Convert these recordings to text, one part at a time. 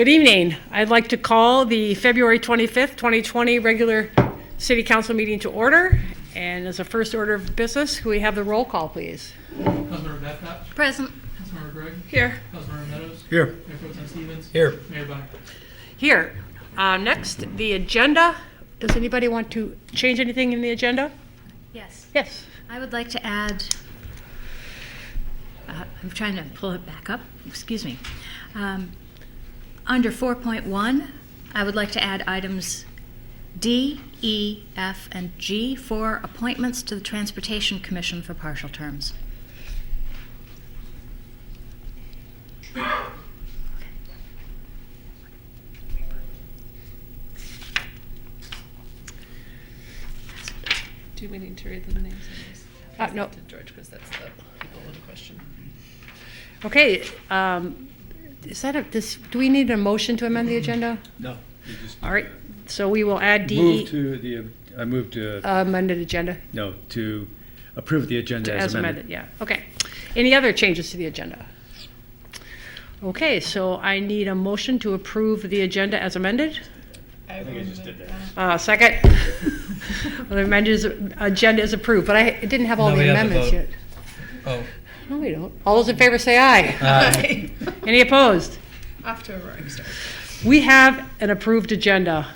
Good evening. I'd like to call the February 25th, 2020 regular City Council meeting to order. And as a first order of business, could we have the roll call, please? Councilmember Babcock. Present. Councilmember Gregg. Here. Councilmember Meadows. Here. Mayor Pro Tem Stevens. Here. Mayor Byer. Here. Next, the agenda. Does anybody want to change anything in the agenda? Yes. Yes. I would like to add, I'm trying to pull it back up, excuse me. Under 4.1, I would like to add items D, E, F, and G for appointments to the Transportation Commission for partial terms. Do we need to read the names of these? No. To George, because that's the people with the question. Okay. Is that do we need a motion to amend the agenda? No. You just All right. So we will add D. I move to, amended agenda. no, to approve the agenda as amended. Yeah. Okay. Any other changes to the agenda? Okay, so I need a motion to approve the agenda as amended. I think I just did that. Second. Well, the amended agenda is approved, but it didn't have all No, the we have to amendments vote. yet. Oh. No, we don't. All those in favor say aye. Any opposed? Off to a roaring start. We have an approved agenda.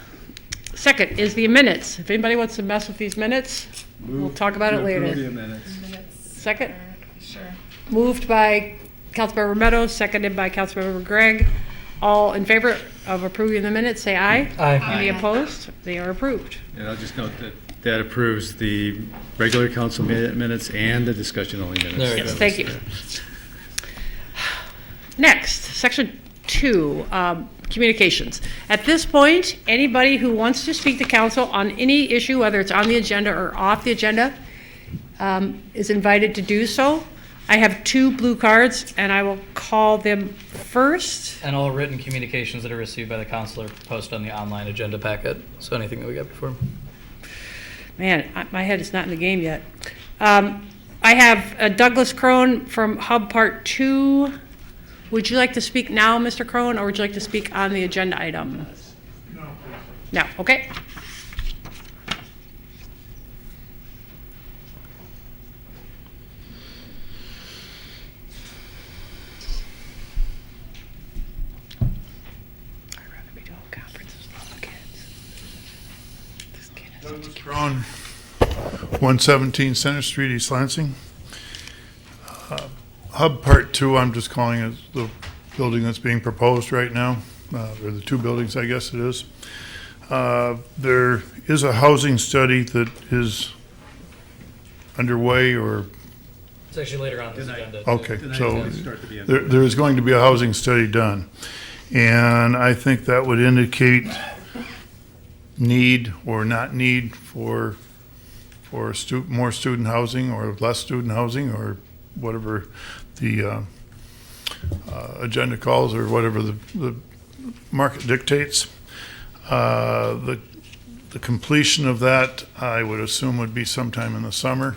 Second is the minutes. If anybody wants to mess with these minutes, we'll talk about it later. Minutes. Second, Sure. moved by Councilmember Meadows, seconded by Councilmember Gregg. All in favor of approving the minutes, say aye. Aye. Any opposed? They are approved. And I'll just note that approves the regular council minutes and the discussion only minutes. There we Yes, go. thank you. Next, section 2, communications. At this point, anybody who wants to speak to council on any issue, whether it's on the agenda or off the agenda, is invited to do so. I have 2 blue cards, and I will call them first. And all written communications that are received by the council are posted on the online agenda packet. So anything that we got before. Man, my head is not in the game yet. I have Douglas Crone from Hub Part 2. Would you like to speak now, Mr. Crone, or would you like to speak on the agenda item? No. No, okay. I'd rather be doing conferences with all the kids. This kid is such a Douglas Crone, 117 Center Street, East Lansing. Hub Part 2, I'm just calling it the building that's being proposed right now, or the 2 buildings, I guess it is. There is a housing study that is underway, or, It's actually later on this agenda. okay, Tonight so we'll start at the end. there is going to be a housing study done. And I think that would indicate need or not need for more student housing or less student housing or whatever the agenda calls or whatever the market dictates. The completion of that, I would assume, would be sometime in the summer.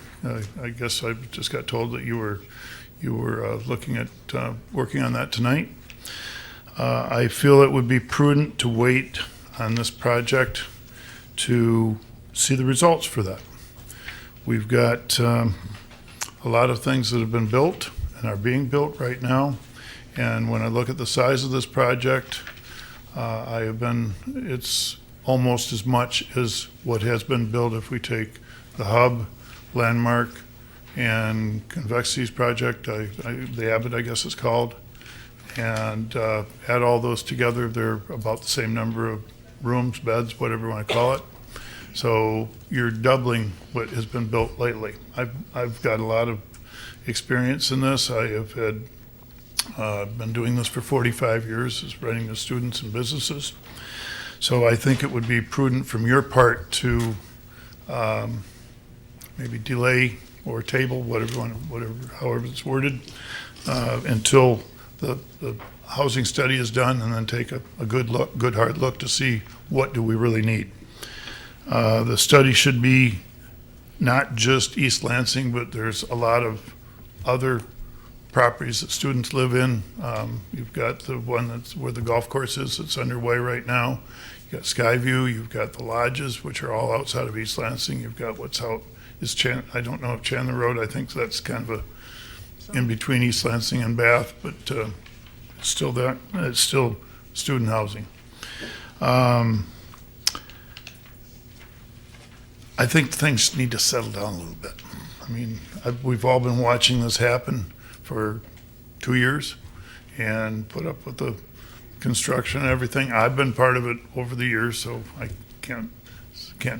I guess I just got told that you were looking at working on that tonight. I feel it would be prudent to wait on this project to see the results for that. We've got a lot of things that have been built and are being built right now. And when I look at the size of this project, it's almost as much as what has been built if we take the Hub, Landmark, and Convexity's project, the Abbott, I guess it's called, and add all those together, they're about the same number of rooms, beds, whatever you want to call it. So you're doubling what has been built lately. I've got a lot of experience in this. I have been doing this for 45 years, is running the students and businesses. So I think it would be prudent from your part to maybe delay or table, however it's worded, until the housing study is done, and then take a good hard look to see what do we really need. The study should be not just East Lansing, but there's a lot of other properties that students live in. You've got the one that's where the golf course is, that's underway right now. You've got Skyview, you've got the lodges, which are all outside of East Lansing. You've got what's out, I don't know if Chandler Road, I think that's kind of in between East Lansing and Bath, but it's still there, it's still student housing. I think things need to settle down a little bit. I mean, we've all been watching this happen for 2 years and put up with the construction and everything. I've been part of it over the years, so I can't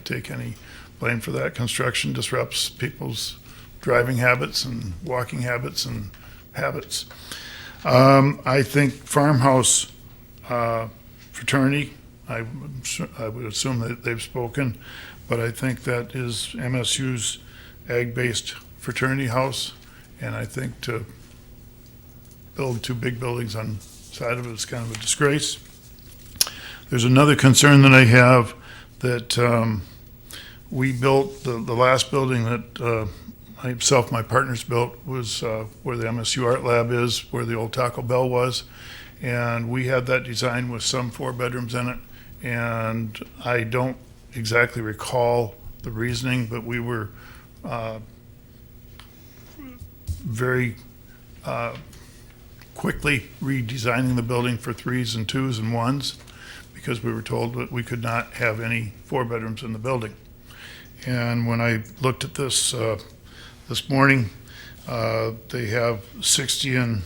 take any blame for that. Construction disrupts people's driving habits and walking habits and habits. I think farmhouse fraternity, I would assume that they've spoken, but I think that is MSU's ag-based fraternity house, and I think to build 2 big buildings on side of it is kind of a disgrace. There's another concern that I have that we built, the last building that myself, my partners built was where the MSU Art Lab is, where the old Taco Bell was, and we had that design with some 4 bedrooms in it, and I don't exactly recall the reasoning, but we were very quickly redesigning the building for 3s and 2s and 1s because we were told that we could not have any 4 bedrooms in the building. And when I looked at this this morning, they have 60 in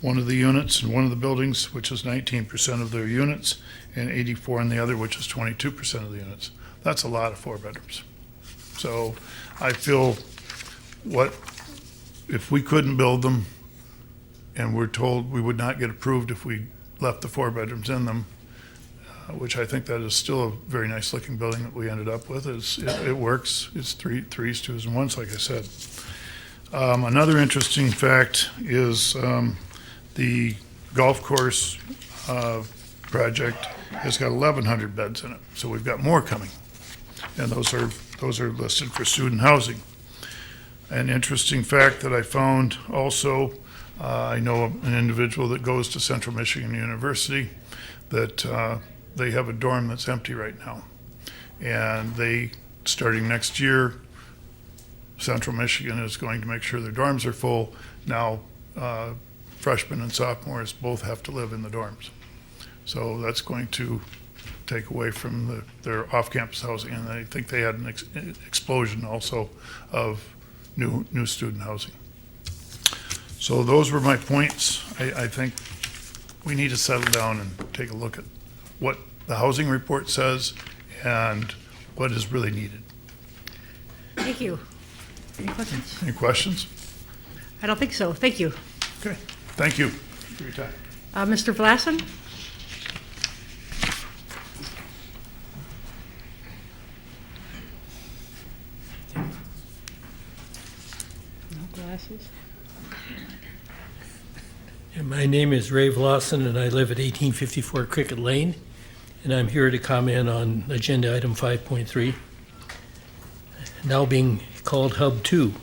one of the units in one of the buildings, which is 19% of their units, and 84 in the other, which is 22% of the units. That's a lot of 4 bedrooms. So I feel if we couldn't build them and we're told we would not get approved if we left the 4 bedrooms in them, which I think that is still a very nice looking building that we ended up with. It works. It's 3s, 2s, and 1s, like I said. Another interesting fact is the golf course project has got 1,100 beds in it, so we've got more coming, and those are listed for student housing. An interesting fact that I found also, I know an individual that goes to Central Michigan University that they have a dorm that's empty right now, and starting next year, Central Michigan is going to make sure their dorms are full. Now, freshmen and sophomores both have to live in the dorms. So that's going to take away from their off-campus housing, and I think they had an explosion also of new student housing. So those were my points. I think we need to settle down and take a look at what the housing report says and what is really needed. Thank you. Any questions? Any questions? I don't think so. Thank you. Okay, thank you for your time. Mr. Vlassen? No glasses? Yeah, my name is Ray Vlassen, and I live at 1854 Cricket Lane, and I'm here to comment on Agenda Item 5.3, now being called Hub 2.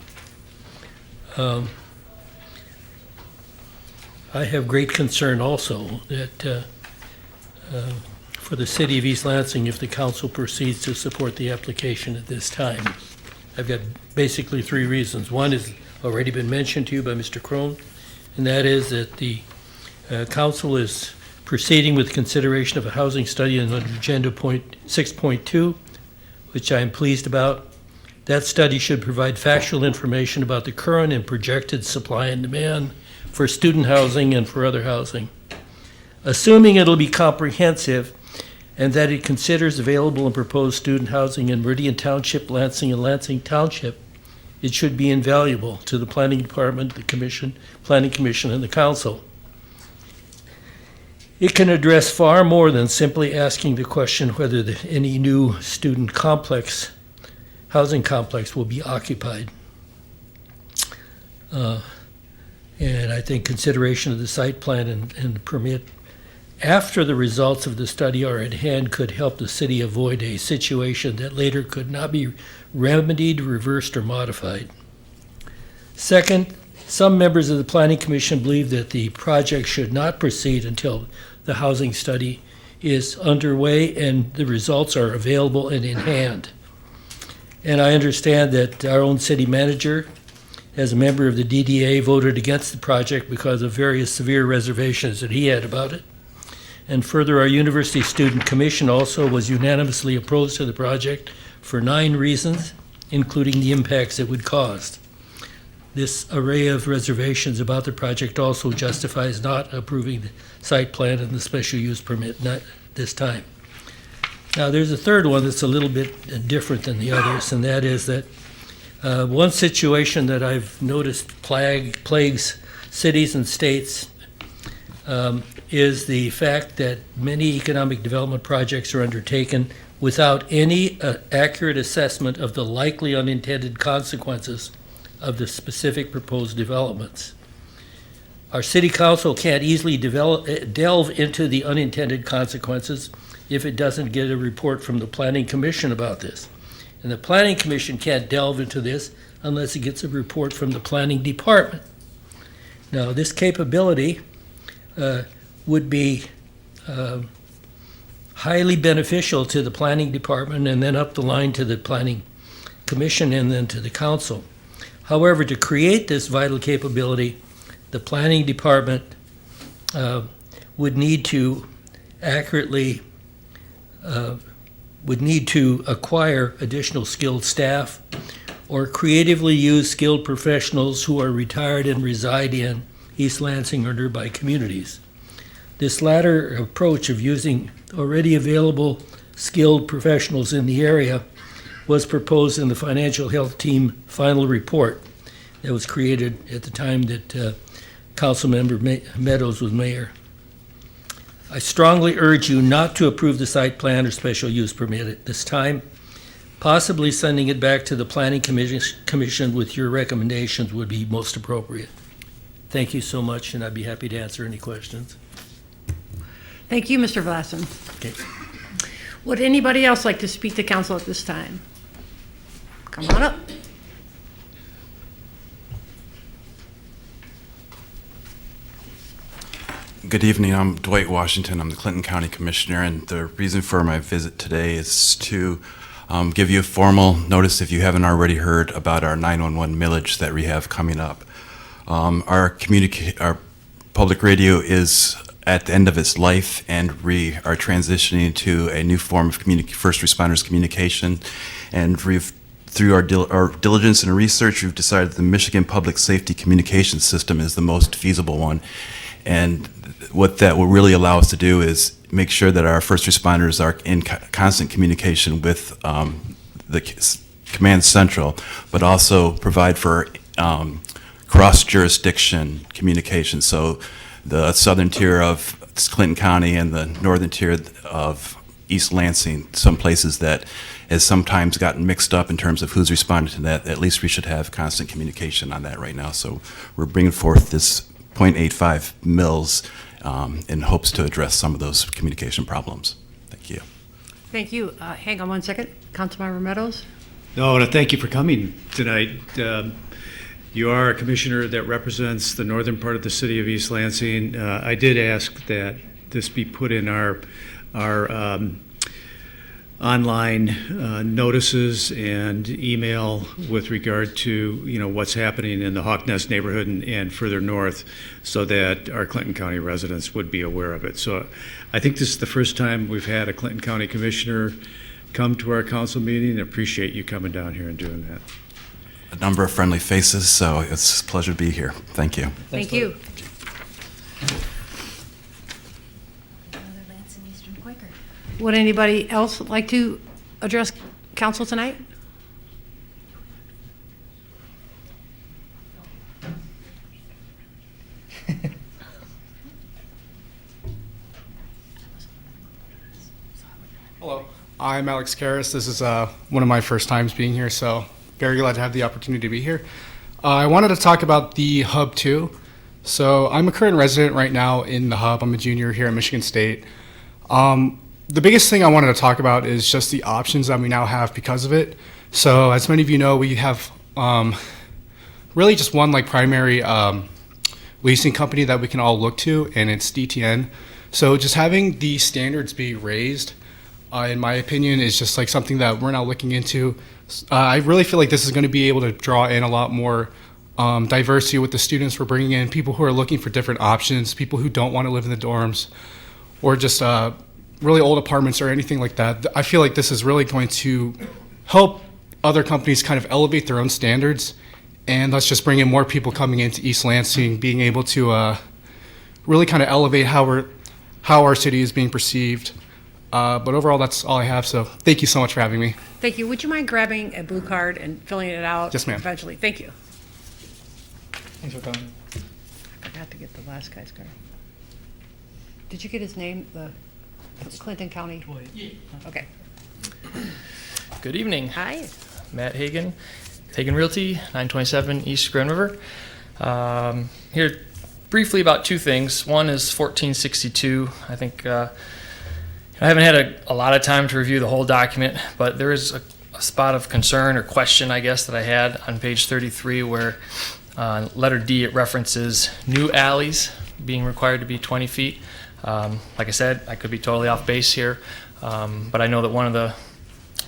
I have great concern also that for the city of East Lansing, if the council proceeds to support the application at this time. I've got basically 3 reasons. One has already been mentioned to you by Mr. Crone, and that is that the council is proceeding with consideration of a housing study on Agenda Point 6.2, which I am pleased about. That study should provide factual information about the current and projected supply and demand for student housing and for other housing. Assuming it'll be comprehensive and that it considers available and proposed student housing in Meridian Township, Lansing, and Lansing Township, it should be invaluable to the Planning Department, the Commission, Planning Commission, and the Council. It can address far more than simply asking the question whether any new student complex, housing complex, will be occupied. And I think consideration of the site plan and the permit after the results of the study are at hand could help the city avoid a situation that later could not be remedied, reversed, or modified. Second, Some members of the Planning Commission believe that the project should not proceed until the housing study is underway and the results are available and in hand. And I understand that our own city manager, as a member of the DDA, voted against the project because of various severe reservations that he had about it. And further, our University Student Commission also was unanimously opposed to the project for 9 reasons, including the impacts it would cause. This array of reservations about the project also justifies not approving the site plan and the special use permit not this time. Now, there's a third one that's a little bit different than the others, and that is that one situation that I've noticed plagues cities and states is the fact that many economic development projects are undertaken without any accurate assessment of the likely unintended consequences of the specific proposed developments. Our city council can't easily delve into the unintended consequences if it doesn't get a report from the Planning Commission about this. And the Planning Commission can't delve into this unless it gets a report from the Planning Department. Now, this capability would be highly beneficial to the Planning Department and then up the line to the Planning Commission and then to the Council. However, to create this vital capability, the Planning Department would need to accurately would need to acquire additional skilled staff or creatively use skilled professionals who are retired and reside in East Lansing or nearby communities. This latter approach of using already available skilled professionals in the area was proposed in the Financial Health Team final report that was created at the time that Councilmember Meadows was mayor. I strongly urge you not to approve the site plan or special use permit at this time. Possibly sending it back to the Planning Commission with your recommendations would be most appropriate. Thank you so much, and I'd be happy to answer any questions. Thank you, Mr. Vlassen. Okay. Would anybody else like to speak to council at this time? Come on up. Good evening. I'm Dwight Washington. I'm the Clinton County Commissioner, and the reason for my visit today is to give you a formal notice, if you haven't already heard, about our 911 millage that we have coming up. Our public radio is at the end of its life, and we are transitioning to a new form of first responders communication. And through our diligence and research, we've decided the Michigan Public Safety Communication System is the most feasible one. And what that will really allow us to do is make sure that our first responders are in constant communication with the Command Central, but also provide for cross-jurisdiction communication. So the southern tier of Clinton County and the northern tier of East Lansing, some places that has sometimes gotten mixed up in terms of who's responding to that, at least we should have constant communication on that right now. So we're bringing forth this 0.85 mils in hopes to address some of those communication problems. Thank you. Thank you. Hang on one second. Councilmember Meadows? No, and thank you for coming tonight. You are a commissioner that represents the northern part of the city of East Lansing. I did ask that this be put in our online notices and email with regard to what's happening in the Hawk Nest neighborhood and further north, so that our Clinton County residents would be aware of it. So I think this is the first time we've had a Clinton County commissioner come to our council meeting. I appreciate you coming down here and doing that. A number of friendly faces, so it's a pleasure to be here. Thank you. Thank you. Another Lansing Eastern Quaker. Would anybody else like to address council tonight? Hello, I'm Alex Karras. This is one of my first times being here, so very glad to have the opportunity to be here. I wanted to talk about the Hub 2. So I'm a current resident right now in the Hub. I'm a junior here at Michigan State. The biggest thing I wanted to talk about is just the options that we now have because of it. So as many of you know, we have really just one like primary leasing company that we can all look to, and it's DTN. So just having the standards be raised, in my opinion, is just like something that we're now looking into. I really feel like this is going to be able to draw in a lot more diversity with the students we're bringing in, people who are looking for different options, people who don't want to live in the dorms, or just really old apartments or anything like that. I feel like this is really going to help other companies kind of elevate their own standards, and let's just bring in more people coming into East Lansing, being able to really kind of elevate how our city is being perceived. But overall, that's all I have. So thank you so much for having me. Thank you. Would you mind grabbing a blue card and filling it out? Yes, ma'am. Eventually. Thank you. Thanks for coming. I forgot to get the last guy's card. Did you get his name? The Clinton County? Okay. Good evening. Hi. Matt Hagan, Hagan Realty, 927 East Grand River. Here briefly about two things. One is 1462. I think I haven't had a lot of time to review the whole document, but there is a spot of concern or question, I guess, that I had on page 33 where letter D, it references new alleys being required to be 20 feet. Like I said, I could be totally off base here, but I know that one of the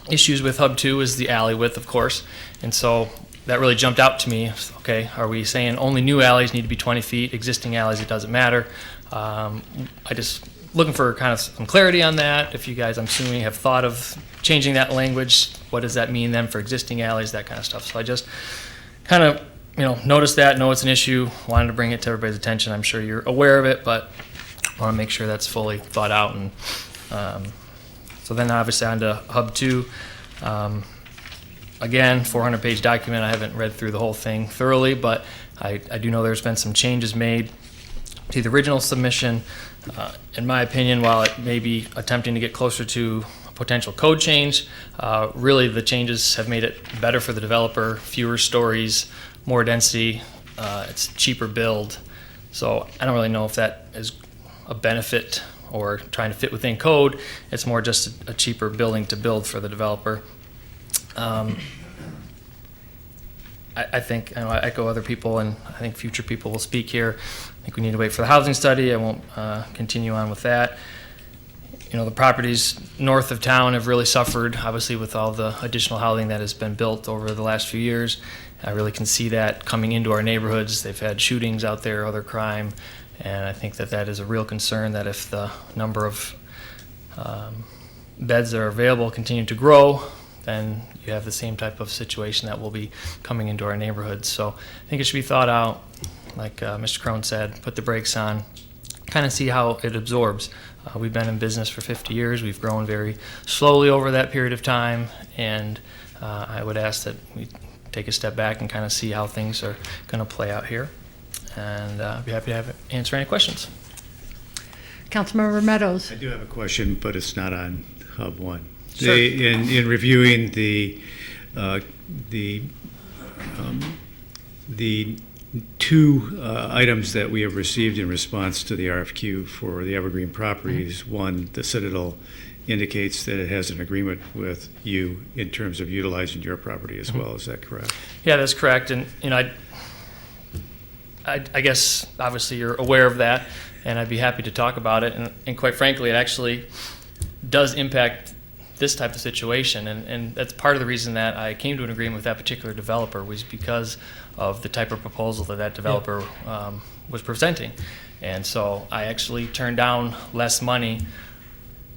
issues with Hub 2 is the alley width, of course, and so that really jumped out to me. Okay, are we saying only new alleys need to be 20 feet, existing alleys it doesn't matter? I just looking for kind of some clarity on that. If you guys, I'm assuming, have thought of changing that language, what does that mean then for existing alleys, that kind of stuff. So I just kind of, noticed that, know it's an issue, wanted to bring it to everybody's attention. I'm sure you're aware of it, but I want to make sure that's fully thought out. And so then obviously on to Hub 2. Again, 400-page document. I haven't read through the whole thing thoroughly, but I do know there's been some changes made to the original submission. In my opinion, while it may be attempting to get closer to a potential code change, really the changes have made it better for the developer, fewer stories, more density, it's cheaper build. So I don't really know if that is a benefit or trying to fit within code. It's more just a cheaper building to build for the developer. I think, I echo other people, and I think future people will speak here. I think we need to wait for the housing study. I won't continue on with that. The properties north of town have really suffered, obviously, with all the additional housing that has been built over the last few years. I really can see that coming into our neighborhoods. They've had shootings out there, other crime, and I think that is a real concern, that if the number of beds that are available continue to grow, then you have the same type of situation that will be coming into our neighborhoods. So I think it should be thought out, like Mr. Crone said, put the brakes on, kind of see how it absorbs. We've been in business for 50 years. We've grown very slowly over that period of time, and I would ask that we take a step back and kind of see how things are going to play out here. And I'd be happy to answer any questions. Councilmember Meadows. I do have a question, but it's not on Hub 1. Sure. In reviewing the two items that we have received in response to the RFQ for the Evergreen properties, one, the Citadel indicates that it has an agreement with you in terms of utilizing your property as well. Is that correct? Yeah, that's correct. And I guess obviously you're aware of that, and I'd be happy to talk about it. And quite frankly, it actually does impact this type of situation, and that's part of the reason that I came to an agreement with that particular developer, was because of the type of proposal that developer was presenting. And so I actually turned down less money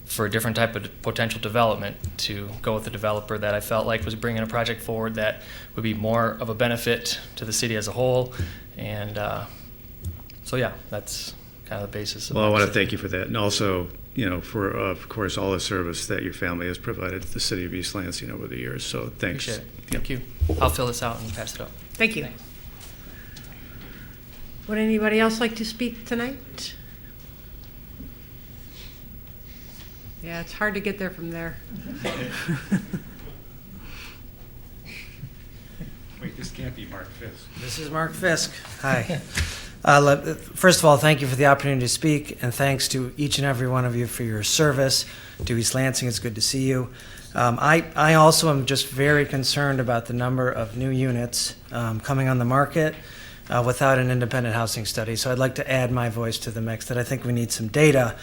for a different type of potential development to go with the developer that I felt like was bringing a project forward that would be more of a benefit to the city as a whole. And so yeah, that's kind of the basis of Well, I want to decision. thank you for that, and also, for, of course, all the service that your family has provided to the city of East Lansing over the years. So thanks. Appreciate it. Thank you. I'll fill this out and pass it up. Thank you. Would anybody else like to speak tonight? Yeah, it's hard to get there from there. Wait, this can't be Mark Fisk. This is Mark Fisk. Hi. First of all, thank you for the opportunity to speak, and thanks to each and every one of you for your service to East Lansing. It's good to see you. I also am just very concerned about the number of new units coming on the market without an independent housing study. So I'd like to add my voice to the mix that I think we need some data,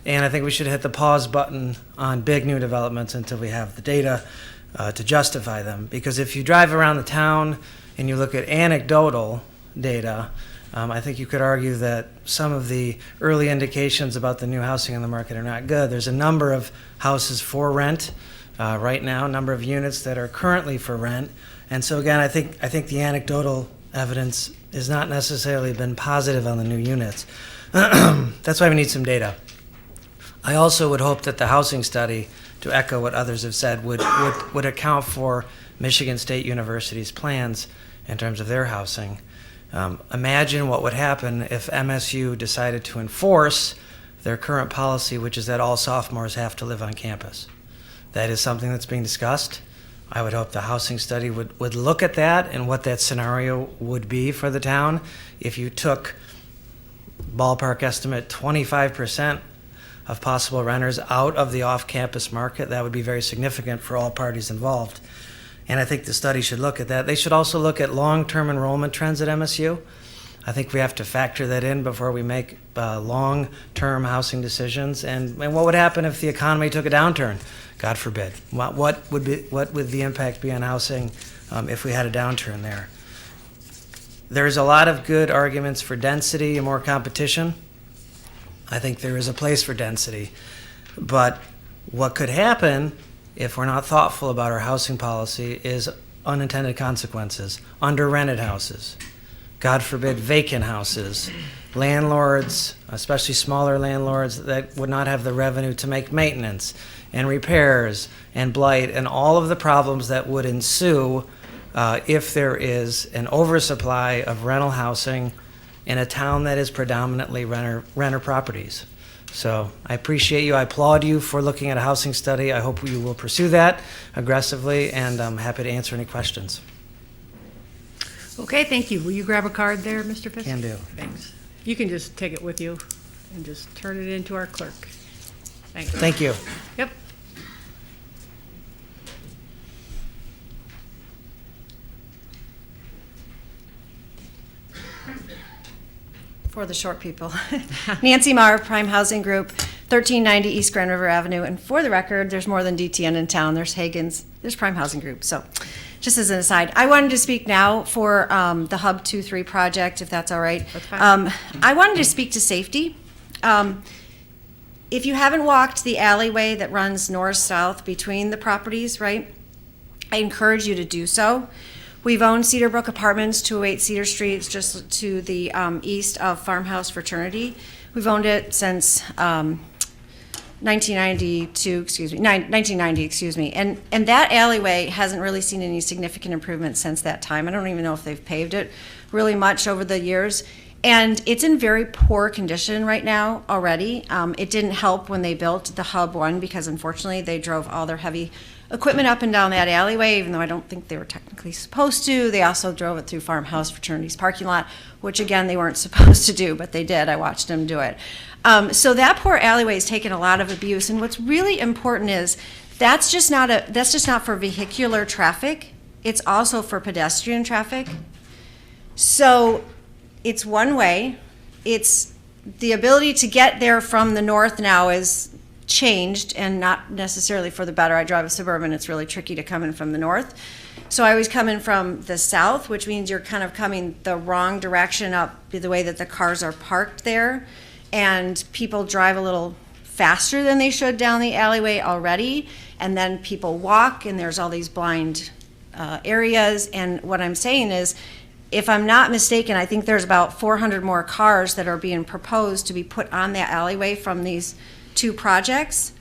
and I think we should hit the pause button on big new developments until we have the data to justify them. Because if you drive around the town and you look at anecdotal data, I think you could argue that some of the early indications about the new housing on the market are not good. There's a number of houses for rent right now, a number of units that are currently for rent. And so again, I think the anecdotal evidence has not necessarily been positive on the new units. That's why we need some data. I also would hope that the housing study, to echo what others have said, would account for Michigan State University's plans in terms of their housing. Imagine what would happen if MSU decided to enforce their current policy, which is that all sophomores have to live on campus. That is something that's being discussed. I would hope the housing study would look at that and what that scenario would be for the town if you took, ballpark estimate, 25% of possible renters out of the off-campus market. That would be very significant for all parties involved. And I think the study should look at that. They should also look at long-term enrollment trends at MSU. I think we have to factor that in before we make long-term housing decisions. And what would happen if the economy took a downturn? God forbid. What would the impact be on housing if we had a downturn there? There's a lot of good arguments for density and more competition. I think there is a place for density. But what could happen if we're not thoughtful about our housing policy is unintended consequences. Under-rented houses, God forbid vacant houses, landlords, especially smaller landlords that would not have the revenue to make maintenance and repairs and blight and all of the problems that would ensue if there is an oversupply of rental housing in a town that is predominantly renter properties. So I appreciate you. I applaud you for looking at a housing study. I hope you will pursue that aggressively, and I'm happy to answer any questions. Okay, thank you. Will you grab a card there, Mr. Fisk? Can do. Thanks. You can just take it with you and just turn it into our clerk. Thanks. Thank you. Yep. For the short people. Nancy Marr, Prime Housing Group, 1390 East Grand River Avenue. And for the record, there's more than DTN in town. There's Hagen's, there's Prime Housing Group. So just as an aside, I wanted to speak now for the Hub 2-3 project, if that's all right. That's fine. I wanted to speak to safety. If you haven't walked the alleyway that runs north-south between the properties, right, I encourage you to do so. We've owned Cedar Brook Apartments, 208 Cedar Street, it's just to the east of Farmhouse Fraternity. We've owned it since 1990, excuse me. And that alleyway hasn't really seen any significant improvement since that time. I don't even know if they've paved it really much over the years. And it's in very poor condition right now already. It didn't help when they built the Hub 1 because unfortunately they drove all their heavy equipment up and down that alleyway, even though I don't think they were technically supposed to. They also drove it through Farmhouse Fraternity's parking lot, which again, they weren't supposed to do, but they did. I watched them do it. So that poor alleyway has taken a lot of abuse. And what's really important is that's just not for vehicular traffic. It's also for pedestrian traffic. So it's one way. It's the ability to get there from the north now is changed and not necessarily for the better. I drive a Suburban. It's really tricky to come in from the north. So I always come in from the south, which means you're kind of coming the wrong direction up the way that the cars are parked there. And people drive a little faster than they should down the alleyway already. And then people walk and there's all these blind areas. And what I'm saying is, if I'm not mistaken, I think there's about 400 more cars that are being proposed to be put on that alleyway from these two projects,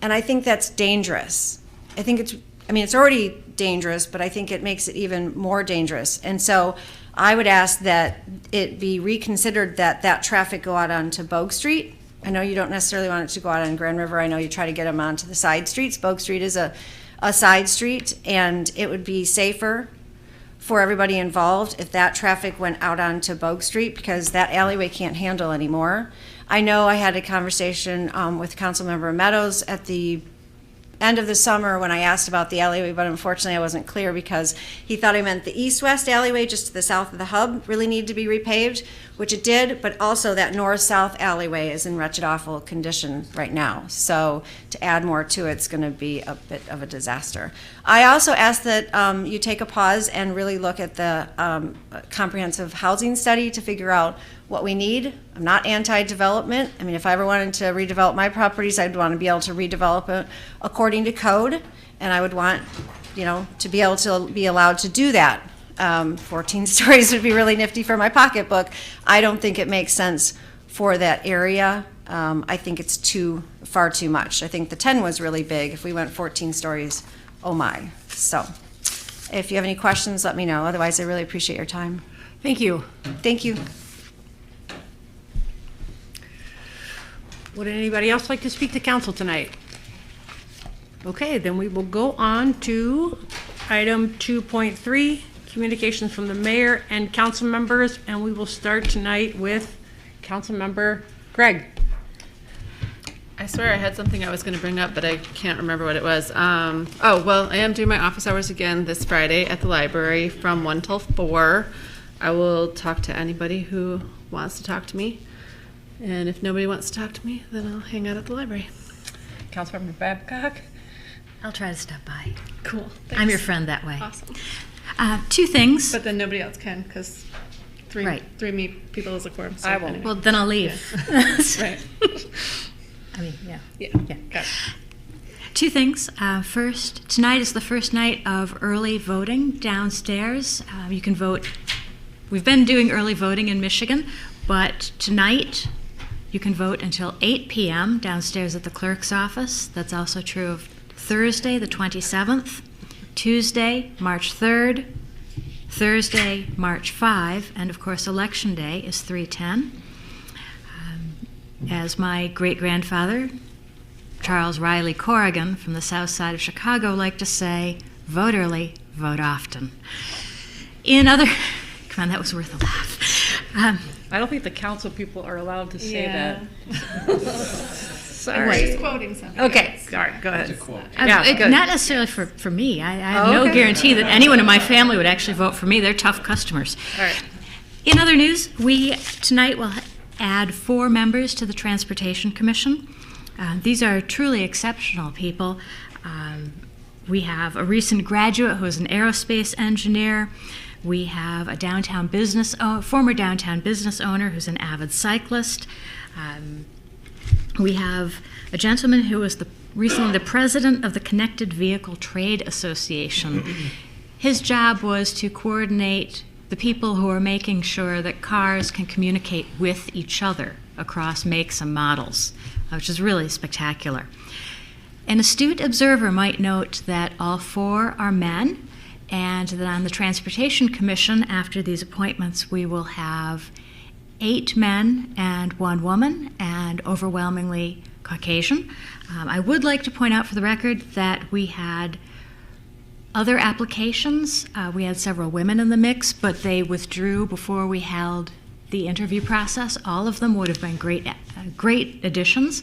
and I think that's dangerous. It's already dangerous, but I think it makes it even more dangerous. And so I would ask that it be reconsidered that traffic go out onto Bogue Street. I know you don't necessarily want it to go out on Grand River. I know you try to get them onto the side streets. Bogue Street is a side street, and it would be safer for everybody involved if that traffic went out onto Bogue Street, because that alleyway can't handle anymore. I know I had a conversation with Councilmember Meadows at the end of the summer when I asked about the alleyway, but unfortunately I wasn't clear because he thought I meant the east-west alleyway just to the south of the hub really needed to be repaved, which it did, but also that north-south alleyway is in wretched, awful condition right now. So to add more to it's going to be a bit of a disaster. I also ask that you take a pause and really look at the comprehensive housing study to figure out what we need. I'm not anti-development. I mean, if I ever wanted to redevelop my properties, I'd want to be able to redevelop it according to code, and I would want, to be able to be allowed to do that. 14 stories would be really nifty for my pocketbook. I don't think it makes sense for that area. I think it's far too much. I think the 10 was really big. If we went 14 stories, oh my. So if you have any questions, let me know. Otherwise, I really appreciate your time. Thank you. Thank you. Would anybody else like to speak to council tonight? Okay, then we will go on to item 2.3, communications from the mayor and council members, and we will start tonight with Councilmember Greg. I swear I had something I was going to bring up, but I can't remember what it was. Well, I am doing my office hours again this Friday at the library from 1 till 4. I will talk to anybody who wants to talk to me. And if nobody wants to talk to me, then I'll hang out at the library. Councilmember Babcock. I'll try to stop by. Cool. I'm your friend that way. Awesome. 2 things. But then nobody else can because three people is a quorum. So I won't. anyway. Well, then I'll leave. Right. I mean, yeah. Yeah. Got it. 2 things. First, tonight is the first night of early voting downstairs. You can vote. We've been doing early voting in Michigan, but tonight you can vote until 8 p.m. downstairs at the clerk's office. That's also true of Thursday, the 27th, Tuesday, March 3rd, Thursday, March 5, and of course, Election Day is 3/10. As my great-grandfather, Charles Riley Corrigan from the south side of Chicago, liked to say, vote early, vote often. Come on, that was worth a laugh. I don't think the council people are allowed to say that. I was just quoting something. Okay, all right, go ahead. Yeah, good. Not necessarily for me. I have no guarantee that anyone in my family would actually vote for me. They're tough customers. All right. In other news, we tonight will add 4 members to the Transportation Commission. These are truly exceptional people. We have a recent graduate who is an aerospace engineer. We have a former downtown business owner who's an avid cyclist. We have a gentleman who was recently the president of the Connected Vehicle Trade Association. His job was to coordinate the people who are making sure that cars can communicate with each other across makes and models, which is really spectacular. An astute observer might note that all 4 are men, and that on the Transportation Commission, after these appointments, we will have 8 men and 1 woman, and overwhelmingly Caucasian. I would like to point out for the record that we had other applications. We had several women in the mix, but they withdrew before we held the interview process. All of them would have been great additions.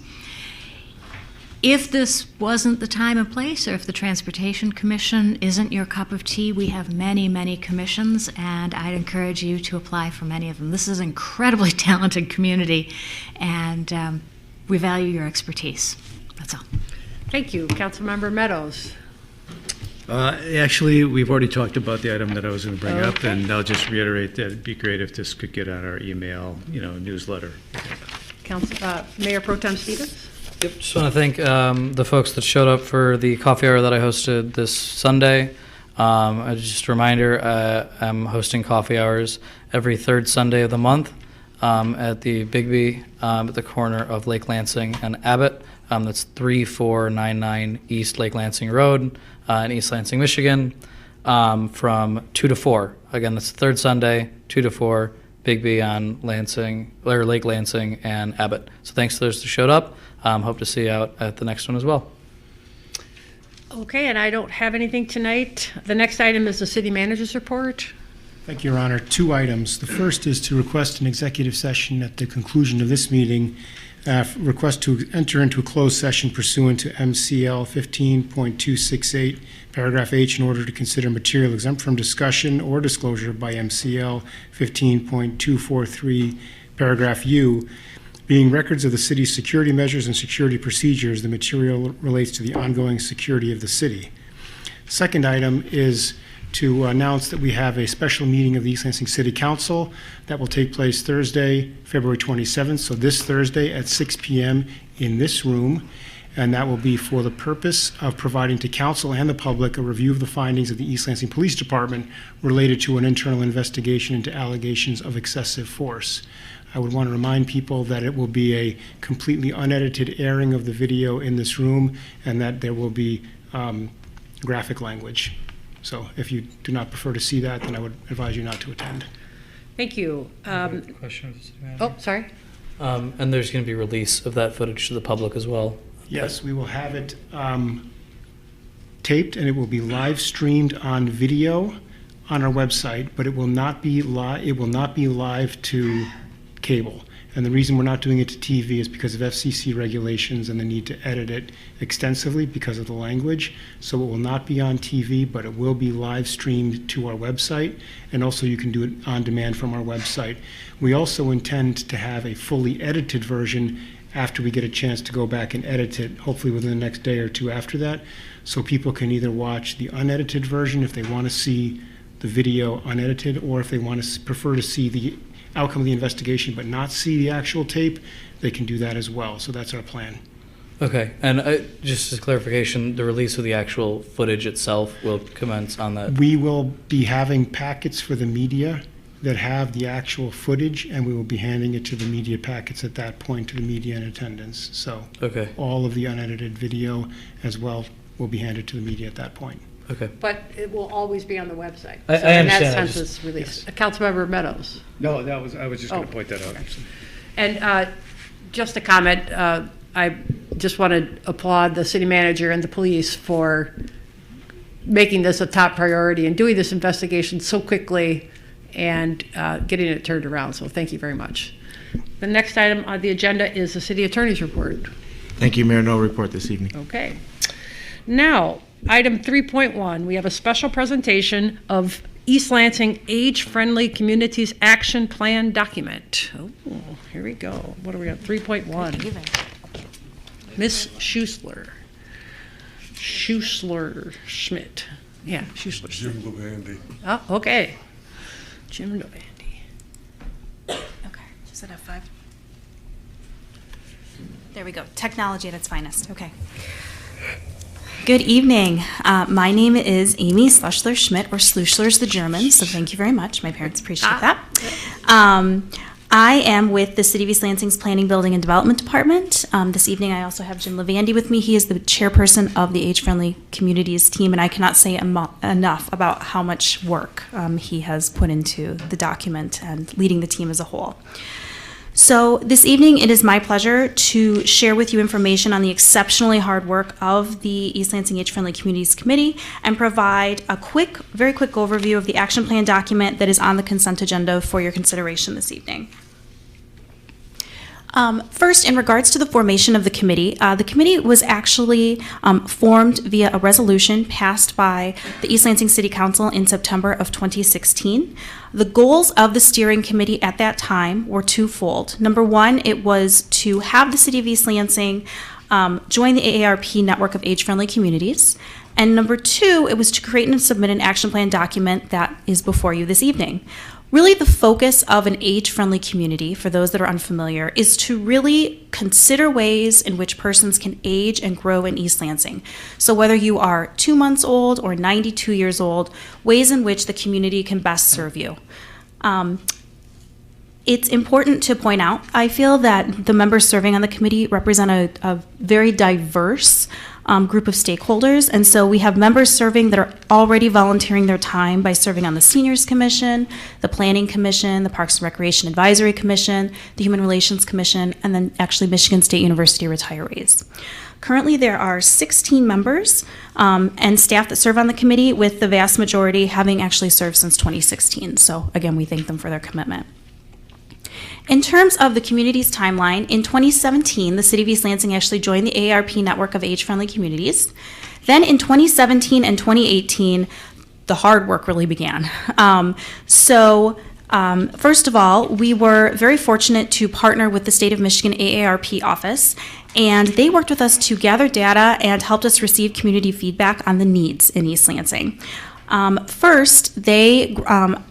If this wasn't the time and place, or if the Transportation Commission isn't your cup of tea, we have many, many commissions, and I'd encourage you to apply for many of them. This is an incredibly talented community, and we value your expertise. That's all. Thank you. Councilmember Meadows. Actually, we've already talked about the item that I was going to bring up, and I'll just reiterate that it'd be great if this could get on our email, newsletter. Mayor Pro Tem Stevens. Yep, just want to thank the folks that showed up for the coffee hour that I hosted this Sunday. Just a reminder, I'm hosting coffee hours every 3rd Sunday of the month at the Bigby at the corner of Lake Lansing and Abbott. That's 3499 East Lake Lansing Road in East Lansing, Michigan, from 2 to 4. Again, that's the 3rd Sunday, 2 to 4, Bigby on Lake Lansing and Abbott. So thanks to those who showed up. Hope to see you out at the next one as well. Okay, and I don't have anything tonight. The next item is the city manager's report. Thank you, Your Honor. 2 items. The first is to request an executive session at the conclusion of this meeting. Request to enter into a closed session pursuant to MCL 15.268, paragraph H, in order to consider material exempt from discussion or disclosure by MCL 15.243, paragraph U, being records of the city's security measures and security procedures. The material relates to the ongoing security of the city. Second item is to announce that we have a special meeting of the East Lansing City Council that will take place Thursday, February 27th, so this Thursday at 6 p.m. in this room, and that will be for the purpose of providing to council and the public a review of the findings of the East Lansing Police Department related to an internal investigation into allegations of excessive force. I would want to remind people that it will be a completely unedited airing of the video in this room, and that there will be graphic language. So if you do not prefer to see that, then I would advise you not to attend. Thank you. Question of the city manager? Oh, sorry. And there's going to be release of that footage to the public as well? Yes, we will have it taped, and it will be live streamed on video on our website, but it will not be live to cable. And the reason we're not doing it to TV is because of FCC regulations and the need to edit it extensively because of the language. So it will not be on TV, but it will be live streamed to our website, and also you can do it on demand from our website. We also intend to have a fully edited version after we get a chance to go back and edit it, hopefully within the next day or two after that, so people can either watch the unedited version if they want to see the video unedited, or if they want to prefer to see the outcome of the investigation but not see the actual tape, they can do that as well. So that's our plan. Okay, and just as clarification, the release of the actual footage itself will commence on that? We will be having packets for the media that have the actual footage, and we will be handing it to the media packets at that point, to the media in attendance. So okay, all of the unedited video as well will be handed to the media at that point. Okay. But it will always be on the website. I In that understand. sense, it's released. Councilmember Meadows. No, I was just going to point that out. And just a comment, I just want to applaud the city manager and the police for making this a top priority and doing this investigation so quickly and getting it turned around. So thank you very much. The next item on the agenda is the city attorney's report. Thank you, Mayor. No report this evening. Okay. Now, item 3.1, we have a special presentation of East Lansing Age-Friendly Communities Action Plan document. Oh, here we go. What do we got? 3.1. Miss Schuessler. Schmidt. Yeah, Schuessler. Jim Levandy. Oh, okay. Jim Levandy. Okay, just at F5. There we go. Technology at its finest. Okay. Good evening. My name is Amy Schlussler-Schmidt, or Schlussler's the German, so thank you very much. My parents appreciate that. I am with the City of East Lansing's Planning, Building, and Development Department. This evening I also have Jim Levandy with me. He is the chairperson of the Age-Friendly Communities team, and I cannot say enough about how much work he has put into the document and leading the team as a whole. So this evening, it is my pleasure to share with you information on the exceptionally hard work of the East Lansing Age-Friendly Communities Committee and provide a very quick overview of the action plan document that is on the consent agenda for your consideration this evening. First, in regards to the formation of the committee was actually formed via a resolution passed by the East Lansing City Council in September of 2016. The goals of the steering committee at that time were twofold. Number one, it was to have the City of East Lansing join the AARP network of age-friendly communities. And number two, it was to create and submit an action plan document that is before you this evening. Really, the focus of an age-friendly community, for those that are unfamiliar, is to really consider ways in which persons can age and grow in East Lansing. So whether you are 2 months old or 92 years old, ways in which the community can best serve you. It's important to point out, I feel, that the members serving on the committee represent a very diverse group of stakeholders. And so we have members serving that are already volunteering their time by serving on the Seniors Commission, the Planning Commission, the Parks and Recreation Advisory Commission, the Human Relations Commission, and then actually Michigan State University retirees. Currently, there are 16 members and staff that serve on the committee, with the vast majority having actually served since 2016. So again, we thank them for their commitment. In terms of the community's timeline, in 2017, the City of East Lansing actually joined the AARP network of age-friendly communities. Then in 2017 and 2018, the hard work really began. First of all, we were very fortunate to partner with the State of Michigan AARP office, and they worked with us to gather data and helped us receive community feedback on the needs in East Lansing. First, they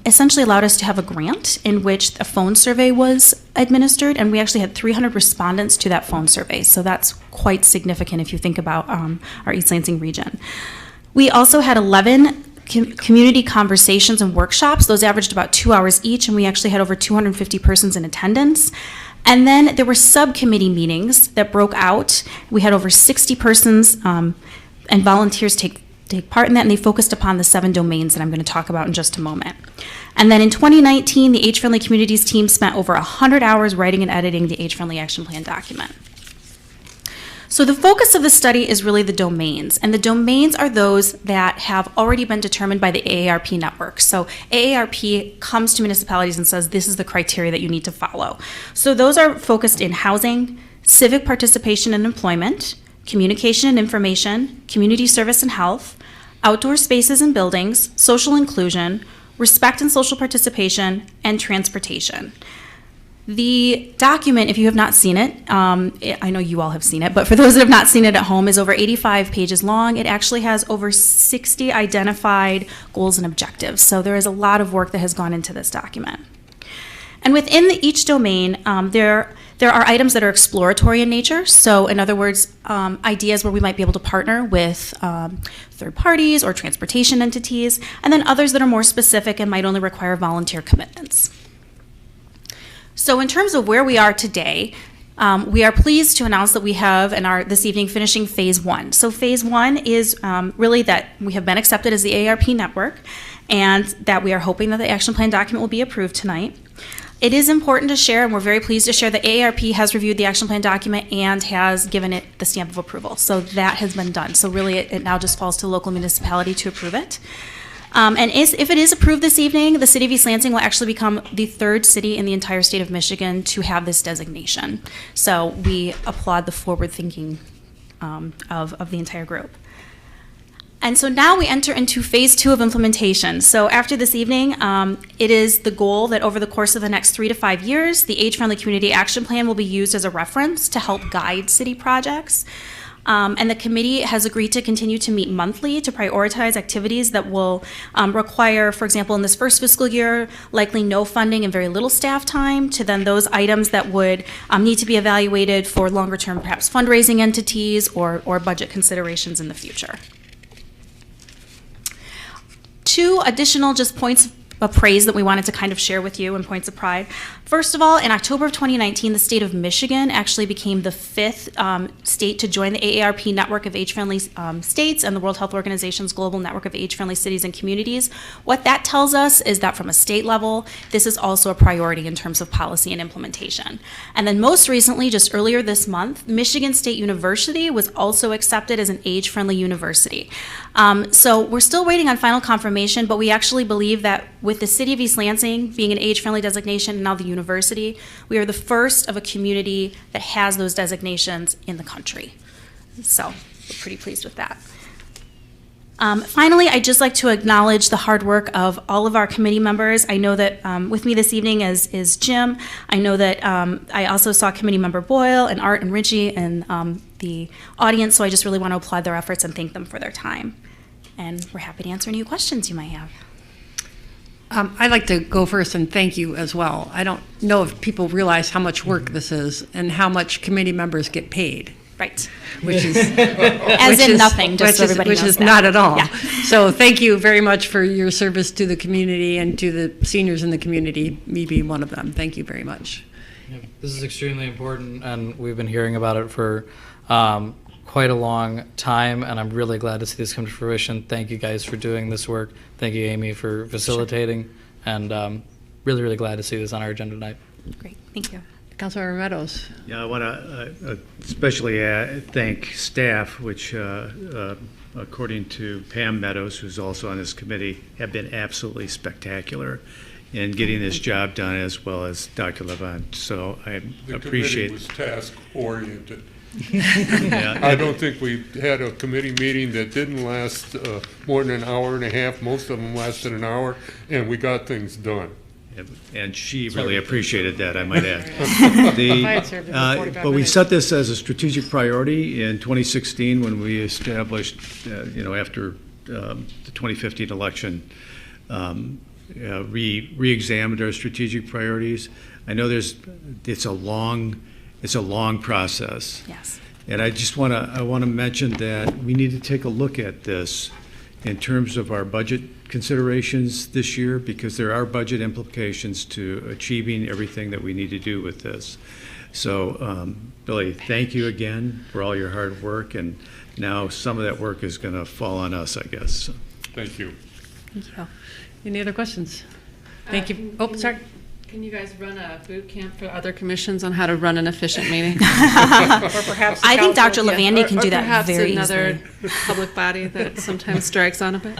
essentially allowed us to have a grant in which a phone survey was administered, and we actually had 300 respondents to that phone survey, so that's quite significant if you think about our East Lansing region. We also had 11 community conversations and workshops. Those averaged about 2 hours each, and we actually had over 250 persons in attendance. And then there were subcommittee meetings that broke out. We had over 60 persons and volunteers take part in that, and they focused upon the 7 domains that I'm going to talk about in just a moment. And then in 2019, the Age-Friendly Communities team spent over 100 hours writing and editing the Age-Friendly Action Plan document. So the focus of the study is really the domains, and the domains are those that have already been determined by the AARP network. So AARP comes to municipalities and says, this is the criteria that you need to follow. So those are focused in housing, civic participation and employment, communication and information, community service and health, outdoor spaces and buildings, social inclusion, respect and social participation, and transportation. The document, if you have not seen it, I know you all have seen it, but for those that have not seen it at home, is over 85 pages long. It actually has over 60 identified goals and objectives. So there is a lot of work that has gone into this document. And within each domain, there are items that are exploratory in nature. So in other words, ideas where we might be able to partner with third parties or transportation entities, and then others that are more specific and might only require volunteer commitments. So in terms of where we are today, we are pleased to announce that we have and are this evening finishing phase 1. So phase 1 is really that we have been accepted as the AARP network, and that we are hoping that the action plan document will be approved tonight. It is important to share, and we're very pleased to share, that AARP has reviewed the action plan document and has given it the stamp of approval. So that has been done. So really it now just falls to the local municipality to approve it. And if it is approved this evening, the City of East Lansing will actually become the 3rd city in the entire state of Michigan to have this designation. So we applaud the forward thinking of the entire group. And so now we enter into phase 2 of implementation. So after this evening, it is the goal that over the course of the next 3 to 5 years, the Age-Friendly Community Action Plan will be used as a reference to help guide city projects. And the committee has agreed to continue to meet monthly to prioritize activities that will require, for example, in this first fiscal year, likely no funding and very little staff time, to then those items that would need to be evaluated for longer term, perhaps fundraising entities or budget considerations in the future. 2 additional just points of praise that we wanted to kind of share with you and points of pride. First of all, in October of 2019, the state of Michigan actually became the 5th state to join the AARP network of age-friendly states and the World Health Organization's global network of age-friendly cities and communities. What that tells us is that from a state level, this is also a priority in terms of policy and implementation. And then most recently, just earlier this month, Michigan State University was also accepted as an age-friendly university. So we're still waiting on final confirmation, but we actually believe that with the City of East Lansing being an age-friendly designation and now the university, we are the first of a community that has those designations in the country. So we're pretty pleased with that. Finally, I'd just like to acknowledge the hard work of all of our committee members. I know that with me this evening is Jim. I know that I also saw committee member Boyle and Art and Richie and the audience, so I just really want to applaud their efforts and thank them for their time. And we're happy to answer any questions you might have. I'd like to go first and thank you as well. I don't know if people realize how much work this is and how much committee members get paid. Right. Which is nothing, just so everybody knows which is that. not at all. Yeah. So thank you very much for your service to the community and to the seniors in the community, me being one of them. Thank you very much. This is extremely important, and we've been hearing about it for quite a long time, and I'm really glad to see this come to fruition. Thank you guys for doing this work. Thank you, Amy, for facilitating, and really, really glad to see this on our agenda tonight. Great, thank you. Councilmember Meadows. Yeah, I want to especially thank staff, which, according to Pam Meadows, who's also on this committee, have been absolutely spectacular in getting this job done, as well as Dr. Levant. So I appreciate. The committee was task-oriented. Yeah. I don't think we had a committee meeting that didn't last more than an hour and a half. Most of them lasted an hour, and we got things done. And she really appreciated that, I might add. But we minutes. set this as a strategic priority in 2016 when we established, after the 2015 election, re-examined our strategic priorities. I know it's a long process. Yes. And I just want to mention that we need to take a look at this in terms of our budget considerations this year, because there are budget implications to achieving everything that we need to do with this. So, Billy, thank you again for all your hard work, and now some of that work is going to fall on us, I guess. So. Thank you. Thank you. Any other questions? Thank you. Oh, sorry. Can you guys run a boot camp for other commissions on how to run an efficient meeting? Or perhaps the I think council- Dr. Levandy can Or do that perhaps very another easily. public body that sometimes strikes on a bit.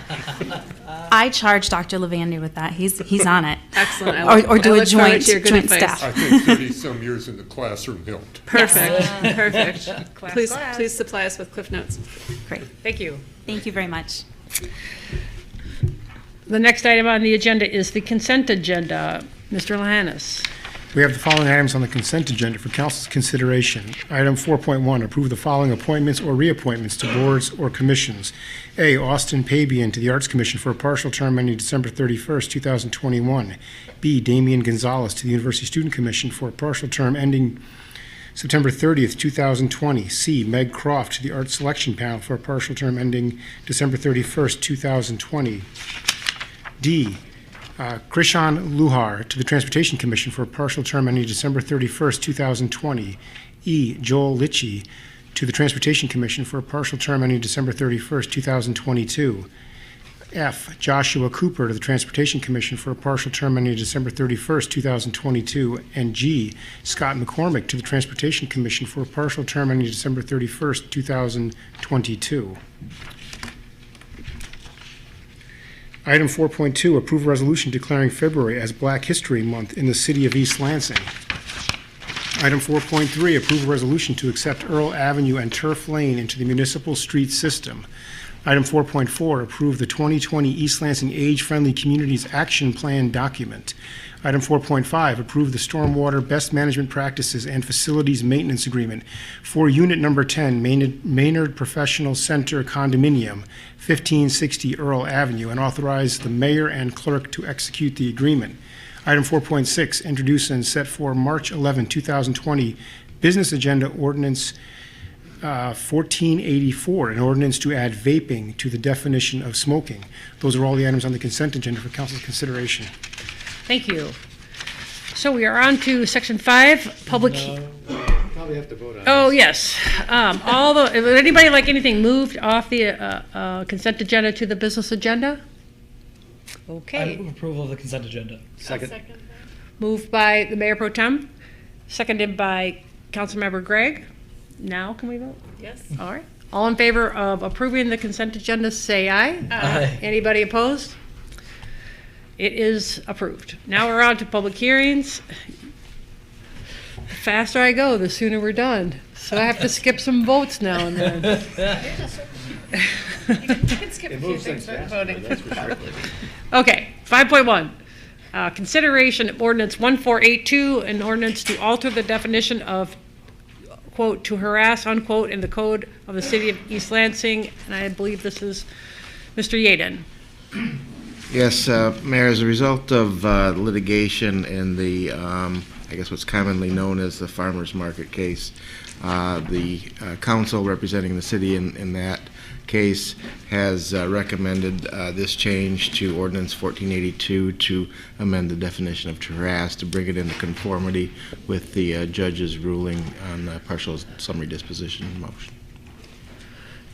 I charge Dr. Levandy with that. He's on it. Excellent. Or do I a look forward joint to your good joint advice. staff. I think 30-some years in the classroom helped. Perfect. Perfect. Please class. supply us with Cliff Notes. Great. Thank you. Thank you very much. The next item on the agenda is the consent agenda. Mr. Lahannis. We have the following items on the consent agenda for council's consideration. Item 4.1, approve the following appointments or reappointments to boards or commissions. A, Austin Pabian to the Arts Commission for a partial term ending December 31st, 2021. B, Damian Gonzalez to the University Student Commission for a partial term ending September 30th, 2020. C, Meg Croft to the Art Selection Panel for a partial term ending December 31st, 2020. D, Krishan Luhar to the Transportation Commission for a partial term ending December 31st, 2020. E, Joel Litchie to the Transportation Commission for a partial term ending December 31st, 2022. F, Joshua Cooper to the Transportation Commission for a partial term ending December 31st, 2022. And G, Scott McCormick to the Transportation Commission for a partial term ending December 31st, 2022. Item 4.2, approve resolution declaring February as Black History Month in the city of East Lansing. Item 4.3, approve a resolution to accept Earl Avenue and Turf Lane into the municipal street system. Item 4.4, approve the 2020 East Lansing Age-Friendly Communities Action Plan document. Item 4.5, approve the Stormwater Best Management Practices and Facilities Maintenance Agreement for Unit Number 10, Maynard Professional Center Condominium, 1560 Earl Avenue, and authorize the mayor and clerk to execute the agreement. Item 4.6, introduce and set for March 11, 2020, Business Agenda Ordinance 1484, an ordinance to add vaping to the definition of smoking. Those are all the items on the consent agenda for council's consideration. Thank you. So we are on to section 5, public. Probably have to vote on Oh, yes. Would anybody like anything moved off the consent agenda to the business agenda? Okay. Approval of the consent agenda. Second. Moved by the Mayor Pro Tem, seconded by Councilmember Gregg. Now can we vote? Yes. All right. All in favor of approving the consent agenda, say aye. Aye. Anybody opposed? It is approved. Now we're on to public hearings. The faster I go, the sooner we're done. So I have to skip some votes now and then. You can skip a few things for voting. Okay, 5.1. Consideration of ordinance 1482, an ordinance to alter the definition of, quote, to harass, unquote, in the code of the city of East Lansing. And I believe this is Mr. Yaden. Yes, Mayor, as a result of litigation in the, I guess what's commonly known as the farmers market case, the council representing the city in that case has recommended this change to ordinance 1482 to amend the definition of to harass to bring it into conformity with the judge's ruling on the partial summary disposition motion.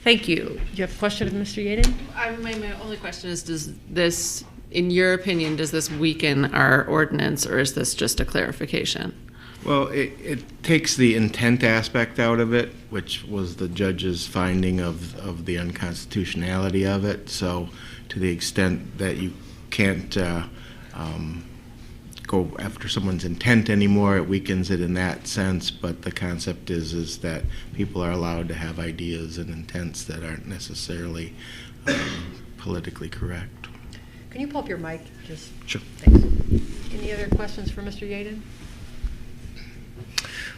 Thank you. Do you have a question of Mr. Yaden? My only question is, does this, in your opinion, does this weaken our ordinance, or is this just a clarification? Well, it takes the intent aspect out of it, which was the judge's finding of the unconstitutionality of it. So to the extent that you can't go after someone's intent anymore, it weakens it in that sense. But the concept is that people are allowed to have ideas and intents that aren't necessarily politically correct. Can you pull up your mic? Just Sure. Thanks. Any other questions for Mr. Yaden?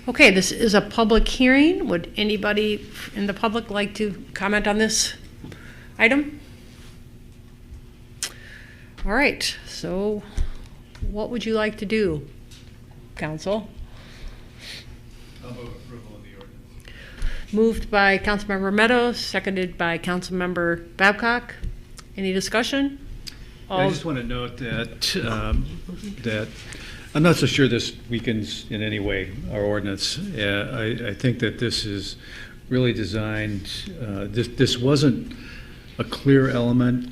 Okay, this is a public hearing. Would anybody in the public like to comment on this item? All right, so what would you like to do, council? I'll move approval of the ordinance. Moved by Councilmember Meadows, seconded by Councilmember Babcock. Any discussion? I just want to note that that I'm not so sure this weakens in any way our ordinance. I think that this is really designed, this wasn't a clear element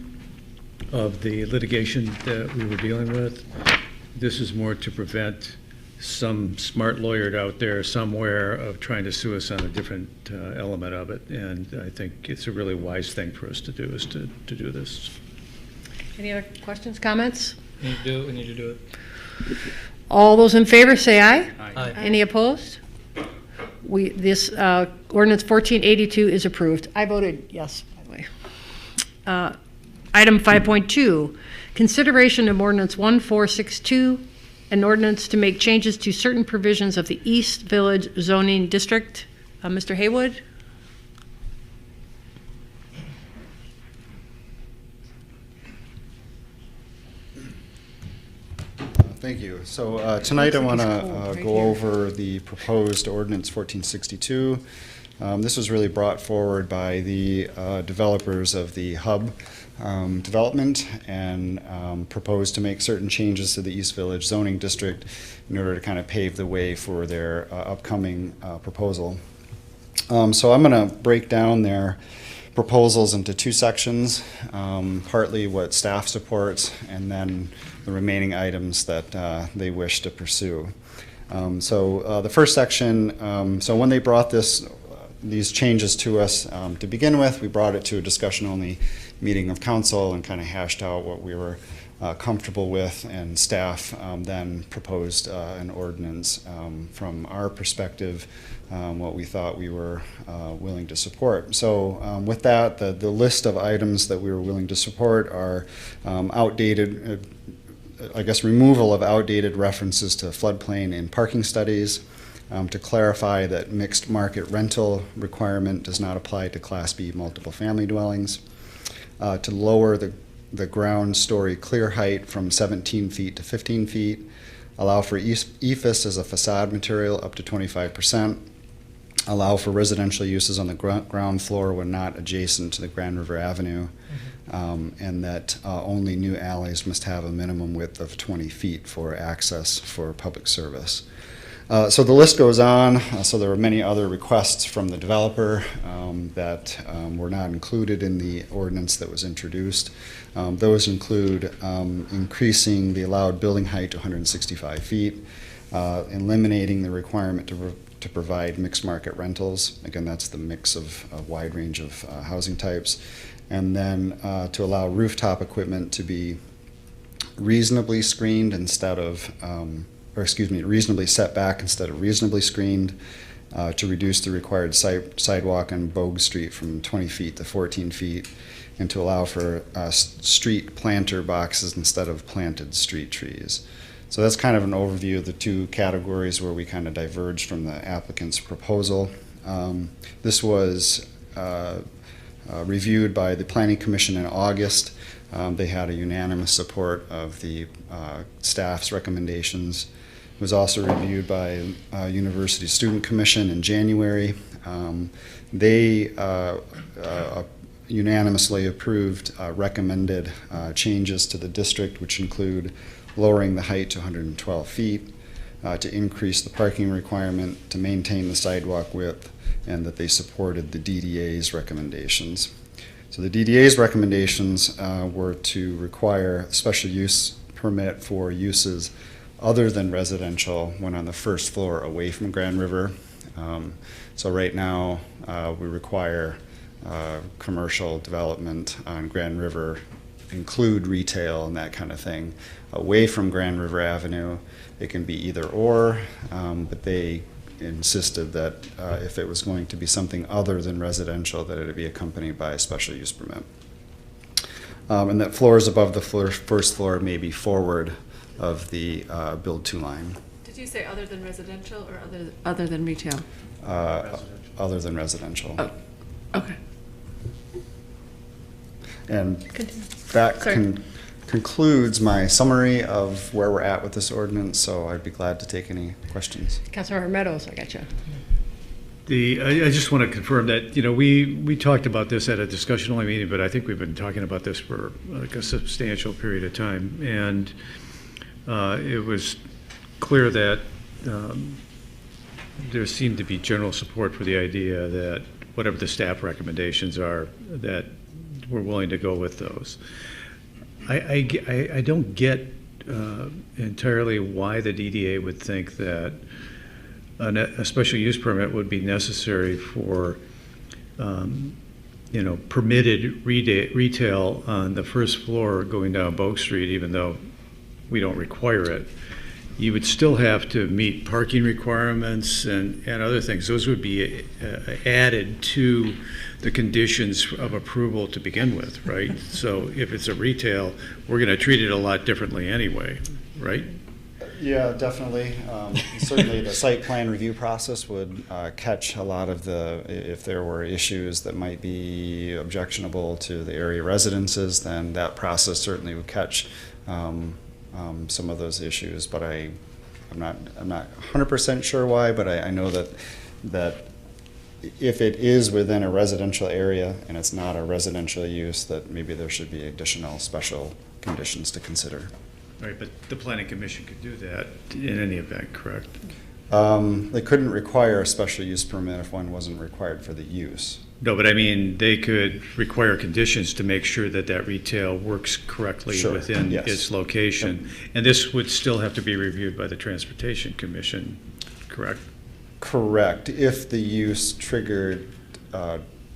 of the litigation that we were dealing with. This is more to prevent some smart lawyer out there somewhere of trying to sue us on a different element of it. And I think it's a really wise thing for us to do, is to do this. Any other questions, comments? We need to do it. All those in favor say aye. Aye. Any opposed? This ordinance 1482 is approved. I voted yes, by the way. Item 5.2, consideration of ordinance 1462, an ordinance to make changes to certain provisions of the East Village zoning district. Mr. Haywood? Thank you. So tonight I want to go over the proposed ordinance 1462. This was really brought forward by the developers of the hub development and proposed to make certain changes to the East Village zoning district in order to kind of pave the way for their upcoming proposal. So I'm going to break down their proposals into two sections, partly what staff supports and then the remaining items that they wish to pursue. So the first section, so when they brought these changes to us to begin with, we brought it to a discussion-only meeting of council and kind of hashed out what we were comfortable with, and staff then proposed an ordinance from our perspective, what we thought we were willing to support. So with that, the list of items that we were willing to support are outdated, I guess removal of outdated references to floodplain and parking studies, to clarify that mixed market rental requirement does not apply to Class B multiple family dwellings, to lower the ground story clear height from 17 feet to 15 feet, allow for EFIS as a facade material up to 25%, allow for residential uses on the ground floor when not adjacent to the Grand River Avenue, and that only new alleys must have a minimum width of 20 feet for access for public service. So the list goes on. So there were many other requests from the developer that were not included in the ordinance that was introduced. Those include increasing the allowed building height to 165 feet, eliminating the requirement to provide mixed market rentals. Again, that's the mix of a wide range of housing types. And then to allow rooftop equipment to be reasonably screened instead of reasonably set back instead of reasonably screened, to reduce the required sidewalk on Bogue Street from 20 feet to 14 feet, and to allow for street planter boxes instead of planted street trees. So that's kind of an overview of the two categories where we kind of diverged from the applicant's proposal. This was reviewed by the Planning Commission in August. They had a unanimous support of the staff's recommendations. It was also reviewed by University Student Commission in January. They unanimously approved recommended changes to the district, which include lowering the height to 112 feet, to increase the parking requirement, to maintain the sidewalk width, and that they supported the DDA's recommendations. So the DDA's recommendations were to require a special use permit for uses other than residential when on the first floor away from Grand River. So right now we require commercial development on Grand River, include retail and that kind of thing. Away from Grand River Avenue, it can be either or, but they insisted that if it was going to be something other than residential, that it would be accompanied by a special use permit. And that floors above the first floor may be forward of the build to line. Did you say other than residential or other than retail? Other than residential. Oh, okay. And Continue. that Sorry. concludes my summary of where we're at with this ordinance, so I'd be glad to take any questions. Councilmember Meadows, I got you. I just want to confirm that, we talked about this at a discussion-only meeting, but I think we've been talking about this for like a substantial period of time. And it was clear that there seemed to be general support for the idea that whatever the staff recommendations are, that we're willing to go with those. I don't get entirely why the DDA would think that a special use permit would be necessary for, permitted retail on the first floor going down Bogue Street, even though we don't require it. You would still have to meet parking requirements and other things. Those would be added to the conditions of approval to begin with, right? So if it's a retail, we're going to treat it a lot differently anyway, right? Yeah, definitely. Certainly the site plan review process would catch a lot of if there were issues that might be objectionable to the area residences, then that process certainly would catch some of those issues, but I'm not 100% sure why, but I know that if it is within a residential area and it's not a residential use, that maybe there should be additional special conditions to consider. Right, but the Planning Commission could do that in any event, correct? They couldn't require a special use permit if one wasn't required for the use. No, but I mean, they could require conditions to make sure that that retail works correctly within its location. Yep. And this would still have to be reviewed by the Transportation Commission, correct? Correct. If the use triggered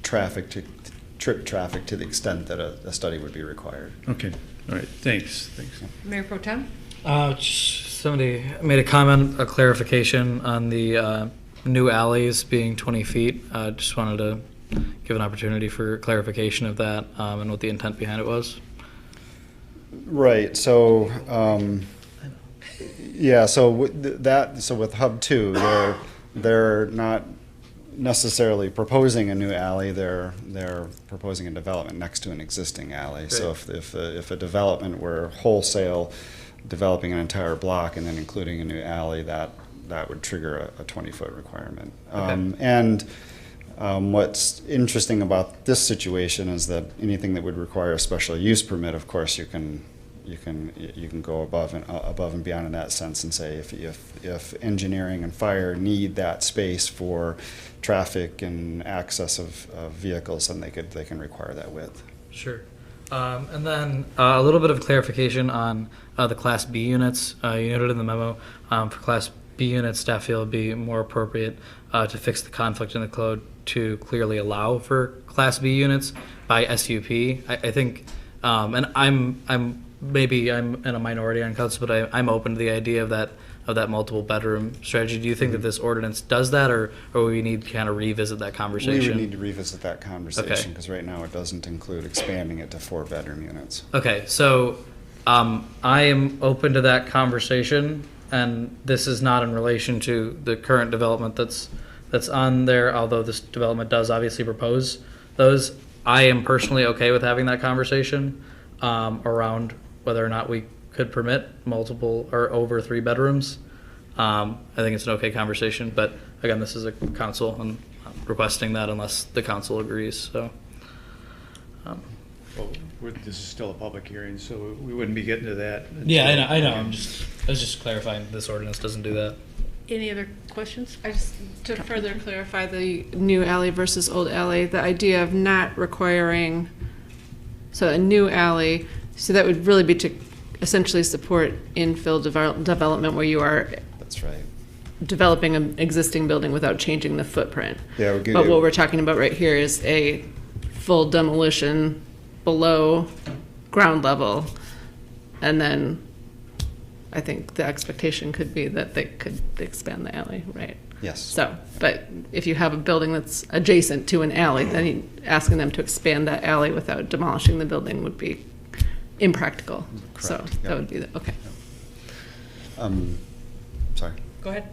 trip traffic to the extent that a study would be required. Okay. All right. Thanks. Mayor Pro Tem? Somebody made a comment, a clarification on the new alleys being 20 feet. Just wanted to give an opportunity for clarification of that and what the intent behind it was. Right. So, So with Hub 2, they're not necessarily proposing a new alley. They're proposing a development next to an existing alley. Right. So if a development were wholesale developing an entire block and then including a new alley, that would trigger a 20-foot requirement. Okay. What's interesting about this situation is that anything that would require a special use permit, of course, you can go above and beyond in that sense and say if engineering and fire need that space for traffic and access of vehicles, then they can require that width. Sure. And then a little bit of clarification on the Class B units. You noted in the memo for Class B units, staff feel it would be more appropriate to fix the conflict in the code to clearly allow for Class B units by SUP. I think, and I'm in a minority on council, but I'm open to the idea of that multiple bedroom strategy. Do you think that this ordinance does that, or we need to kind of revisit that conversation? We would need to revisit that conversation because right now it doesn't include expanding it to 4-bedroom units. Okay, so I am open to that conversation, and this is not in relation to the current development that's on there, although this development does obviously propose those. I am personally okay with having that conversation around whether or not we could permit multiple or over 3 bedrooms. I think it's an okay conversation, but again, this is a council and I'm requesting that unless the council agrees. So, well, this is still a public hearing, so we wouldn't be getting to that. Yeah, I know. I was just clarifying this ordinance doesn't do that. Any other questions? I just, to further clarify the new alley versus old alley, the idea of not requiring, so a new alley, so that would really be to essentially support infill development where you are That's right. developing an existing building without changing the footprint. Yeah, we'll give But you- what we're talking about right here is a full demolition below ground level. And then I think the expectation could be that they could expand the alley, right? Yes. So, but if you have a building that's adjacent to an alley, then asking them to expand that alley without demolishing the building would be impractical. So Correct, that yeah. would be the, okay. Sorry. Go ahead.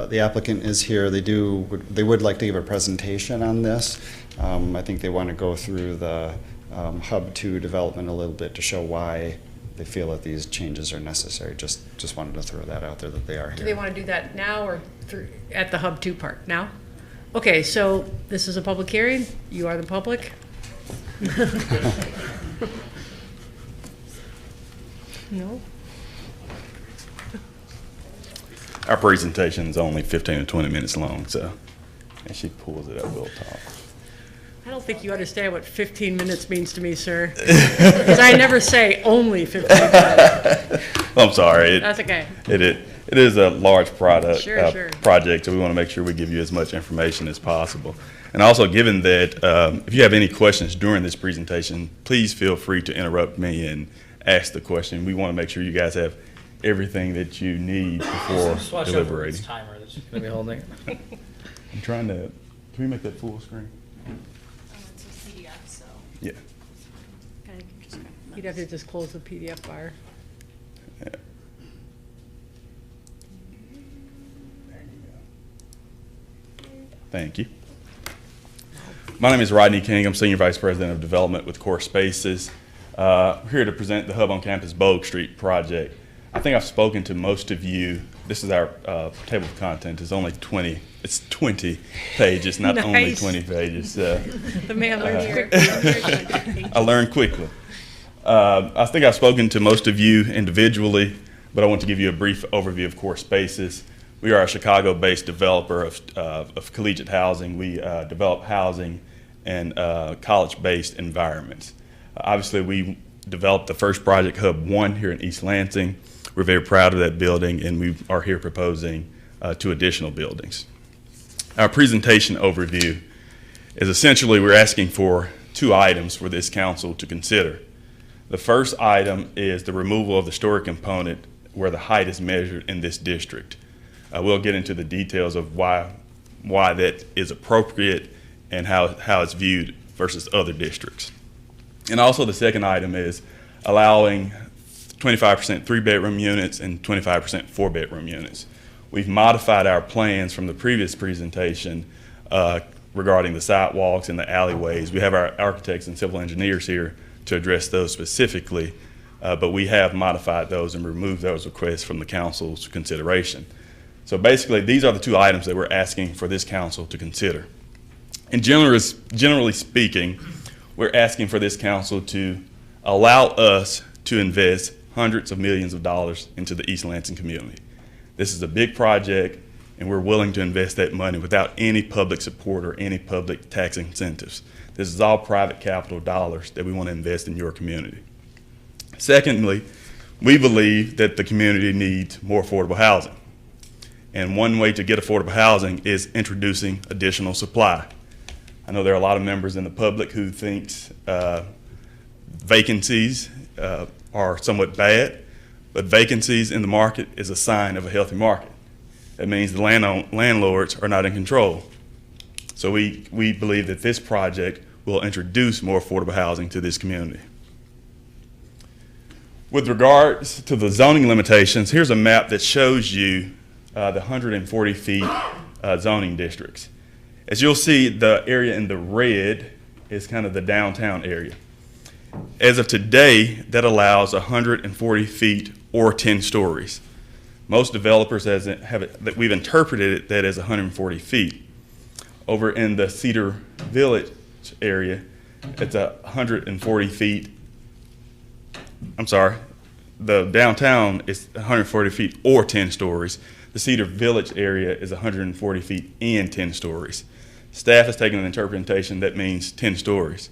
The applicant is here. They would like to give a presentation on this. I think they want to go through the Hub 2 development a little bit to show why they feel that these changes are necessary. Just wanted to throw that out there that they are Do here. they want to do that now or at the Hub 2 part? Now? Okay, so this is a public hearing. You are the public. No? Our presentation is only 15 to 20 minutes long, so, and she pulls it up, we'll talk. I don't think you understand what 15 minutes means to me, sir. Because I never say only 15 minutes. I'm sorry. That's okay. It is a large project, Sure. project, so we want to make sure we give you as much information as possible. And also, given that if you have any questions during this presentation, please feel free to interrupt me and ask the question. We want to make sure you guys have everything that you need before Just watch over deliberating. this timer that's going to be holding. I'm trying to, can we make that full screen? It's a PDF, so. Yeah. You'd have to just close the PDF bar. Thank you. My name is Rodney King. I'm Senior Vice President of Development with Core Spaces. We're here to present the Hub on Campus Bogue Street project. I think I've spoken to most of you. This is our table of content. It's only 20. It's 20 pages, not only Nice. 20 pages. The man learns quickly. I learned quickly. I think I've spoken to most of you individually, but I want to give you a brief overview of Core Spaces. We are a Chicago-based developer of collegiate housing. We develop housing in college-based environments. Obviously, we developed the first project, Hub 1, here in East Lansing. We're very proud of that building, and we are here proposing 2 additional buildings. Our presentation overview is essentially we're asking for 2 items for this council to consider. The first item is the removal of the story component where the height is measured in this district. We'll get into the details of why that is appropriate and how it's viewed versus other districts. And also the second item is allowing 25% 3-bedroom units and 25% 4-bedroom units. We've modified our plans from the previous presentation regarding the sidewalks and the alleyways. We have our architects and civil engineers here to address those specifically, but we have modified those and removed those requests from the council's consideration. So basically, these are the 2 items that we're asking for this council to consider. And generally speaking, we're asking for this council to allow us to invest hundreds of millions of dollars into the East Lansing community. This is a big project, and we're willing to invest that money without any public support or any public tax incentives. This is all private capital dollars that we want to invest in your community. Secondly, we believe that the community needs more affordable housing. And one way to get affordable housing is introducing additional supply. I know there are a lot of members in the public who think vacancies are somewhat bad, but vacancies in the market is a sign of a healthy market. That means the landlords are not in control. So we believe that this project will introduce more affordable housing to this community. With regards to the zoning limitations, here's a map that shows you the 140 feet zoning districts. As you'll see, the area in the red is kind of the downtown area. As of today, that allows 140 feet or 10 stories. Most developers that we've interpreted that as 140 feet. Over in the Cedar Village area, it's 140 feet. I'm sorry, the downtown is 140 feet or 10 stories. The Cedar Village area is 140 feet and 10 stories. Staff has taken an interpretation that means 10 stories.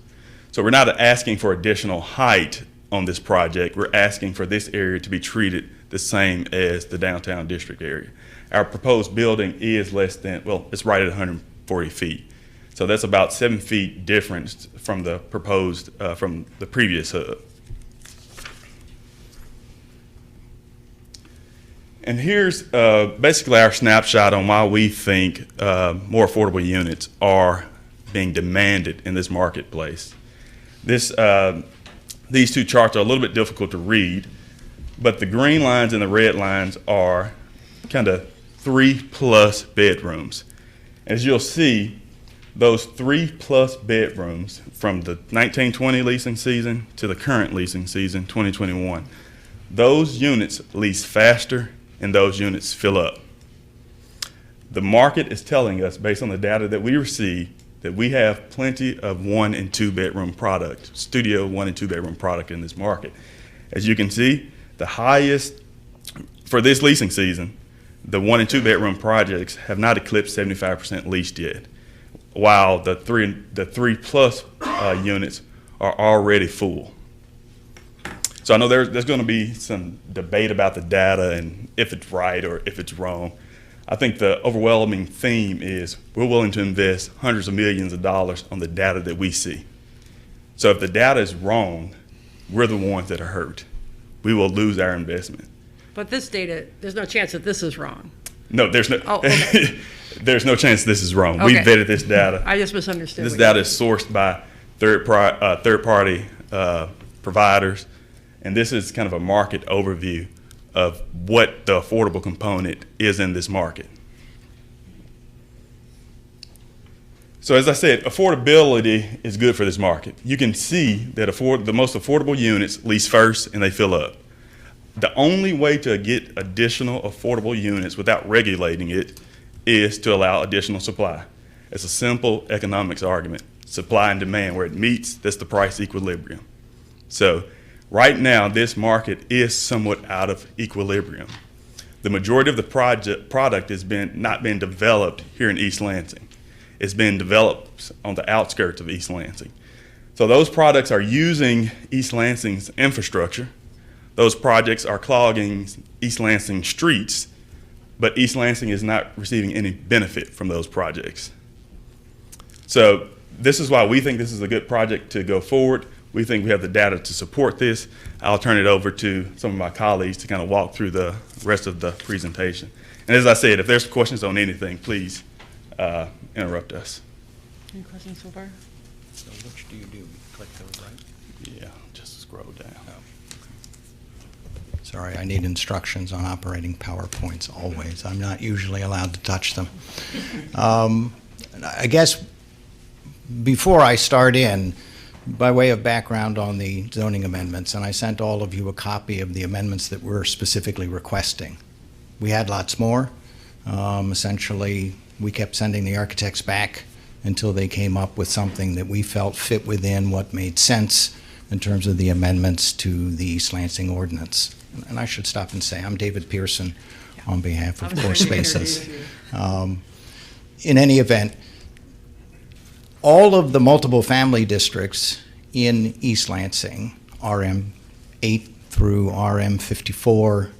So we're not asking for additional height on this project. We're asking for this area to be treated the same as the downtown district area. Our proposed building is less than, well, it's right at 140 feet. So that's about 7 feet difference from the proposed, from the previous hub. And here's basically our snapshot on why we think more affordable units are being demanded in this marketplace. These two charts are a little bit difficult to read, but the green lines and the red lines are kind of 3+ bedrooms. As you'll see, those 3+ bedrooms from the 1920 leasing season to the current leasing season, 2021, those units lease faster and those units fill up. The market is telling us, based on the data that we receive, that we have plenty of 1 and 2 bedroom product, studio 1 and 2 bedroom product in this market. As you can see, the highest for this leasing season, the 1 and 2 bedroom projects have not eclipsed 75% leased yet, while the 3+ units are already full. So I know there's going to be some debate about the data and if it's right or if it's wrong. I think the overwhelming theme is we're willing to invest hundreds of millions of dollars on the data that we see. So if the data is wrong, we're the ones that are hurt. We will lose our investment. But this data, there's no chance that this is wrong. No, there's no. Oh, okay. There's no chance this is wrong. Okay. We vetted this data. I just misunderstood. This data is sourced by third-party providers, and this is kind of a market overview of what the affordable component is in this market. So as I said, affordability is good for this market. You can see that the most affordable units lease first and they fill up. The only way to get additional affordable units without regulating it is to allow additional supply. It's a simple economics argument. Supply and demand, where it meets, that's the price equilibrium. So right now, this market is somewhat out of equilibrium. The majority of the product has not been developed here in East Lansing. It's been developed on the outskirts of East Lansing. So those products are using East Lansing's infrastructure. Those projects are clogging East Lansing streets, but East Lansing is not receiving any benefit from those projects. So this is why we think this is a good project to go forward. We think we have the data to support this. I'll turn it over to some of my colleagues to kind of walk through the rest of the presentation. And as I said, if there's questions on anything, please interrupt us. Any questions so far? So which do you do? Click those, right? Yeah, just scroll down. Oh, okay. Sorry, I need instructions on operating PowerPoints always. I'm not usually allowed to touch them. I guess before I start in, by way of background on the zoning amendments, and I sent all of you a copy of the amendments that we're specifically requesting. We had lots more. Essentially, we kept sending the architects back until they came up with something that we felt fit within what made sense in terms of the amendments to the East Lansing ordinance. And I should stop and say, I'm David Pearson on behalf of Core Spaces. In any event, all of the multiple family districts in East Lansing, RM 8 through RM 54,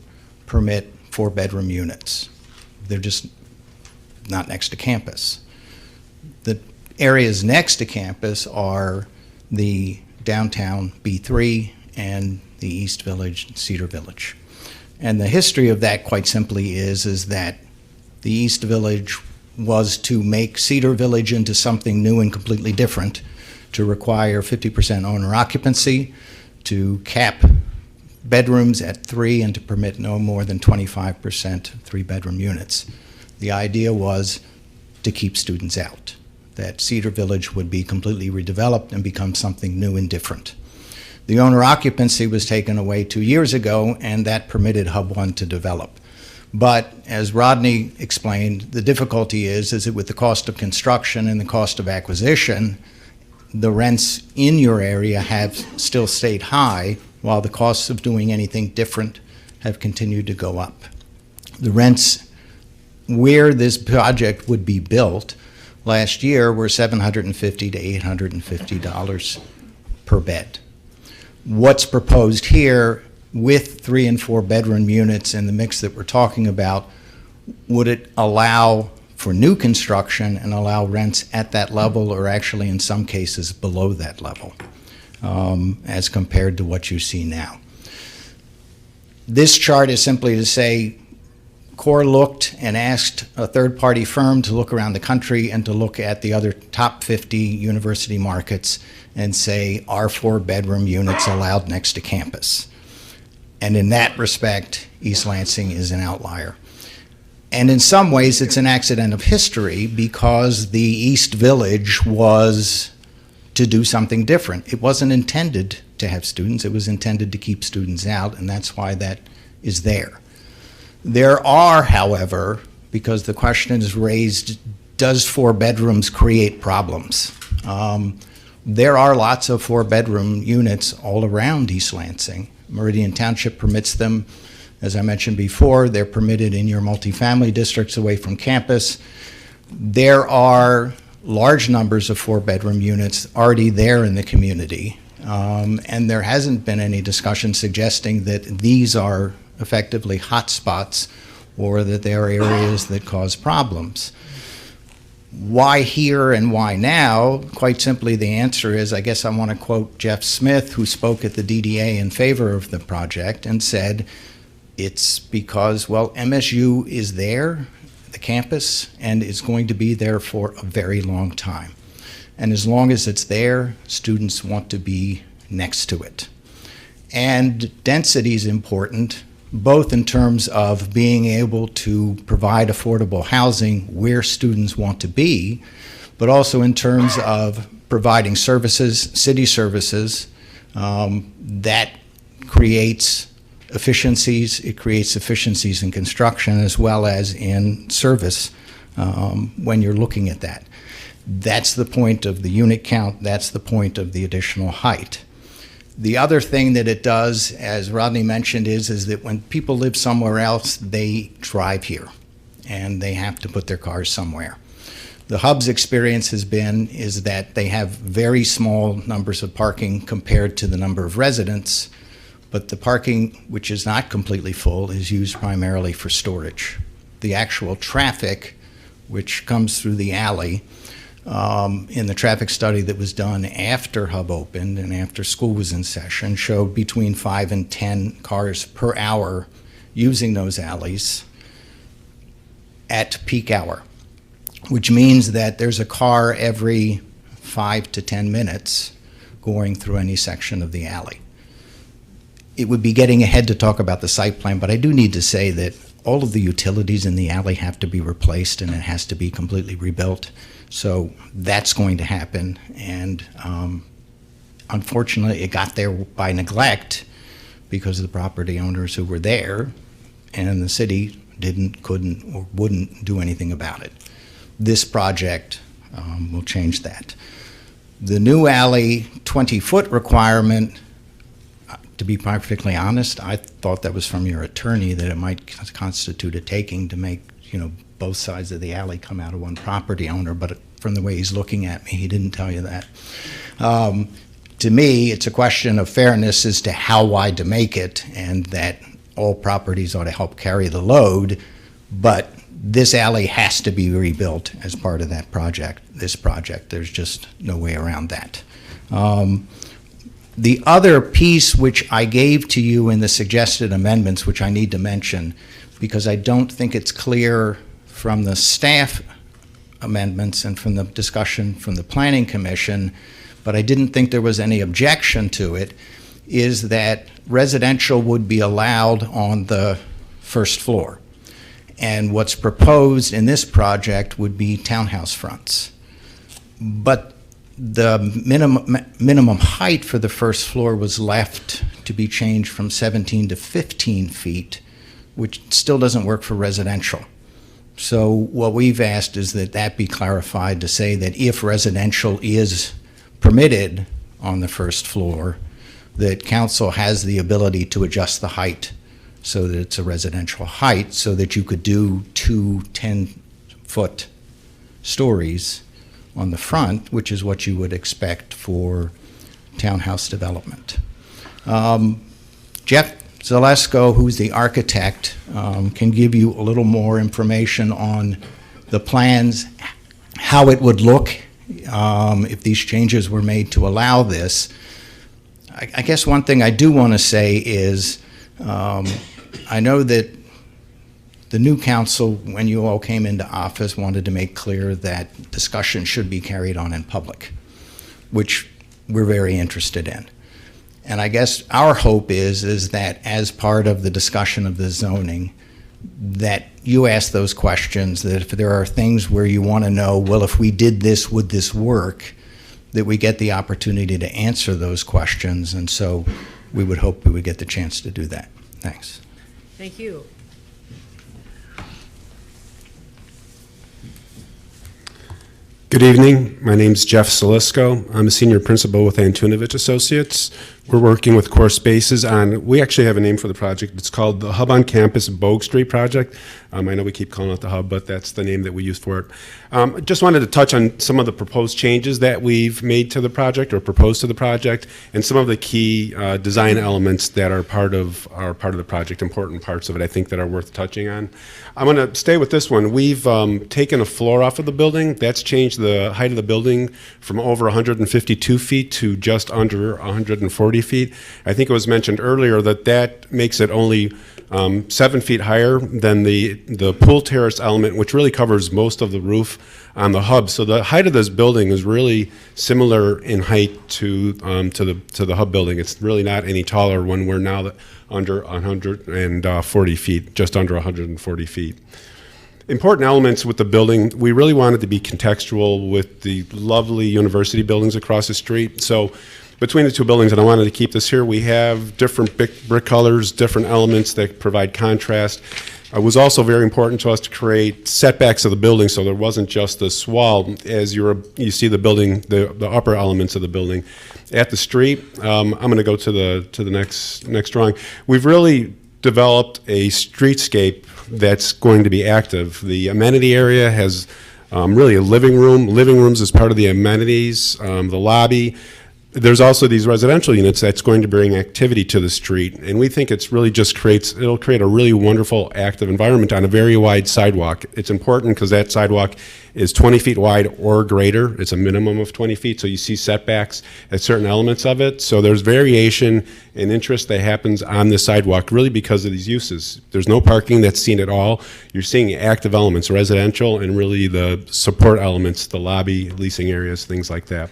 permit 4-bedroom units. They're just not next to campus. The areas next to campus are the downtown B3 and the East Village, Cedar Village. And the history of that, quite simply, is that the East Village was to make Cedar Village into something new and completely different, to require 50% owner occupancy, to cap bedrooms at 3, and to permit no more than 25% 3-bedroom units. The idea was to keep students out, that Cedar Village would be completely redeveloped and become something new and different. The owner occupancy was taken away 2 years ago, and that permitted Hub 1 to develop. But as Rodney explained, the difficulty is that with the cost of construction and the cost of acquisition, the rents in your area have still stayed high, while the costs of doing anything different have continued to go up. The rents where this project would be built last year were $750 to $850 per bed. What's proposed here with 3 and 4 bedroom units in the mix that we're talking about, would it allow for new construction and allow rents at that level, or actually in some cases below that level, as compared to what you see now? This chart is simply to say, CORE looked and asked a third-party firm to look around the country and to look at the other top 50 university markets and say, are 4-bedroom units allowed next to campus? And in that respect, East Lansing is an outlier. And in some ways, it's an accident of history, because the East Village was to do something different. It wasn't intended to have students. It was intended to keep students out, and that's why that is there. There are, however, because the question is raised, does 4 bedrooms create problems? There are lots of 4-bedroom units all around East Lansing. Meridian Township permits them. As I mentioned before, they're permitted in your multifamily districts away from campus. There are large numbers of 4-bedroom units already there in the community, and there hasn't been any discussion suggesting that these are effectively hotspots or that they are areas that cause problems. Why here and why now? Quite simply, the answer is, I guess I want to quote Jeff Smith, who spoke at the DDA in favor of the project and said, it's because, well, MSU is there, the campus, and it's going to be there for a very long time. And as long as it's there, students want to be next to it. And density is important, both in terms of being able to provide affordable housing where students want to be, but also in terms of providing services, city services, that creates efficiencies. It creates efficiencies in construction as well as in service when you're looking at that. That's the point of the unit count. That's the point of the additional height. The other thing that it does, as Rodney mentioned, is that when people live somewhere else, they drive here, and they have to put their cars somewhere. The hub's experience has been is that they have very small numbers of parking compared to the number of residents, but the parking, which is not completely full, is used primarily for storage. The actual traffic, which comes through the alley, in the traffic study that was done after Hub opened and after school was in session, showed between 5 and 10 cars per hour using those alleys at peak hour, which means that there's a car every 5 to 10 minutes going through any section of the alley. It would be getting ahead to talk about the site plan, but I do need to say that all of the utilities in the alley have to be replaced, and it has to be completely rebuilt. So that's going to happen, and unfortunately it got there by neglect because of the property owners who were there, and the city didn't, couldn't, or wouldn't do anything about it. This project will change that. The new alley 20-foot requirement, to be perfectly honest, I thought that was from your attorney, that it might constitute a taking to make, both sides of the alley come out of one property owner, but from the way he's looking at me, he didn't tell you that. To me, it's a question of fairness as to how wide to make it, and that all properties ought to help carry the load, but this alley has to be rebuilt as part of that project, this project. There's just no way around that. The other piece which I gave to you in the suggested amendments, which I need to mention, because I don't think it's clear from the staff amendments and from the discussion from the Planning Commission, but I didn't think there was any objection to it, is that residential would be allowed on the first floor. And what's proposed in this project would be townhouse fronts. But the minimum height for the first floor was left to be changed from 17 to 15 feet, which still doesn't work for residential. So what we've asked is that that be clarified to say that if residential is permitted on the first floor, that council has the ability to adjust the height so that it's a residential height, so that you could do 2 10-foot stories on the front, which is what you would expect for townhouse development. Jeff Zalesko, who's the architect, can give you a little more information on the plans, how it would look if these changes were made to allow this. I guess one thing I do want to say is I know that the new council, when you all came into office, wanted to make clear that discussion should be carried on in public, which we're very interested in. And I guess our hope is that as part of the discussion of the zoning, that you ask those questions, that if there are things where you want to know, well, if we did this, would this work, that we get the opportunity to answer those questions. And so we would hope we would get the chance to do that. Thanks. Thank you. Good evening. My name is Jeff Salisco. I'm a senior principal with Antunovich Associates. We're working with Core Spaces on, we actually have a name for the project. It's called the Hub on Campus Bogue Street Project. I know we keep calling it the Hub, but that's the name that we use for it. Just wanted to touch on some of the proposed changes that we've made to the project or proposed to the project, and some of the key design elements that are part of the project, important parts of it, I think, that are worth touching on. I'm going to stay with this one. We've taken a floor off of the building. That's changed the height of the building from over 152 feet to just under 140 feet. I think it was mentioned earlier that that makes it only 7 feet higher than the pool terrace element, which really covers most of the roof on the hub. So the height of this building is really similar in height to the hub building. It's really not any taller when we're now under 140 feet, just under 140 feet. Important elements with the building, we really wanted to be contextual with the lovely university buildings across the street. So between the two buildings, and I wanted to keep this here, we have different brick colors, different elements that provide contrast. It was also very important to us to create setbacks of the building, so there wasn't just this wall. As you see the building, the upper elements of the building at the street. I'm going to go to the next drawing. We've really developed a streetscape that's going to be active. The amenity area has really a living room. Living rooms as part of the amenities, the lobby. There's also these residential units that's going to bring activity to the street, and we think it's really just it'll create a really wonderful active environment on a very wide sidewalk. It's important because that sidewalk is 20 feet wide or greater. It's a minimum of 20 feet, so you see setbacks at certain elements of it. So there's variation and interest that happens on the sidewalk really because of these uses. There's no parking that's seen at all. You're seeing active elements, residential, and really the support elements, the lobby, leasing areas, things like that.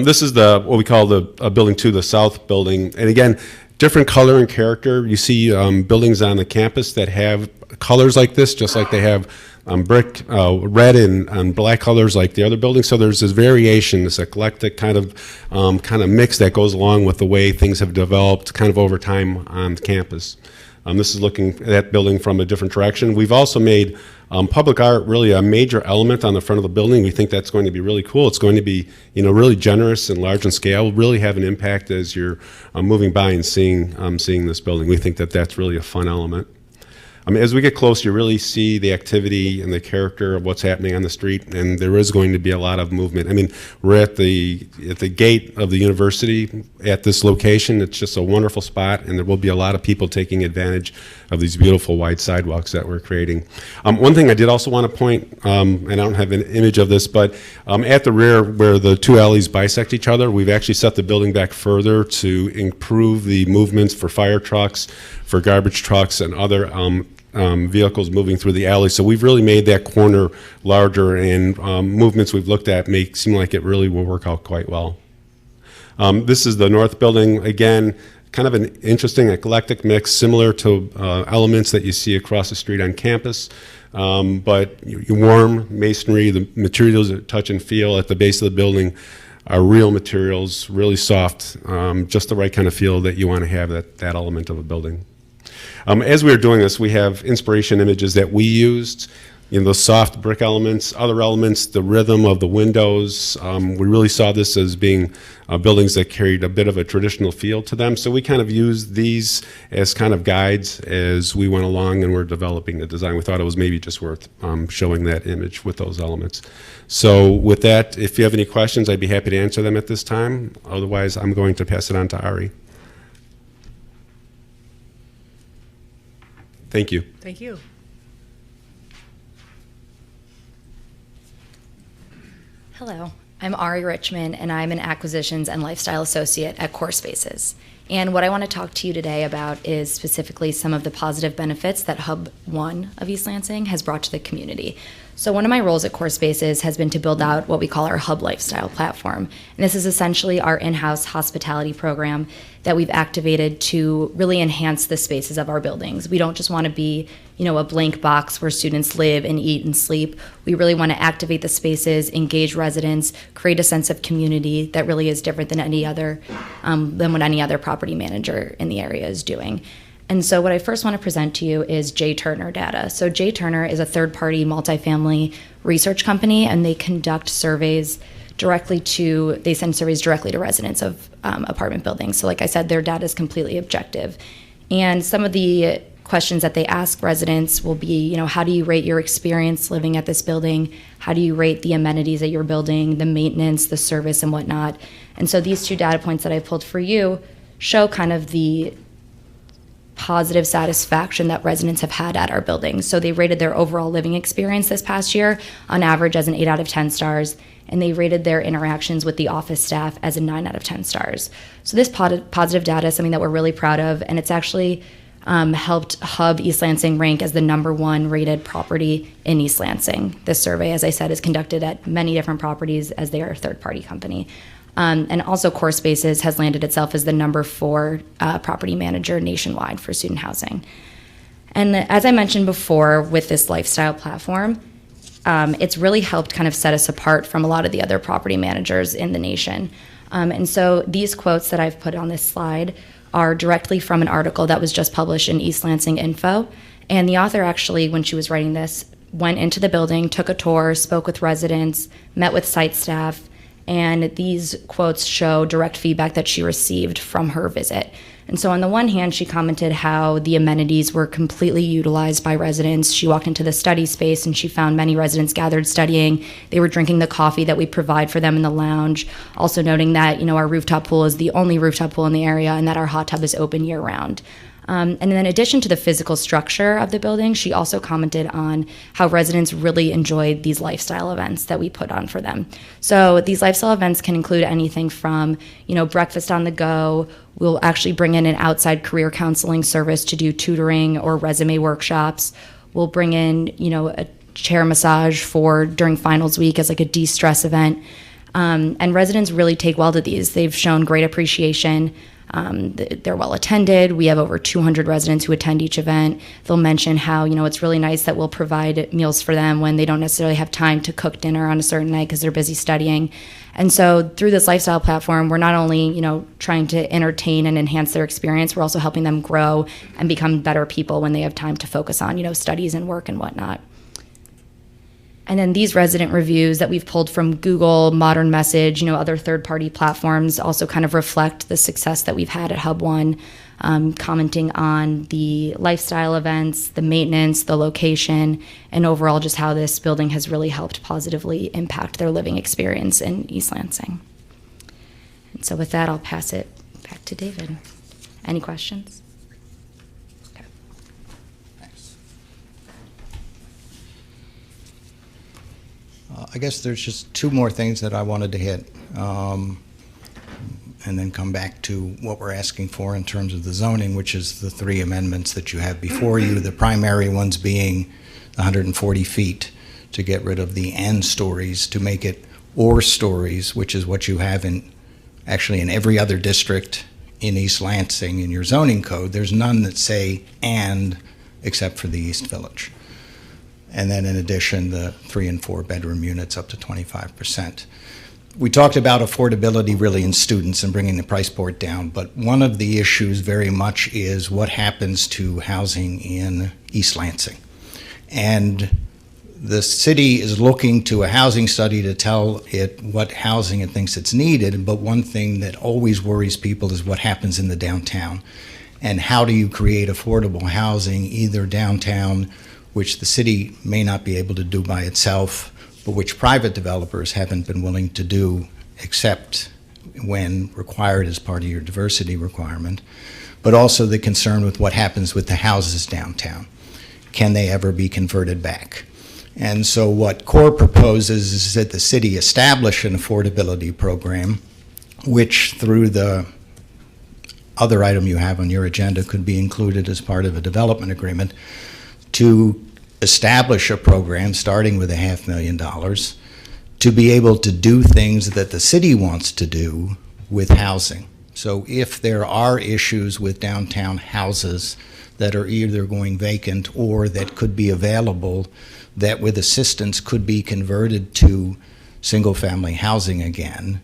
This is what we call the building 2, the south building. And again, different color and character. You see buildings on the campus that have colors like this, just like they have brick, red and black colors like the other buildings. So there's this variation, this eclectic kind of mix that goes along with the way things have developed kind of over time on campus. This is looking at that building from a different direction. We've also made public art really a major element on the front of the building. We think that's going to be really cool. It's going to be, really generous and large in scale, really have an impact as you're moving by and seeing this building. We think that that's really a fun element. As we get close, you really see the activity and the character of what's happening on the street, and there is going to be a lot of movement. We're at the gate of the university at this location. It's just a wonderful spot, and there will be a lot of people taking advantage of these beautiful wide sidewalks that we're creating. One thing I did also want to point, and I don't have an image of this, but at the rear where the two alleys bisect each other, we've actually set the building back further to improve the movements for fire trucks, for garbage trucks, and other vehicles moving through the alley. So we've really made that corner larger, and movements we've looked at seem like it really will work out quite well. This is the north building. Again, kind of an interesting eclectic mix, similar to elements that you see across the street on campus. But warm masonry, the materials that touch and feel at the base of the building are real materials, really soft, just the right kind of feel that you want to have that element of a building. As we were doing this, we have inspiration images that we used. those soft brick elements, other elements, the rhythm of the windows. We really saw this as being buildings that carried a bit of a traditional feel to them. So we kind of used these as kind of guides as we went along and were developing the design. We thought it was maybe just worth showing that image with those elements. So with that, if you have any questions, I'd be happy to answer them at this time. Otherwise, I'm going to pass it on to Ari. Thank you. Thank you. Hello, I'm Ari Richmond, and I'm an Acquisitions and Lifestyle Associate at Core Spaces. And what I want to talk to you today about is specifically some of the positive benefits that Hub 1 of East Lansing has brought to the community. So one of my roles at Core Spaces has been to build out what we call our Hub Lifestyle platform. And this is essentially our in-house hospitality program that we've activated to really enhance the spaces of our buildings. We don't just want to be, a blank box where students live and eat and sleep. We really want to activate the spaces, engage residents, create a sense of community that really is different than what any other property manager in the area is doing. And so what I first want to present to you is J. Turner data. So J. Turner is a third-party multifamily research company, and they conduct surveys they send surveys directly to residents of apartment buildings. So like I said, their data is completely objective. And some of the questions that they ask residents will be, how do you rate your experience living at this building? How do you rate the amenities at your building, the maintenance, the service, and whatnot? And so these two data points that I pulled for you show kind of the positive satisfaction that residents have had at our buildings. So they rated their overall living experience this past year on average as an 8 out of 10 stars, and they rated their interactions with the office staff as a 9 out of 10 stars. So this positive data is something that we're really proud of, and it's actually helped Hub East Lansing rank as the #1 rated property in East Lansing. This survey, as I said, is conducted at many different properties as they are a third-party company. And also Core Spaces has landed itself as the #4 property manager nationwide for student housing. And as I mentioned before, with this lifestyle platform, it's really helped kind of set us apart from a lot of the other property managers in the nation. And so these quotes that I've put on this slide are directly from an article that was just published in East Lansing Info. And the author actually, when she was writing this, went into the building, took a tour, spoke with residents, met with site staff, and these quotes show direct feedback that she received from her visit. And so on the one hand, she commented how the amenities were completely utilized by residents. She walked into the study space and she found many residents gathered studying. They were drinking the coffee that we provide for them in the lounge. Also noting that, our rooftop pool is the only rooftop pool in the area and that our hot tub is open year round. And in addition to the physical structure of the building, she also commented on how residents really enjoyed these lifestyle events that we put on for them. So these lifestyle events can include anything from, breakfast on the go. We'll actually bring in an outside career counseling service to do tutoring or resume workshops. We'll bring in, a chair massage during finals week as like a de-stress event. And residents really take well to these. They've shown great appreciation. They're well attended. We have over 200 residents who attend each event. They'll mention how, it's really nice that we'll provide meals for them when they don't necessarily have time to cook dinner on a certain night because they're busy studying. And so through this lifestyle platform, we're not only, trying to entertain and enhance their experience, we're also helping them grow and become better people when they have time to focus on, studies and work and whatnot. And then these resident reviews that we've pulled from Google, Modern Message, other third-party platforms also kind of reflect the success that we've had at Hub 1, commenting on the lifestyle events, the maintenance, the location, and overall just how this building has really helped positively impact their living experience in East Lansing. And so with that, I'll pass it back to David. Any questions? I guess there's just two more things that I wanted to hit, and then come back to what we're asking for in terms of the zoning, which is the 3 amendments that you have before you, the primary ones being 140 feet to get rid of the and stories to make it or stories, which is what you have actually in every other district in East Lansing in your zoning code. There's none that say and except for the East Village. And then in addition, the 3 and 4 bedroom units up to 25%. We talked about affordability really in students and bringing the price point down, but one of the issues very much is what happens to housing in East Lansing. And the city is looking to a housing study to tell it what housing it thinks it's needed, but one thing that always worries people is what happens in the downtown. And how do you create affordable housing either downtown, which the city may not be able to do by itself, but which private developers haven't been willing to do except when required as part of your diversity requirement, but also the concern with what happens with the houses downtown. Can they ever be converted back? And so what CORE proposes is that the city establish an affordability program, which through the other item you have on your agenda could be included as part of a development agreement, to establish a program starting with $500,000 to be able to do things that the city wants to do with housing. So if there are issues with downtown houses that are either going vacant or that could be available, that with assistance could be converted to single-family housing again,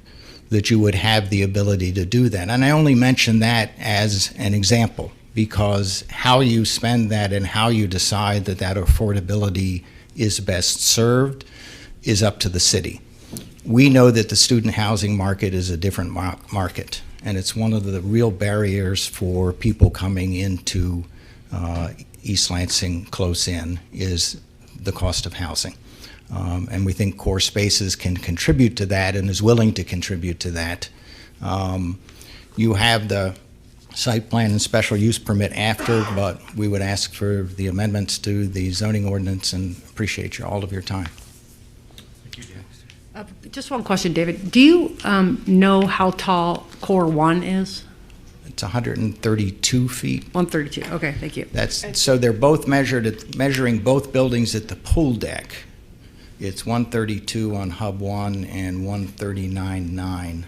that you would have the ability to do that. And I only mention that as an example, because how you spend that and how you decide that that affordability is best served is up to the city. We know that the student housing market is a different market, and it's one of the real barriers for people coming into East Lansing close in is the cost of housing. And we think Core Spaces can contribute to that and is willing to contribute to that. You have the site plan and special use permit after, but we would ask for the amendments to the zoning ordinance and appreciate all of your time. Just one question, David. Do you know how tall Core 1 is? It's 132 feet. 132, okay, thank you. So they're both measuring both buildings at the pool deck. It's 132 on Hub 1 and 139.9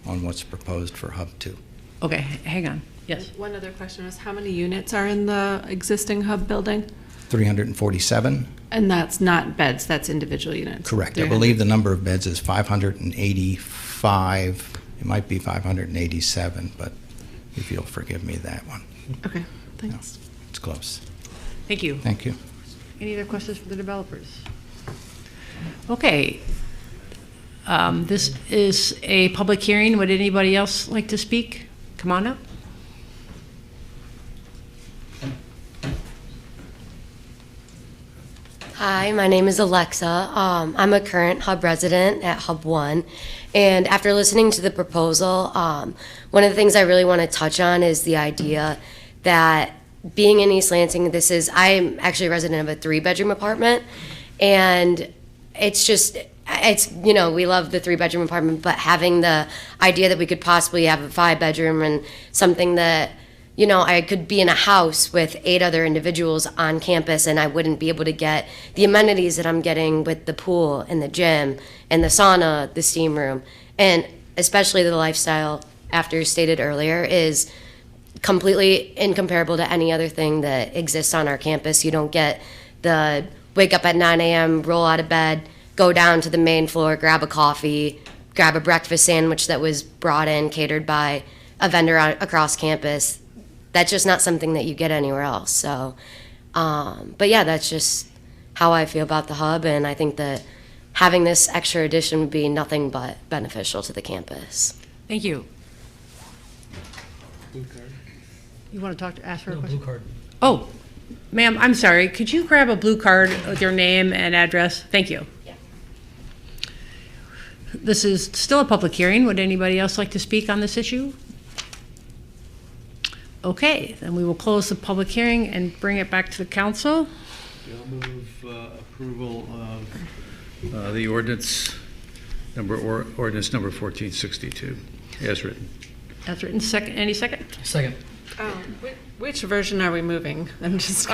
on what's proposed for Hub 2. Okay, hang on, yes. One other question was, how many units are in the existing hub building? 347. And that's not beds, that's individual units? Correct. I believe the number of beds is 585. It might be 587, but if you'll forgive me that one. Okay, thanks. No, it's close. Thank you. Thank you. Any other questions for the developers? Okay. This is a public hearing. Would anybody else like to speak? Come on up. Hi, my name is Alexa. I'm a current Hub resident at Hub 1. And after listening to the proposal, one of the things I really want to touch on is the idea that being in East Lansing, I'm actually a resident of a 3-bedroom apartment. And we love the 3-bedroom apartment, but having the idea that we could possibly have a 5-bedroom and something that, I could be in a house with 8 other individuals on campus and I wouldn't be able to get the amenities that I'm getting with the pool and the gym and the sauna, the steam room, and especially the lifestyle, after stated earlier, is completely incomparable to any other thing that exists on our campus. You don't get the wake up at 9 a.m., roll out of bed, go down to the main floor, grab a coffee, grab a breakfast sandwich that was brought in, catered by a vendor across campus. That's just not something that you get anywhere else. So, but yeah, that's just how I feel about the hub, and I think that having this extra addition would be nothing but beneficial to the campus. Thank you. Blue card. You want to ask her a question? Blue card. Oh, ma'am, I'm sorry. Could you grab a blue card with your name and address? Thank you. Yeah. This is still a public hearing. Would anybody else like to speak on this issue? Okay, then we will close the public hearing and bring it back to the council. I'll move approval of the ordinance number 1462 as written. As written. Second. Any second? Second. Which version are we moving? I'm just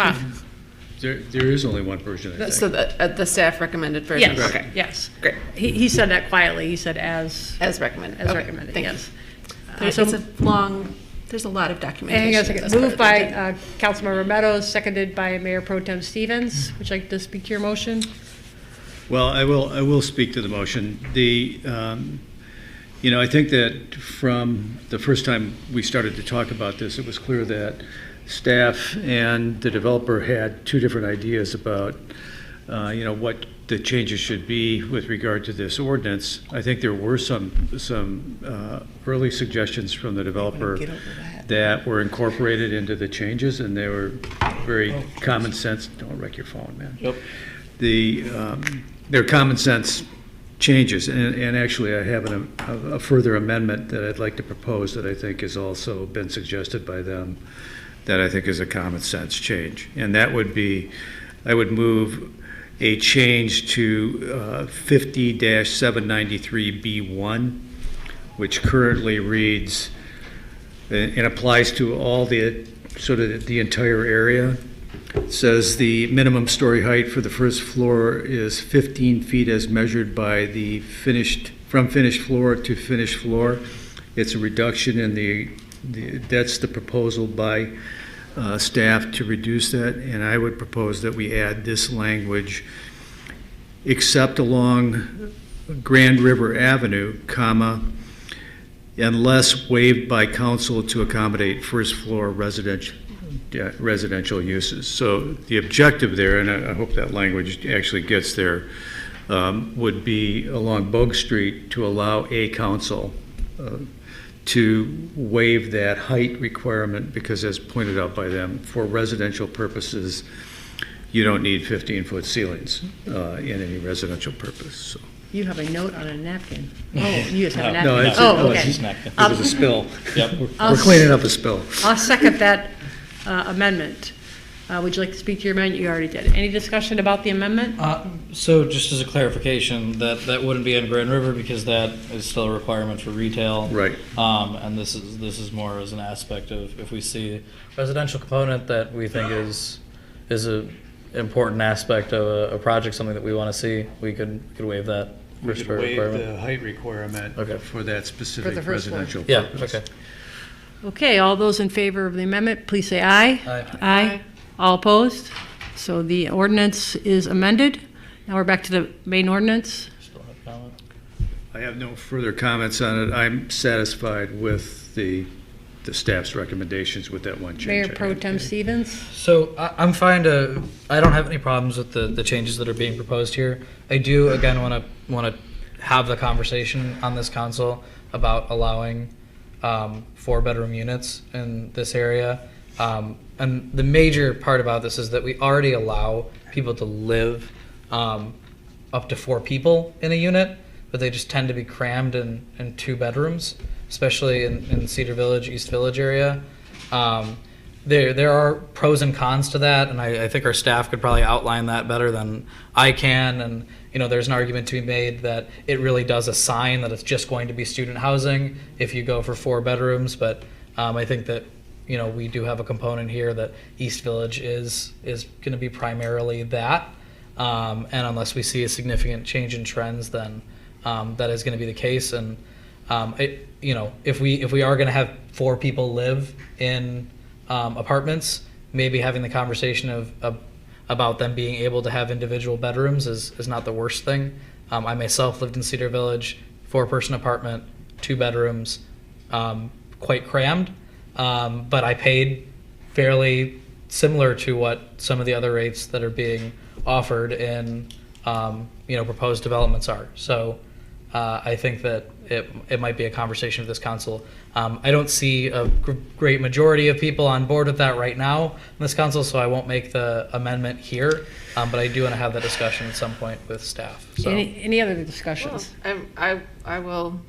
There is only one version, I think. So the staff recommended version? Yes. Okay. Yes. Great. He said that quietly. He said as recommended. As Okay. recommended, Thank yes. There's a lot of documentation. Hang on a second. Moved by Councilmember Meadows, seconded by Mayor Pro Tem Stevens. Would you like to speak to your motion? Well, I will speak to the motion. I think that from the first time we started to talk about this, it was clear that staff and the developer had two different ideas about what the changes should be with regard to this ordinance. I think there were some early suggestions from the developer that were incorporated into the changes, and they were very common sense. Don't wreck your phone, man. Yep. They're common sense changes, and actually I have a further amendment that I'd like to propose that I think has also been suggested by them that I think is a common sense change. And that would be, I would move a change to 50-793B1, which currently reads, and applies to all the entire area. It says the minimum story height for the first floor is 15 feet as measured by from finished floor to finished floor. It's a reduction in that's the proposal by staff to reduce that, and I would propose that we add this language, except along Grand River Avenue, comma, unless waived by council to accommodate first floor residential uses. So the objective there, and I hope that language actually gets there, would be along Bogue Street to allow a council to waive that height requirement, because as pointed out by them, for residential purposes, you don't need 15-foot ceilings in any residential purpose. So. You have a note on a napkin. Oh, you just have a No, napkin. it's, Okay. it's napkin. It was a spill. Yep. We're cleaning up a spill. I'll second that amendment. Would you like to speak to your amendment? You already did. Any discussion about the amendment? So just as a clarification, that wouldn't be in Grand River because that is still a requirement for retail. Right. And this is more as an aspect of if we see a residential component that we think is a important aspect of a project, something that we want to see, we could waive that. We could waive requirement. the height requirement for that specific For the first floor. residential Yeah, purpose. okay. Okay, all those in favor of the amendment, please say aye. Aye. All opposed? So the ordinance is amended. Now we're back to the main ordinance. Still have comment? I have no further comments on it. I'm satisfied with the staff's recommendations with that one change. Mayor I Pro had. Tem Stevens? So I'm fine to, I don't have any problems with the changes that are being proposed here. I do, again, want to have the conversation on this council about allowing 4-bedroom units in this area. And the major part about this is that we already allow people to live up to 4 people in a unit, but they just tend to be crammed in 2 bedrooms, especially in Cedar Village, East Village area. There are pros and cons to that, and I think our staff could probably outline that better than I can. And there's an argument to be made that it really does assign that it's just going to be student housing if you go for 4 bedrooms. But I think that we do have a component here that East Village is going to be primarily that, and unless we see a significant change in trends, then that is going to be the case. And if we are going to have 4 people live in apartments, maybe having the conversation about them being able to have individual bedrooms is not the worst thing. I myself lived in Cedar Village, 4-person apartment, 2 bedrooms, quite crammed, but I paid fairly similar to what some of the other rates that are being offered in proposed developments are. So I think that it might be a conversation with this council. I don't see a great majority of people on board with that right now in this council, so I won't make the amendment here. But I do want to have that discussion at some point with staff. So. Any other discussions? Well, I will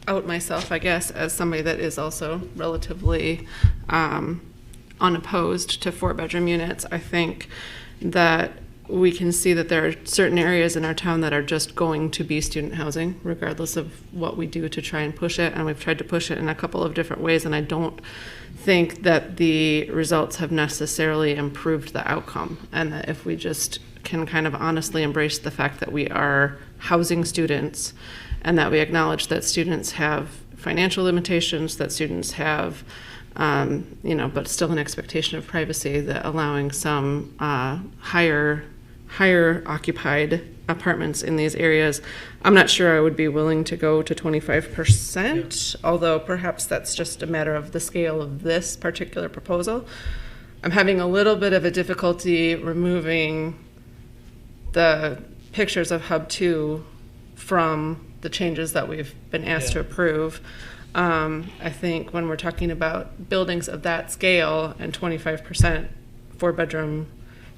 out myself, I guess, as somebody that is also relatively unopposed to 4-bedroom units. I think that we can see that there are certain areas in our town that are just going to be student housing, regardless of what we do to try and push it. And we've tried to push it in a couple of different ways, and I don't think that the results have necessarily improved the outcome. And that if we just can kind of honestly embrace the fact that we are housing students, and that we acknowledge that students have financial limitations, that students have but still an expectation of privacy, that allowing some higher occupied apartments in these areas. I'm not sure I would be willing to go to 25%, although perhaps that's just a matter of the scale of this particular proposal. I'm having a little bit of a difficulty removing the pictures of Hub 2 from the changes that we've been asked to approve. I think when we're talking about buildings of that scale and 25% 4-bedroom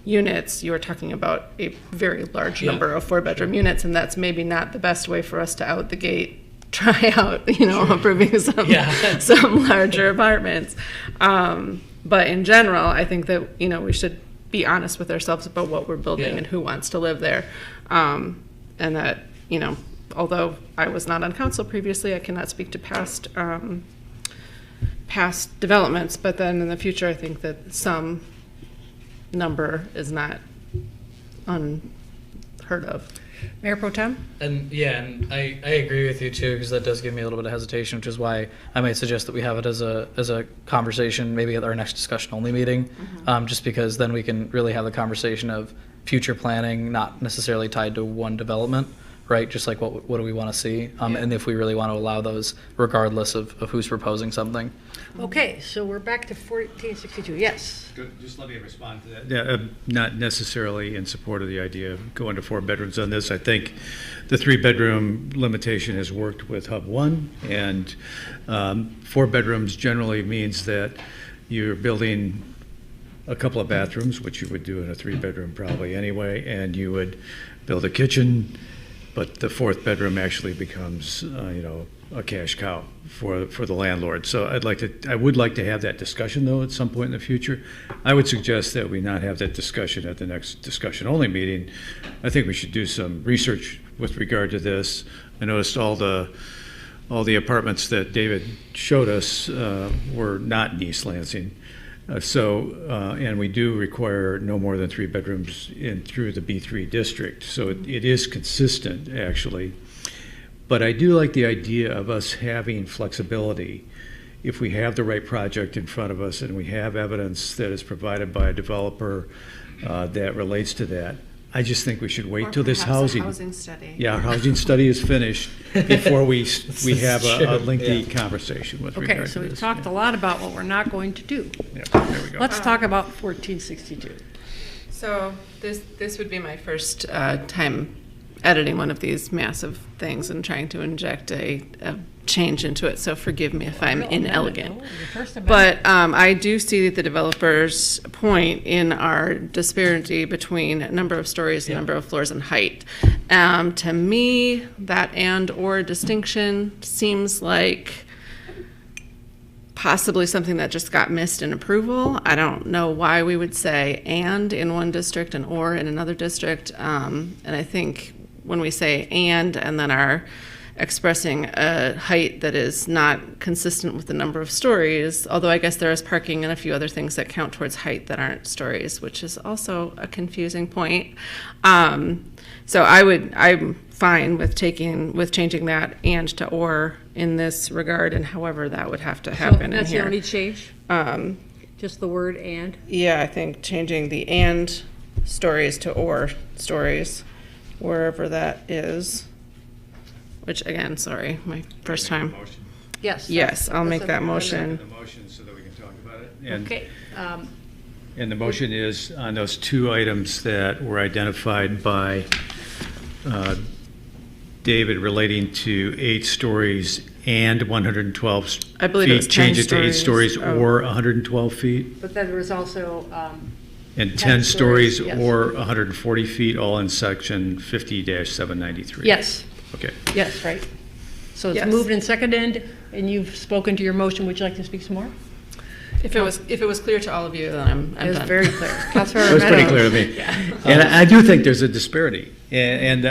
units, you are talking about a very large number of 4-bedroom units, and that's maybe not the best way for us to out the gate try out, approving some larger apartments. But in general, I think that, we should be honest with ourselves about what we're building and who wants to live there. And that, although I was not on council previously, I cannot speak to past developments, but then in the future, I think that some number is not unheard of. Mayor Pro Tem? And I agree with you too, because that does give me a little bit of hesitation, which is why I might suggest that we have it as a conversation, maybe at our next discussion only meeting, just because then we can really have the conversation of future planning, not necessarily tied to one development, right? Just like what do we want to see, and if we really want to allow those, regardless of who's proposing something. Okay, so we're back to 1462. Yes. Just let me respond to that. Yeah, not necessarily in support of the idea of going to 4 bedrooms on this. I think the 3-bedroom limitation has worked with Hub 1, and 4 bedrooms generally means that you're building a couple of bathrooms, which you would do in a 3-bedroom probably anyway, and you would build a kitchen, but the 4th bedroom actually becomes, a cash cow for the landlord. So I would like to have that discussion though at some point in the future. I would suggest that we not have that discussion at the next discussion only meeting. I think we should do some research with regard to this. I noticed all the apartments that David showed us were not in East Lansing. And we do require no more than 3 bedrooms through the B3 district. So it is consistent, actually. But I do like the idea of us having flexibility if we have the right project in front of us and we have evidence that is provided by a developer that relates to that. I just think we should wait till this housing study. Yeah, housing study is finished before we have a lengthy conversation with regard to this. Okay, so we've talked a lot about what we're not going to do. Yeah, there we go. Let's talk about 1462. So this would be my first time editing one of these massive things and trying to inject a change into it, so forgive me if I'm inelegant. But I do see the developer's point in our disparity between number of stories, number of floors, and height. To me, that and/or distinction seems like possibly something that just got missed in approval. I don't know why we would say and in one district and or in another district. And I think when we say and then are expressing a height that is not consistent with the number of stories, although I guess there is parking and a few other things that count towards height that aren't stories, which is also a confusing point. So I'm fine with changing that and to or in this regard, and however that would have to happen in here. That's the only change? Just the word and? Yeah, I think changing the and stories to or stories, wherever that is. Which again, sorry, my first time. Yes. Yes, I'll make that motion. The motion so that we can talk about it. And, okay. And the motion is on those 2 items that were identified by David relating to 8 stories and 112 I believe it was 10 change it to 8 stories oh. or 112 feet. But then there was also And 10 stories yes. or 140 feet, all in section 50-793. Yes. Okay. Yes, right. So it's Yes. moved and seconded, and you've spoken to your motion. Would you like to speak some more? If it was clear to all of you, then I'm It was done. very clear. It was pretty clear to me. Yeah. And I do think there's a disparity. And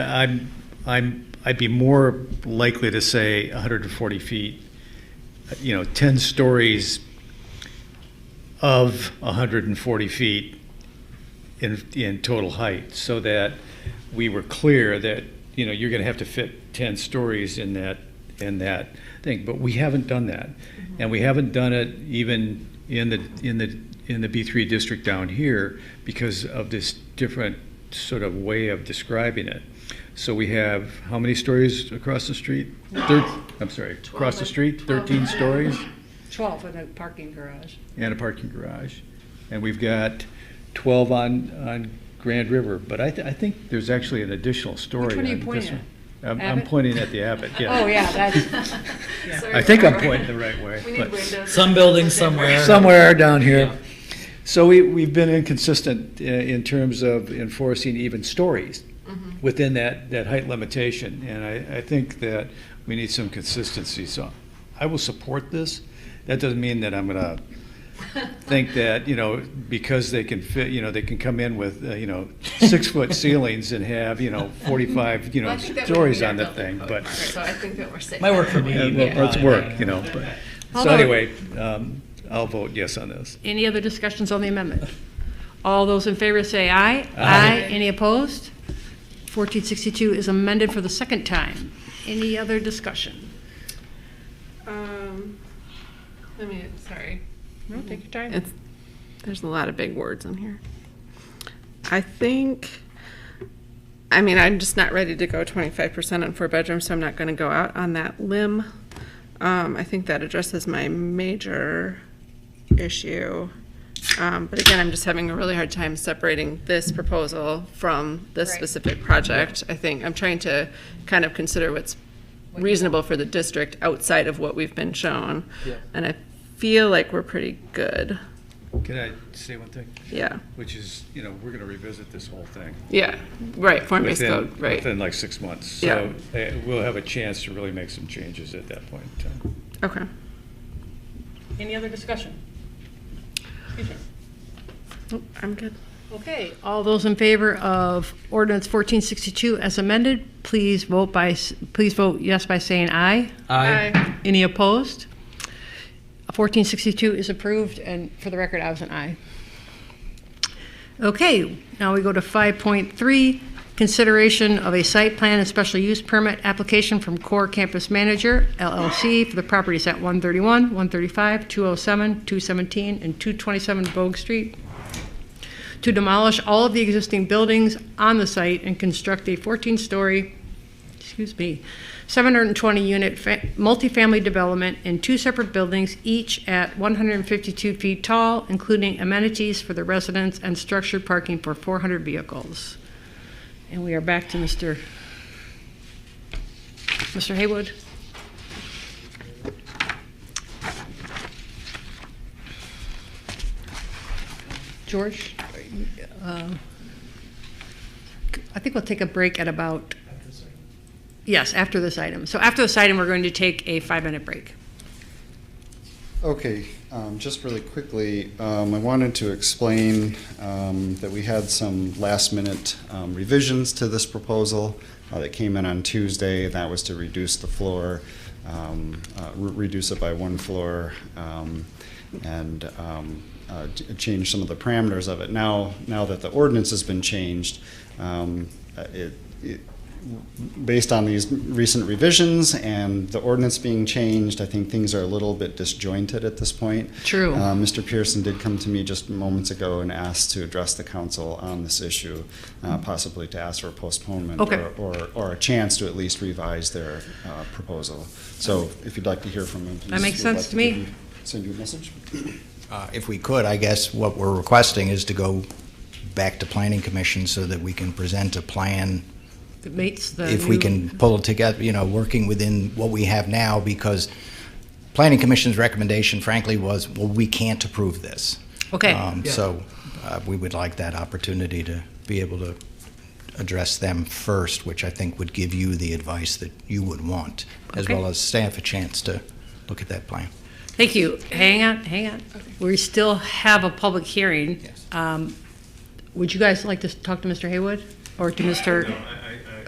I'd be more likely to say 140 feet, 10 stories of 140 feet in total height, so that we were clear that, you're going to have to fit 10 stories in that thing. But we haven't done that. Mm-hmm. And we haven't done it even in the B3 district down here because of this different sort of way of describing it. So we have how many stories across the street? Across the street, 13 stories? 12 in a parking garage. And a parking garage. And we've got 12 on Grand River, but I think there's actually an additional story. Which one are you on pointing this at? one. I'm Abbott? pointing at the Abbott, yeah. Oh, yeah, that's, I think I'm pointing the right way. We need but- windows. Some building somewhere. Somewhere down here. So we've been inconsistent in terms of enforcing even stories within that height limitation. And I think that we need some consistency. So I will support this. That doesn't mean that I'm gonna think that, because they can fit, they can come in with, 6-foot ceilings and have, 45, Well, I think that would stories be on the our thing, building but. code. So I think that we're safe. Might work for me. Let's work, but. So Although- anyway, I'll vote yes on this. any other discussions on the amendment? All those in favor say aye. Aye. Any opposed? 1462 is amended for the second time. Any other discussion? Sorry. No, take your time. There's a lot of big words in here. I'm just not ready to go 25% on 4 bedrooms, so I'm not going to go out on that limb. I think that addresses my major issue. But again, I'm just having a really hard time separating this proposal from this specific project. I think I'm trying to kind of consider what's reasonable for the district outside of what we've been shown. Yeah. And I feel like we're pretty good. Can I say one thing? Yeah. Which is, we're going to revisit this whole thing. Yeah, right, form-based code, right. Within like 6 months. Yeah. So we'll have a chance to really make some changes at that point in time. Okay. Any other discussion? Excuse me. Nope, I'm good. Okay, all those in favor of ordinance 1462 as amended, please vote yes by saying aye. Aye. Any opposed? 1462 is approved, and for the record, I was an aye. Okay, now we go to 5.3, consideration of a site plan and special use permit application from Core Campus Manager, LLC, for the properties at 131, 135, 207, 217, and 227 Bogue Street, to demolish all of the existing buildings on the site and construct a 14-story, 720-unit multifamily development in 2 separate buildings, each at 152 feet tall, including amenities for the residents and structured parking for 400 vehicles. And we are back to Mr. Haywood. George? I think we'll take a break at about, yes, after this item. So after this item, we're going to take a 5-minute break. Okay, just really quickly, I wanted to explain that we had some last-minute revisions to this proposal that came in on Tuesday. That was to reduce the floor, reduce it by 1 floor, and change some of the parameters of it. Now that the ordinance has been changed, based on these recent revisions and the ordinance being changed, I think things are a little bit disjointed at this point. True. Mr. Pearson did come to me just moments ago and asked to address the council on this issue, possibly to ask for a postponement or a chance to at least revise their proposal. So if you'd like to hear from him, please. That makes sense to me. Send you a message. If we could, I guess what we're requesting is to go back to Planning Commission so that we can present a plan. That meets the If we can pull it together, working within what we have now, because Planning Commission's recommendation, frankly, was, well, we can't approve this. Okay. So we would like that opportunity to be able to address them first, which I think would give you the advice that you would want, as well as staff a chance to look at that plan. Thank you. Hang on. Okay. We still have a public hearing. Yes. Would you guys like to talk to Mr. Haywood or to Mr.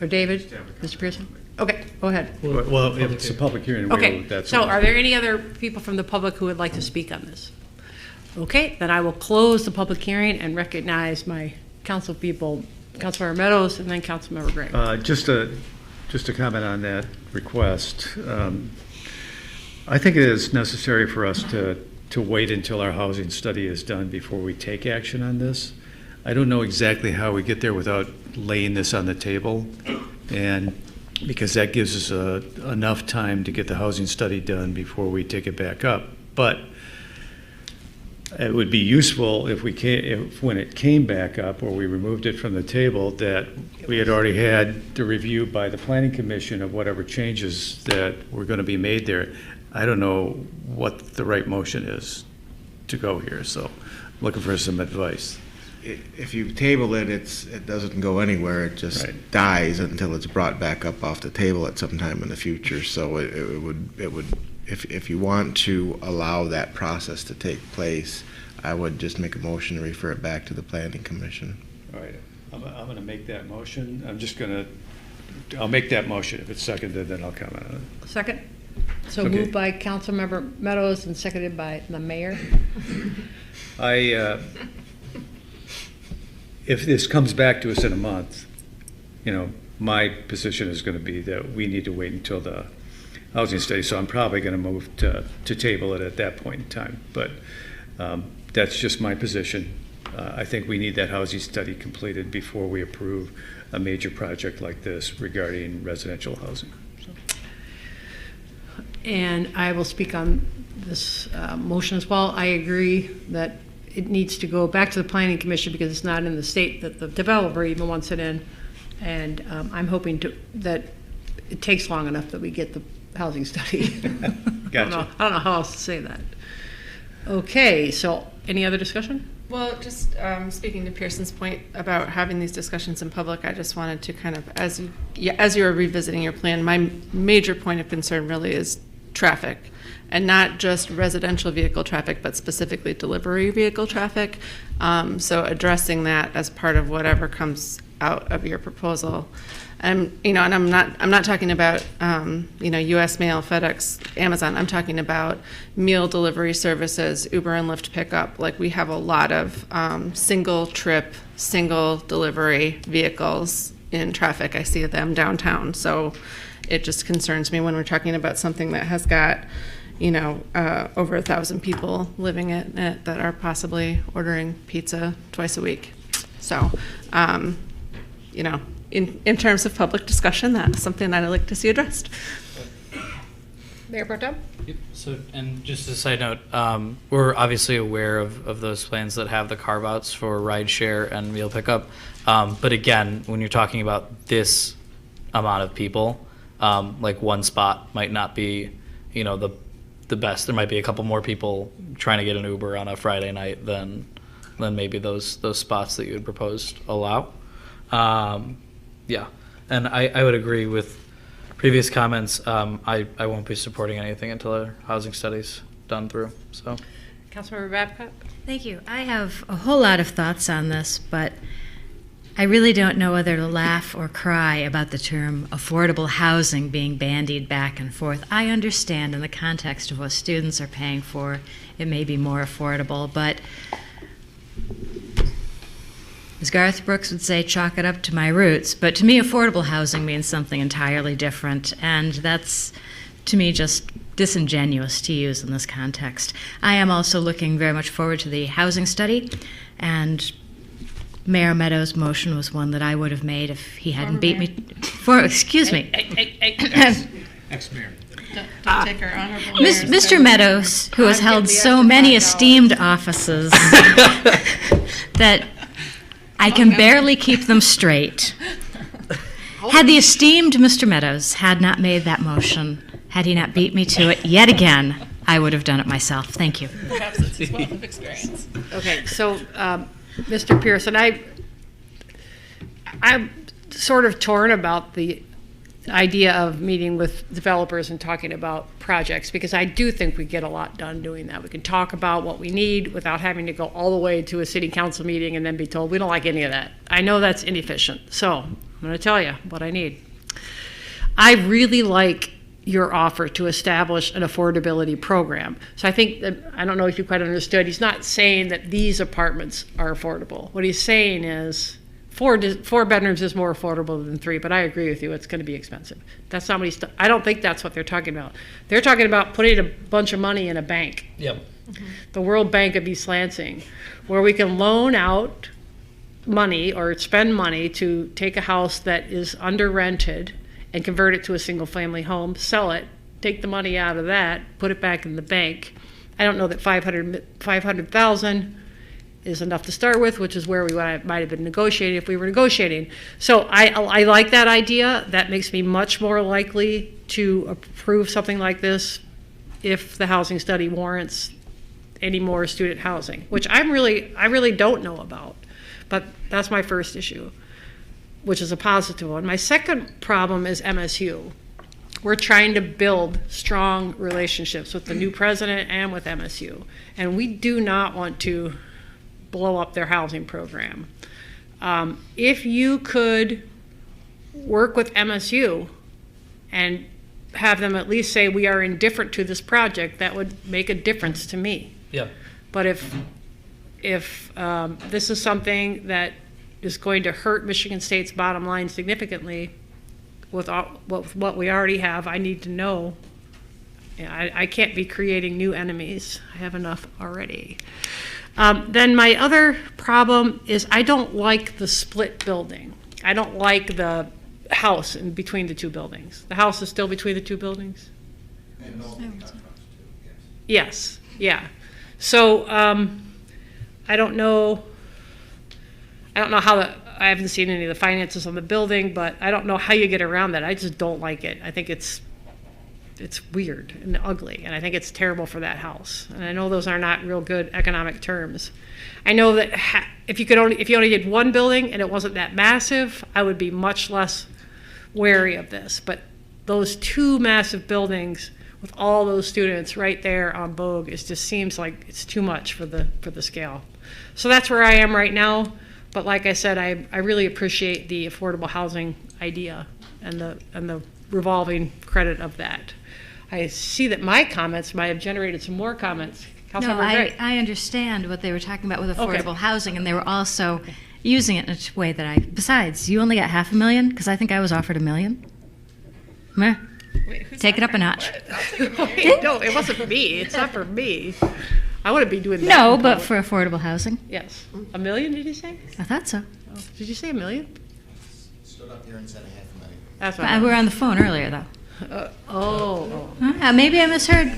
or David? Mr. Pearson? Okay, go ahead. Well, if it's a public hearing, Okay, so are there any other people from the public who would like to speak on this? Okay, then I will close the public hearing and recognize my council people, Councilmember Meadows and then Councilmember Gray. Just to comment on that request, I think it is necessary for us to wait until our housing study is done before we take action on this. I don't know exactly how we get there without laying this on the table, and because that gives us enough time to get the housing study done before we take it back up. But it would be useful if when it came back up or we removed it from the table, that we had already had the review by the Planning Commission of whatever changes that were going to be made there. I don't know what the right motion is to go here, so I'm looking for some advice. If you table it, it doesn't go anywhere. It just dies until it's brought back up off the table at some time in the future. So it would if you want to allow that process to take place, I would just make a motion to refer it back to the Planning Commission. All right, I'm going to make that motion. I'll make that motion. If it's seconded, then I'll comment on it. Second? So Okay. moved by Councilmember Meadows and seconded by the mayor. If this comes back to us in a month, my position is going to be that we need to wait until the housing study, so I'm probably going to move to table it at that point in time. But that's just my position. I think we need that housing study completed before we approve a major project like this regarding residential housing. And I will speak on this motion as well. I agree that it needs to go back to the Planning Commission because it's not in the state that the developer even wants it in. And I'm hoping that it takes long enough that we get the housing study. Gotcha. I don't know how else to say that. Okay, so any other discussion? Well, just speaking to Pearson's point about having these discussions in public, I just wanted to kind of, as you are revisiting your plan, my major point of concern really is traffic, and not just residential vehicle traffic, but specifically delivery vehicle traffic. So addressing that as part of whatever comes out of your proposal. And I'm not talking about U.S. Mail, FedEx, Amazon. I'm talking about meal delivery services, Uber and Lyft pickup. Like, we have a lot of single trip, single delivery vehicles in traffic. I see them downtown. So it just concerns me when we're talking about something that has got, over 1,000 people living in it that are possibly ordering pizza twice a week. So, in terms of public discussion, that's something that I'd like to see addressed. Mayor Pro Tem? Yep. So, and just a side note, we're obviously aware of those plans that have the carve-outs for rideshare and meal pickup. But again, when you're talking about this amount of people, like one spot might not be, the best. There might be a couple more people trying to get an Uber on a Friday night than maybe those spots that you had proposed allow. Yeah, and I would agree with previous comments. I won't be supporting anything until our housing study's done through. So, Councilmember Babcock? Thank you. I have a whole lot of thoughts on this, but I really don't know whether to laugh or cry about the term affordable housing being bandied back and forth. I understand in the context of what students are paying for, it may be more affordable, but as Garth Brooks would say, chalk it up to my roots. But to me, affordable housing means something entirely different, and that's, to me, just disingenuous to use in this context. I am also looking very much forward to the housing study, and Mayor Meadows' motion was one that I would have made if he hadn't beat me. Excuse me. Ex-mayor. Don't take our honorable mayor's Mr. time. Meadows, who has I'm held getting the so extra many $5. esteemed offices that I can barely keep them straight. Had the esteemed Mr. Meadows had not made that motion, had he not beat me to it yet again, I would have done it myself. Thank you. Perhaps it's his wealth of experience. Okay, so, Mr. Pearson, I'm sort of torn about the idea of meeting with developers and talking about projects, because I do think we get a lot done doing that. We can talk about what we need without having to go all the way to a city council meeting and then be told, we don't like any of that. I know that's inefficient, so I'm going to tell you what I need. I really like your offer to establish an affordability program. So I think that, I don't know if you quite understood, he's not saying that these apartments are affordable. What he's saying is four bedrooms is more affordable than 3, but I agree with you, it's going to be expensive. That's not what he's, I don't think that's what they're talking about. They're talking about putting a bunch of money in a bank. Yep. The World Bank of East Lansing, where we can loan out money or spend money to take a house that is under rented and convert it to a single family home, sell it, take the money out of that, put it back in the bank, I don't know that 500,000 is enough to start with, which is where we might have been negotiating if we were negotiating. So I like that idea. That makes me much more likely to approve something like this if the housing study warrants any more student housing, which I really don't know about. But that's my first issue, which is a positive one. My second problem is MSU. We're trying to build strong relationships with the new president and with MSU, and we do not want to blow up their housing program. If you could work with MSU and have them at least say we are indifferent to this project, that would make a difference to me. Yeah. But if this is something that is going to hurt Michigan State's bottom line significantly with what we already have, I need to know. I can't be creating new enemies. I have enough already. Then my other problem is I don't like the split building. I don't like the house in between the two buildings. The house is still between the two buildings? Yes, yeah. So I don't know how I haven't seen any of the finances on the building, but I don't know how you get around that. I just don't like it. I think it's weird and ugly, and I think it's terrible for that house. And I know those are not real good economic terms. I know that if you only did one building and it wasn't that massive, I would be much less wary of this. But those two massive buildings with all those students right there on Bogue, it just seems like it's too much for the scale. So that's where I am right now. But like I said, I really appreciate the affordable housing idea and the revolving credit of that. I see that my comments might have generated some more comments. No, I understand what they were talking about with affordable housing, and they were also using it in a way that besides, you only got $500,000, because I think I was offered $1 million. Meh. Wait, take it up a notch. No, it wasn't for me. It's not for me. I wouldn't be doing that. No, but for affordable housing. Yes. $1 million, did you say? I thought so. Oh, did you say $1 million? Stood up here and said $500,000. That's what we were on the phone earlier, though. Maybe I misheard.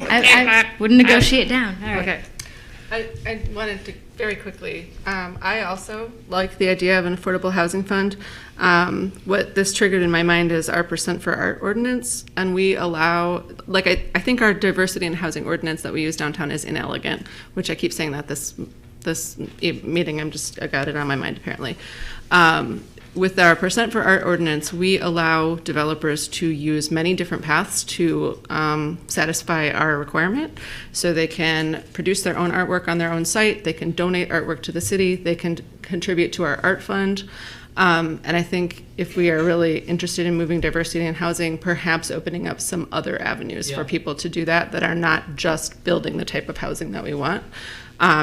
I wouldn't negotiate down. All right. Okay. I wanted to very quickly, I also like the idea of an affordable housing fund. What this triggered in my mind is our percent for art ordinance, and we allow, like, I think our diversity in housing ordinance that we use downtown is inelegant, which I keep saying that this meeting, I got it on my mind apparently. With our percent for art ordinance, we allow developers to use many different paths to satisfy our requirement. So they can produce their own artwork on their own site, they can donate artwork to the city, they can contribute to our art fund. And I think if we are really interested in moving diversity in housing, perhaps opening up some other avenues for people to do that are not just building the type of housing that we want.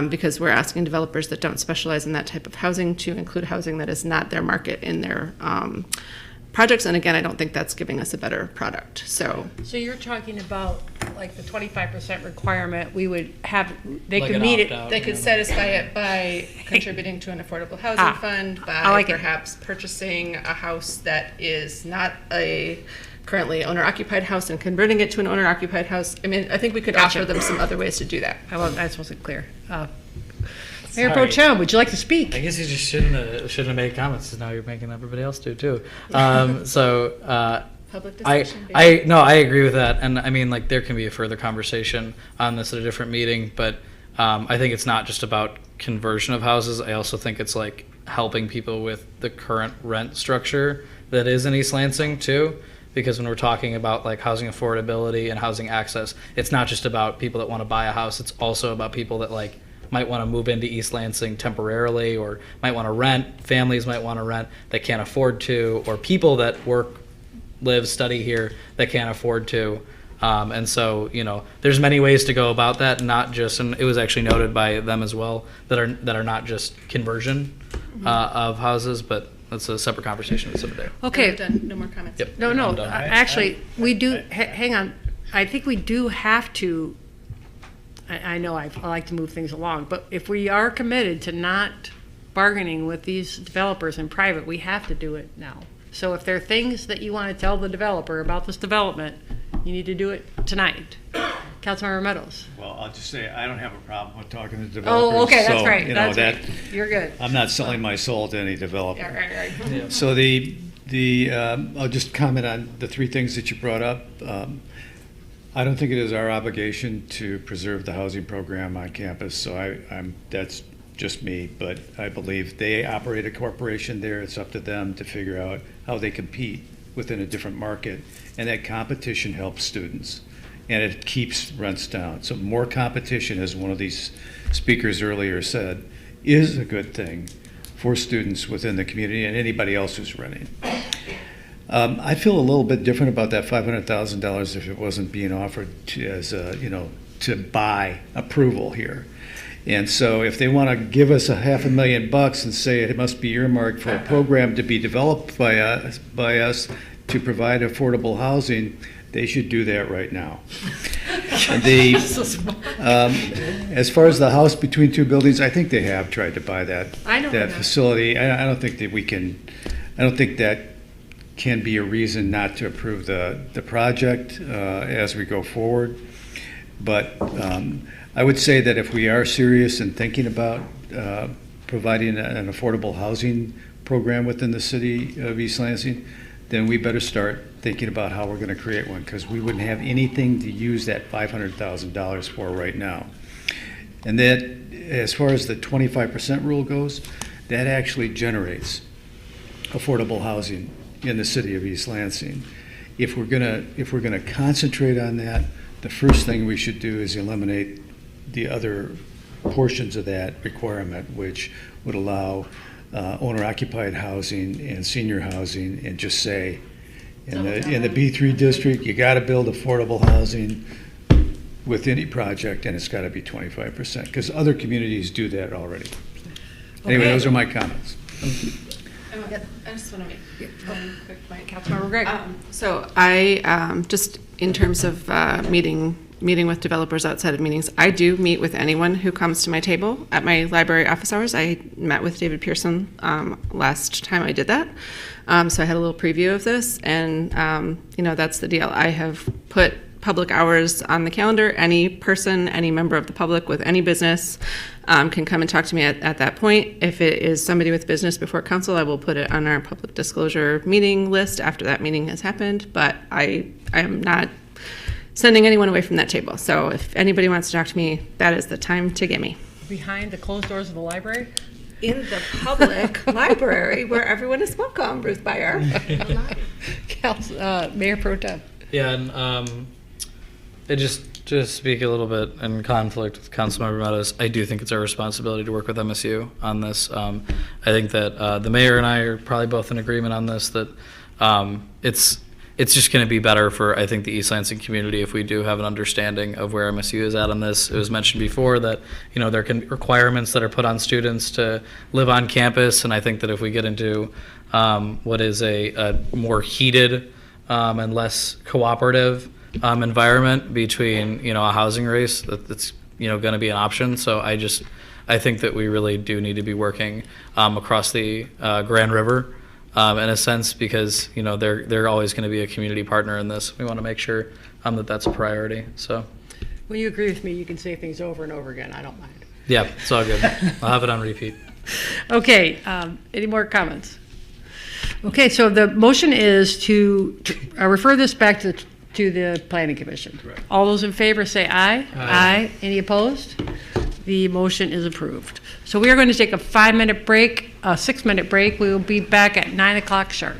Because we're asking developers that don't specialize in that type of housing to include housing that is not their market in their projects. And again, I don't think that's giving us a better product. So you're talking about like the 25% requirement, we would have, they like could meet it. They could satisfy it by contributing to an affordable housing fund, by perhaps purchasing a house that is not a currently owner-occupied house and converting it to an owner-occupied house. I mean, I think we could offer them some other ways to do that. I wasn't clear. Mayor Pro Tem, would you like to speak? I guess you just shouldn't have made comments, because now you're making everybody else do too. Public discussion. I agree with that, and I mean, like, there can be a further conversation on this at a different meeting, but I think it's not just about conversion of houses. I also think it's like helping people with the current rent structure that is in East Lansing too. Because when we're talking about like housing affordability and housing access, it's not just about people that want to buy a house. It's also about people that like might want to move into East Lansing temporarily, or might want to rent. Families might want to rent that can't afford to, or people that work, live, study here that can't afford to. And so, there's many ways to go about that, not just, and it was actually noted by them as well, that are not just conversion of houses, but that's a separate conversation that's over there. Okay. Done. No more comments. Yep. No. Actually, we do. Hang on. I think we do have to. I know I like to move things along, but if we are committed to not bargaining with these developers in private, we have to do it now. So if there are things that you want to tell the developer about this development, you need to do it tonight. Councilmember Meadows. Well, I'll just say, I don't have a problem with talking to developers. Oh, okay, that's so, right, you know, that's right. You're good. I'm not selling my soul to any developer. Yeah, right. So I'll just comment on the three things that you brought up. I don't think it is our obligation to preserve the housing program on campus, so that's just me, but I believe they operate a corporation there. It's up to them to figure out how they compete within a different market, and that competition helps students, and it keeps rents down. So more competition, as one of these speakers earlier said, is a good thing for students within the community and anybody else who's renting. I feel a little bit different about that $500,000 if it wasn't being offered to buy approval here. And so if they want to give us $500,000 and say it must be earmarked for a program to be developed by us to provide affordable housing, they should do that right now. As far as the house between two buildings, I think they have tried to buy that facility. I don't think that can be a reason not to approve the project as we go forward. But I would say that if we are serious in thinking about providing an affordable housing program within the city of East Lansing, then we better start thinking about how we're going to create one, because we wouldn't have anything to use that $500,000 for right now. And that, as far as the 25% rule goes, that actually generates affordable housing in the city of East Lansing. If we're gonna concentrate on that, the first thing we should do is eliminate the other portions of that requirement, which would allow owner-occupied housing and senior housing, and just say, in the B3 district, you got to build affordable housing with any project, and it's got to be 25%, because other communities do that already. Anyway, those are my comments. I just want to make one quick point. Councilmember Gregg. So I, just in terms of meeting with developers outside of meetings, I do meet with anyone who comes to my table at my library office hours. I met with David Pearson last time I did that. So I had a little preview of this, and that's the deal. I have put public hours on the calendar. Any person, any member of the public with any business can come and talk to me at that point. If it is somebody with business before council, I will put it on our public disclosure meeting list after that meeting has happened, but I am not sending anyone away from that table. So if anybody wants to talk to me, that is the time to get me. Behind the closed doors of the library? In the public library where everyone is welcome, Ruth Beyer. Mayor Pro Tem. Yeah, and just speak a little bit in conflict with Councilmember Meadows. I do think it's our responsibility to work with MSU on this. I think that the mayor and I are probably both in agreement on this, that it's just going to be better for, I think, the East Lansing community if we do have an understanding of where MSU is at on this. It was mentioned before that, there can be requirements that are put on students to live on campus, and I think that if we get into what is a more heated and less cooperative environment between, a housing race, that's, going to be an option. So I think that we really do need to be working across the Grand River in a sense, because they're always going to be a community partner in this. We want to make sure that that's a priority. So when you agree with me, you can say things over and over again. I don't mind. Yeah, it's all good. I'll have it on repeat. Okay, any more comments? Okay, so the motion is to refer this back to the Planning Commission. Correct. All those in favor say aye. Aye. Any opposed? The motion is approved. So we are going to take a 5-minute break, a 6-minute break. We will be back at 9 o'clock sharp.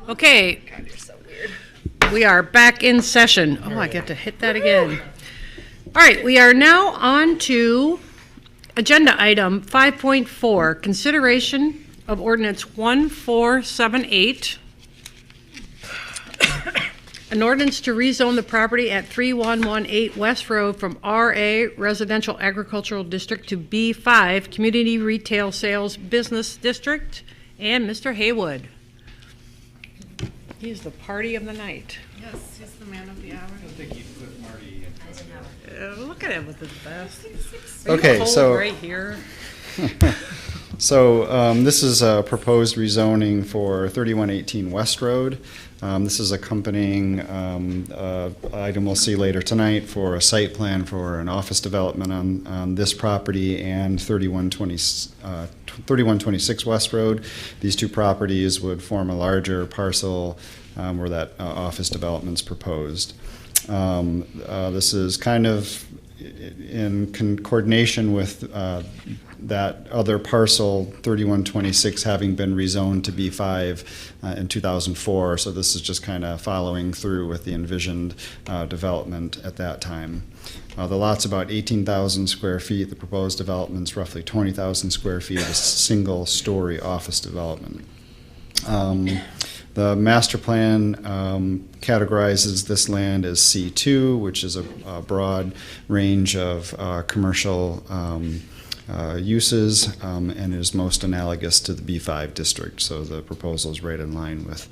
Okay. God, you're so weird. We are back in session. Oh, I get to hit that again. All right, we are now on to agenda item 5.4, consideration of ordinance 1478. An ordinance to rezone the property at 3118 West Road from RA Residential Agricultural District to B5 Community Retail Sales Business District. And Mr. Haywood. He's the party of the night. Yes, he's the man of the hour. I think you'd put Marty in. Look at him with his vest. Okay, so right here. So this is a proposed rezoning for 3118 West Road. This is accompanying item we'll see later tonight for a site plan for an office development on this property and 3126 West Road. These two properties would form a larger parcel where that office development's proposed. This is kind of in coordination with that other parcel, 3126, having been rezoned to B5 in 2004. So this is just kind of following through with the envisioned development at that time. The lot's about 18,000 square feet. The proposed development's roughly 20,000 square feet of a single-story office development. The master plan categorizes this land as C2, which is a broad range of commercial uses and is most analogous to the B5 district. So the proposal is right in line with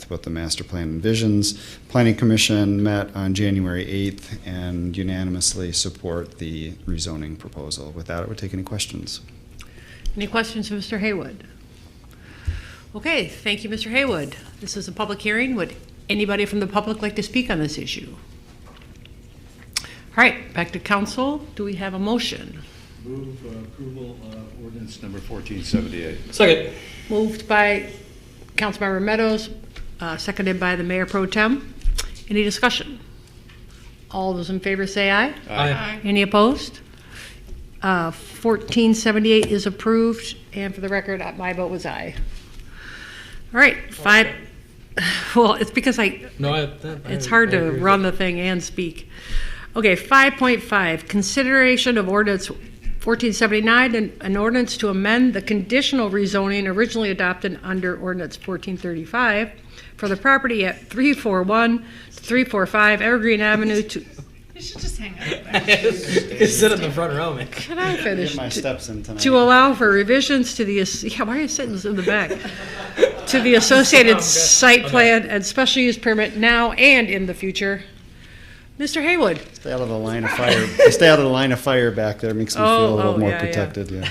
what the master plan envisions. Planning Commission met on January 8th and unanimously support the rezoning proposal. With that, I would take any questions. Any questions of Mr. Haywood? Okay, thank you, Mr. Haywood. This is a public hearing. Would anybody from the public like to speak on this issue? All right, back to council. Do we have a motion? Move approval of ordinance number 1478. Second. Moved by Councilmember Meadows, seconded by the Mayor Pro Tem. Any discussion? All those in favor say aye. Aye. Any opposed? 1478 is approved, and for the record, my vote was aye. All right, well, it's because it's hard to run the thing and speak. Okay, 5.5, consideration of ordinance 1479, an ordinance to amend the conditional rezoning originally adopted under ordinance 1435 for the property at 341 to 345 Evergreen Avenue to... You should just hang out You sit in the front row, man. Can I finish? Get my steps in tonight. To allow for revisions to the, why are you sitting in the back? To the associated site plan and special use permit now and in the future. Mr. Haywood. Stay out of the line of fire. Stay out of the line of fire back there. Makes me feel a little more protected. Yeah.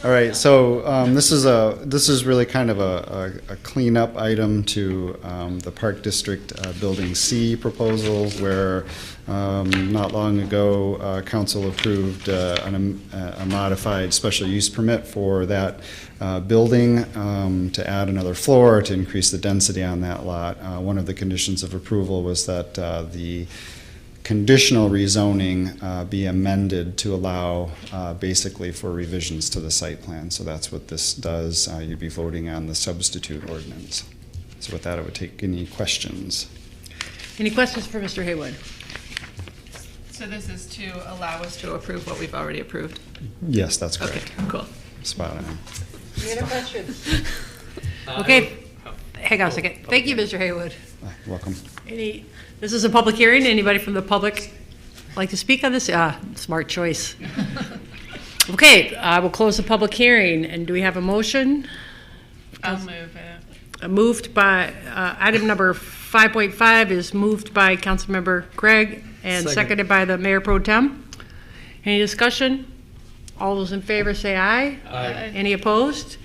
All right. So this is really kind of a cleanup item to the Park District Building C proposal, where not long ago council approved a modified special use permit for that building to add another floor to increase the density on that lot. One of the conditions of approval was that the conditional rezoning be amended to allow basically for revisions to the site plan. So that's what this does. You'd be voting on the substitute ordinance. So with that, I would take any questions. Any questions for Mr. Haywood? So this is to allow us to approve what we've already approved? Yes, that's correct. Okay, cool. Spot on. Any other questions? Okay, hang on a second. Thank you, Mr. Haywood. Welcome. This is a public hearing. Anybody from the public like to speak on this? Smart choice. Okay, I will close the public hearing. And do we have a motion? I'll move it. Moved by, item number 5.5 is moved by Councilmember Craig and seconded by the Mayor Pro Tem. Any discussion? All those in favor say aye. Aye. Any opposed?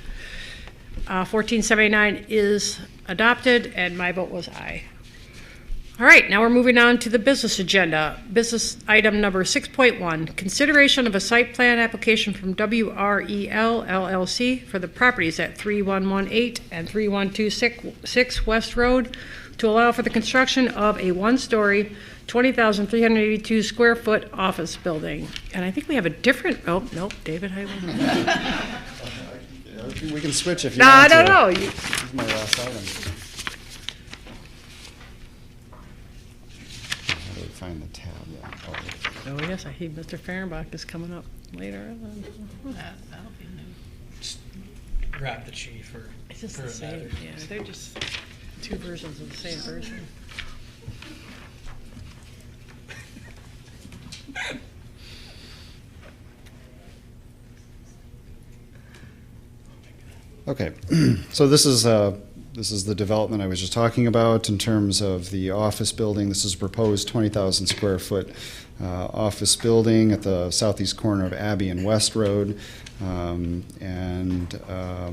1479 is adopted, and my vote was aye. All right, now we're moving on to the business agenda. Business item number 6.1, consideration of a site plan application from WREL LLC for the properties at 3118 and 3126 West Road to allow for the construction of a one-story, 20,382 square foot office building. And I think we have a different, oh, nope, David We can switch if you want to. No. This is my last item. find the tab. Yeah. Oh, yes, I hear Mr. Fehrenbach is coming up later. That'll be new. Just grab the chief or. It's just the same, yeah, they're just two versions of the same person. Okay, so this is the development I was just talking about in terms of the office building. This is a proposed 20,000 square foot office building at the southeast corner of Abbey and West Road.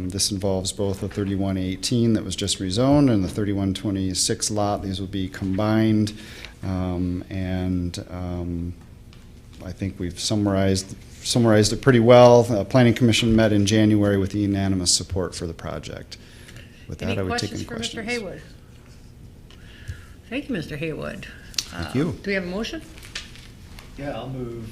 This involves both the 3118 that was just rezoned and the 3126 lot. These will be combined. I think we've summarized it pretty well. The Planning Commission met in January with unanimous support for the project. With that, I would take any questions. Any questions for Mr. Haywood? Thank you, Mr. Haywood. Thank you. Do we have a motion? Yeah, I'll move.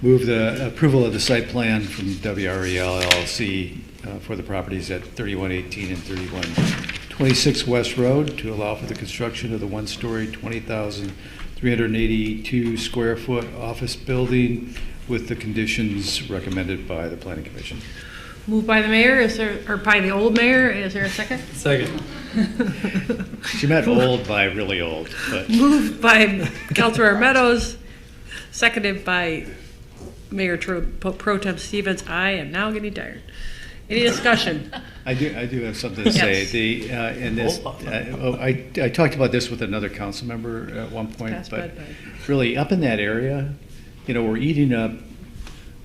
Move the approval of the site plan from WREL LLC for the properties at 3118 and 3126 West Road to allow for the construction of the one-story, 20,382 square foot office building with the conditions recommended by the Planning Commission. Moved by the mayor, or by the old mayor, is there a second? Second. She meant old by really old, but. Moved by Councilmember Meadows, seconded by Mayor Pro Tem Stevens. I am now getting tired. Any discussion? I do have something to say. Yes. I talked about this with another council member at one point, Pass but bud. really up in that area, we're eating up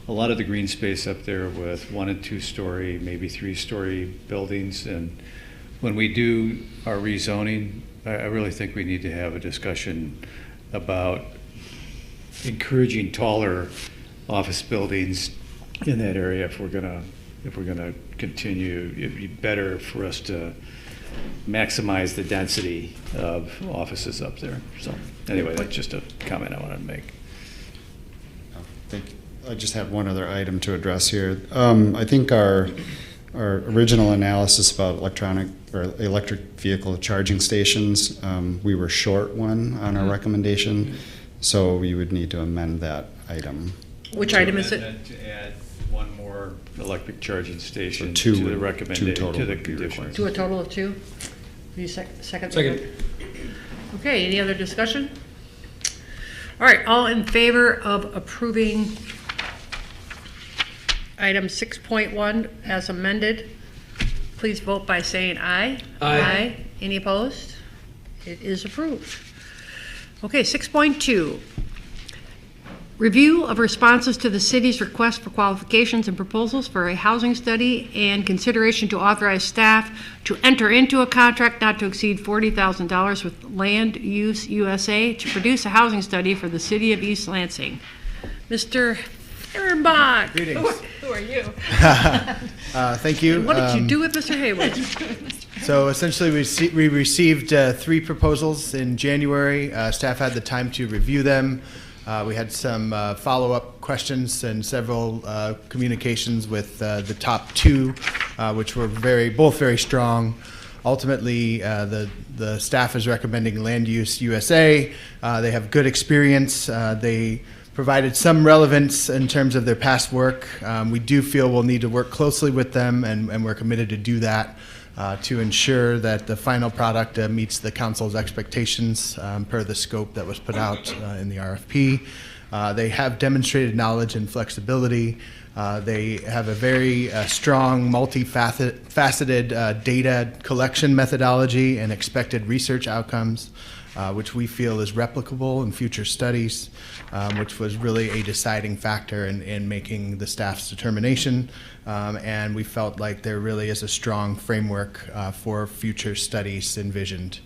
a lot of the green space up there with 1- and 2-story, maybe 3-story buildings. And when we do our rezoning, I really think we need to have a discussion about encouraging taller office buildings in that area if we're gonna continue. It'd be better for us to maximize the density of offices up there. So anyway, that's just a comment I wanted to make. I just have one other item to address here. I think our original analysis about electric vehicle charging stations, we were short one on our recommendation, so we would need to amend that item. Which item is it? To add one more electric charging station So to the recommendation, to the conditions. To a total of 2? Will you second? Second. Okay, any other discussion? All right, all in favor of approving item 6.1 as amended, please vote by saying aye. Aye. Any opposed? It is approved. Okay, 6.2. Review of responses to the city's request for qualifications and proposals for a housing study and consideration to authorize staff to enter into a contract not to exceed $40,000 with Land Use USA to produce a housing study for the city of East Lansing. Mr. Fehrenbach. Greetings. Who are you? Thank you. And what did you do with Mr. Haywood? So essentially, we received 3 proposals in January. Staff had the time to review them. We had some follow-up questions and several communications with the top 2, which were both very strong. Ultimately, the staff is recommending Land Use USA. They have good experience. They provided some relevance in terms of their past work. We do feel we'll need to work closely with them, and we're committed to do that to ensure that the final product meets the council's expectations per the scope that was put out in the RFP. They have demonstrated knowledge and flexibility. They have a very strong, multifaceted data collection methodology and expected research outcomes, which we feel is replicable in future studies, which was really a deciding factor in making the staff's determination. And we felt like there really is a strong framework for future studies envisioned.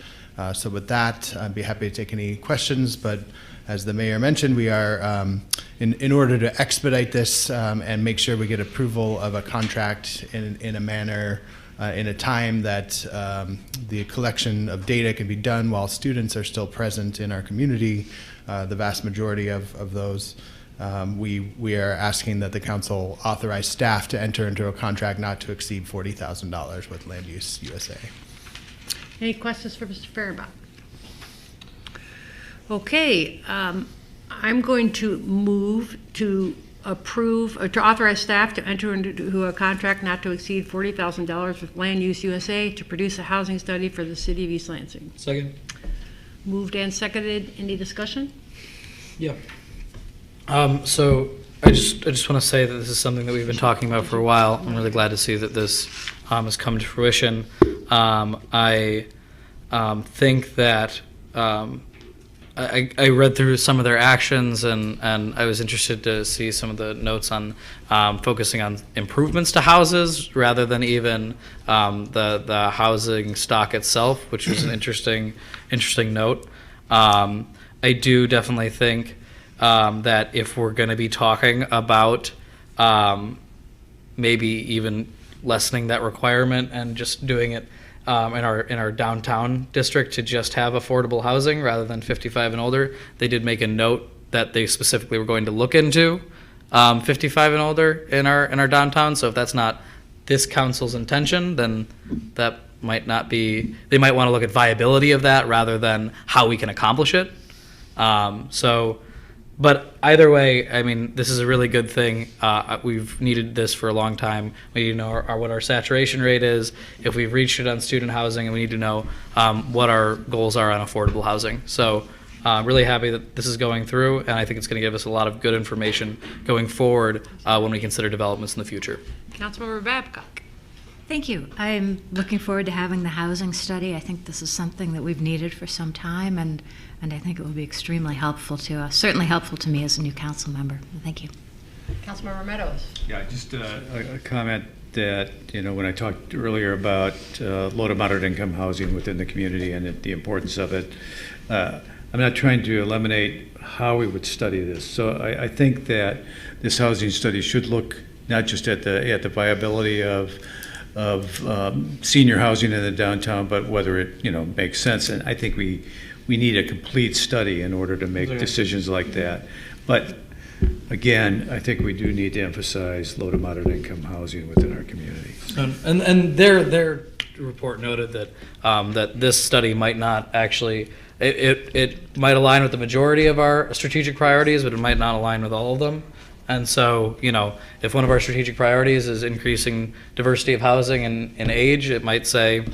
So with that, I'd be happy to take any questions, but as the mayor mentioned, we are, in order to expedite this and make sure we get approval of a contract in a manner, in a time that the collection of data can be done while students are still present in our community, the vast majority of those, we are asking that the council authorize staff to enter into a contract not to exceed $40,000 with Land Use USA. Any questions for Mr. Fehrenbach? Okay, I'm going to move to approve, or to authorize staff to enter into a contract not to exceed $40,000 with Land Use USA to produce a housing study for the city of East Lansing. Second. Moved and seconded. Any discussion? Yeah. So I just want to say that this is something that we've been talking about for a while. I'm really glad to see that this has come to fruition. I think that I read through some of their actions, and I was interested to see some of the notes on focusing on improvements to houses rather than even the housing stock itself, which was an interesting note. I do definitely think that if we're going to be talking about maybe even lessening that requirement and just doing it in our downtown district to just have affordable housing rather than 55 and older, they did make a note that they specifically were going to look into 55 and older in our downtown. So if that's not this council's intention, then that might not be. They might want to look at viability of that rather than how we can accomplish it. But either way, I mean, this is a really good thing. We've needed this for a long time. We need to know what our saturation rate is, if we've reached it on student housing, and we need to know what our goals are on affordable housing. So really happy that this is going through, and I think it's going to give us a lot of good information going forward when we consider developments in the future. Councilmember Babcock. Thank you. I'm looking forward to having the housing study. I think this is something that we've needed for some time, and I think it will be extremely helpful to us, certainly helpful to me as a new council member. Thank you. Councilmember Meadows. Yeah, just a comment that, when I talked earlier about low to moderate income housing within the community and the importance of it, I'm not trying to eliminate how we would study this. So I think that this housing study should look not just at the viability of senior housing in the downtown, but whether it makes sense. And I think we need a complete study in order to make decisions like that. But again, I think we do need to emphasize low to moderate income housing within our community. And their report noted that that this study might not actually. It might align with the majority of our strategic priorities, but it might not align with all of them. And so, if one of our strategic priorities is increasing diversity of housing and age, it might say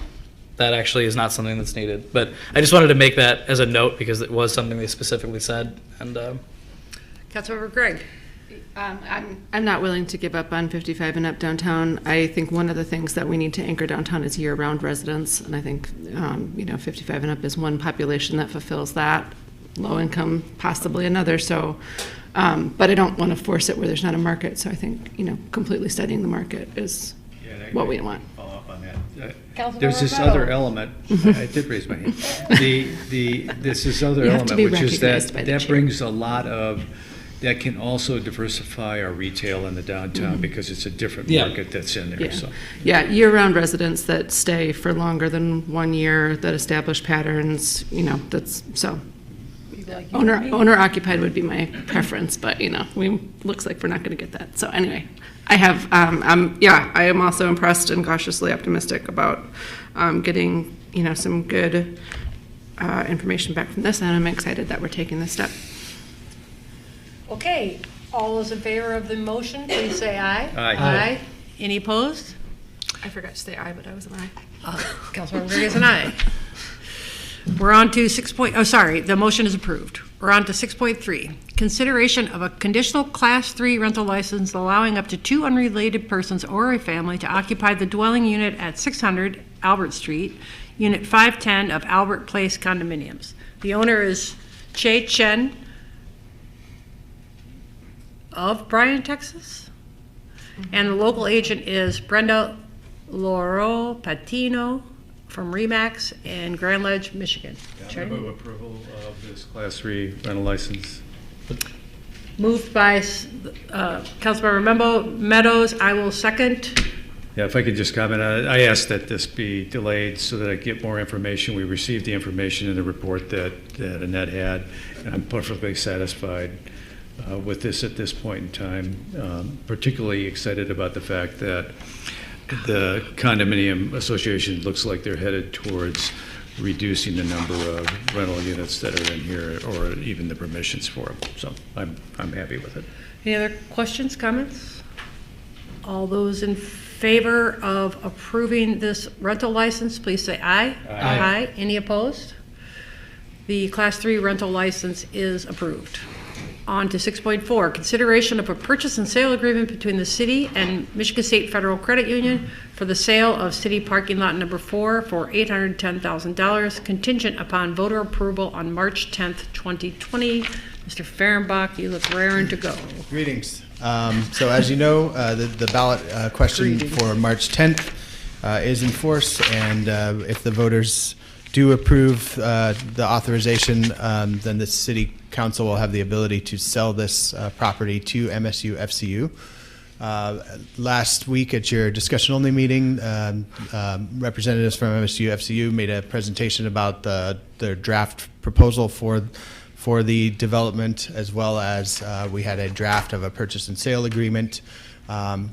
that actually is not something that's needed. But I just wanted to make that as a note because it was something they specifically said. And Councilmember Gregg. I'm not willing to give up on 55 and up downtown. I think one of the things that we need to anchor downtown is year-round residents, and I think 55 and up is one population that fulfills that. Low income, possibly another. So. But I don't want to force it where there's not a market. So I think, completely studying the market is what we want. Follow up on that. There's this other element. I did raise my hand. This is other element, which is that brings a lot of. That can also diversify our retail in the downtown because it's a different market that's in there. Yeah. So. Yeah, year-round residents that stay for longer than 1 year, that establish patterns. That's so. Owner occupied would be my preference, but looks like we're not going to get that. So anyway, I have I am also impressed and cautiously optimistic about getting some good information back from this, and I'm excited that we're taking this step. Okay, all those in favor of the motion, please say aye. Aye. Aye. Any opposed? I forgot to say aye, but I was an aye. Councilmember Gregg is an aye. We're on to the motion is approved. We're on to 6.3, consideration of a conditional Class 3 rental license allowing up to 2 unrelated persons or a family to occupy the dwelling unit at 600 Albert Street, Unit 510 of Albert Place condominiums. The owner is Che Chen of Bryan, Texas, and the local agent is Brenda Lauro Patino from Remax in Grand Ledge, Michigan. I move approval of this Class 3 rental license. Moved by Councilmember Meadows. I will second. Yeah, if I could just comment on it. I asked that this be delayed so that I get more information. We received the information in the report that Annette had, and I'm perfectly satisfied with this at this point in time. Particularly excited about the fact that the condominium association looks like they're headed towards reducing the number of rental units that are in here or even the permissions for them. So I'm happy with it. Any other questions, comments? All those in favor of approving this rental license, please say aye. Aye. Any opposed? The Class 3 rental license is approved. On to 6.4, consideration of a purchase and sale agreement between the city and Michigan State Federal Credit Union for the sale of city parking lot number 4 for $810,000, contingent upon voter approval on March 10th, 2020. Mr. Fehrenbach, you look raring to go. Greetings. So as you know, the ballot question for March 10th is in force, and if the voters do approve the authorization, then the city council will have the ability to sell this property to MSU FCU. Last week at your discussion only meeting, representatives from MSU FCU made a presentation about their draft proposal for the development, as well as we had a draft of a purchase and sale agreement.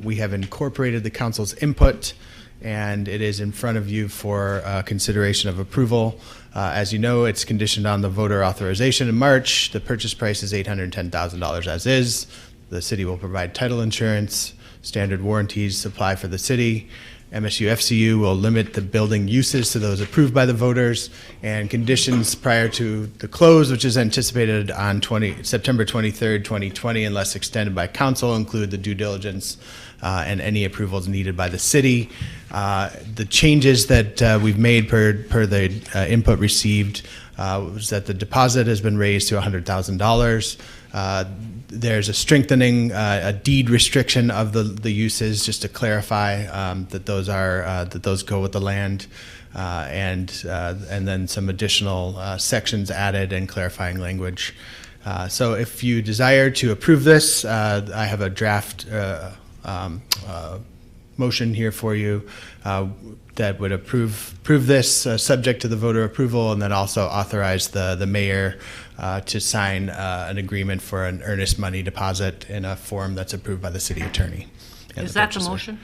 We have incorporated the council's input, and it is in front of you for consideration of approval. As you know, it's conditioned on the voter authorization in March. The purchase price is $810,000 as is. The city will provide title insurance, standard warranties apply for the city. MSU FCU will limit the building uses to those approved by the voters, and conditions prior to the close, which is anticipated on September 23rd, 2020, unless extended by council, include the due diligence and any approvals needed by the city. The changes that we've made per the input received was that the deposit has been raised to $100,000. There's a strengthening, a deed restriction of the uses, just to clarify that those go with the land, and then some additional sections added and clarifying language. So if you desire to approve this, I have a draft motion here for you that would approve this subject to the voter approval, and then also authorize the mayor to sign an agreement for an earnest money deposit in a form that's approved by the city attorney. Is that the motion?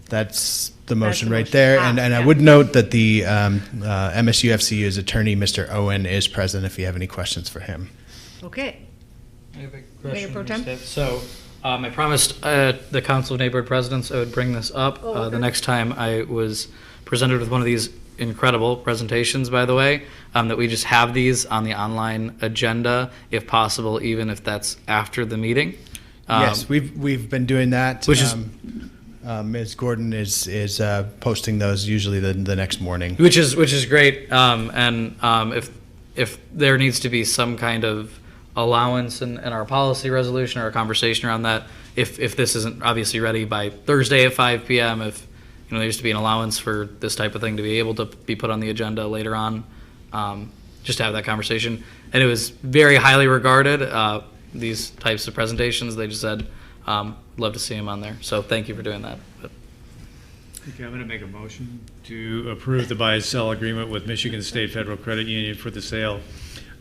That's the motion right there. And I would note that the MSU FCU's attorney, Mr. Owen, is present if you have any questions for him. Okay. I have a Mayor Pro Tem? So I promised the Council of Neighborhood Presidents I would bring this up the next time I was presented with one of these incredible presentations, by the way, that we just have these on the online agenda, if possible, even if that's after the meeting. Yes, we've been doing that. Which is Ms. Gordon is posting those usually the next morning. Which is great, and if there needs to be some kind of allowance in our policy resolution or a conversation around that, if this isn't obviously ready by Thursday at 5 p.m., if there used to be an allowance for this type of thing to be able to be put on the agenda later on, just to have that conversation. And it was very highly regarded, these types of presentations. They just said, love to see them on there. So thank you for doing that. Okay, I'm going to make a motion to approve the buy and sell agreement with Michigan State Federal Credit Union for the sale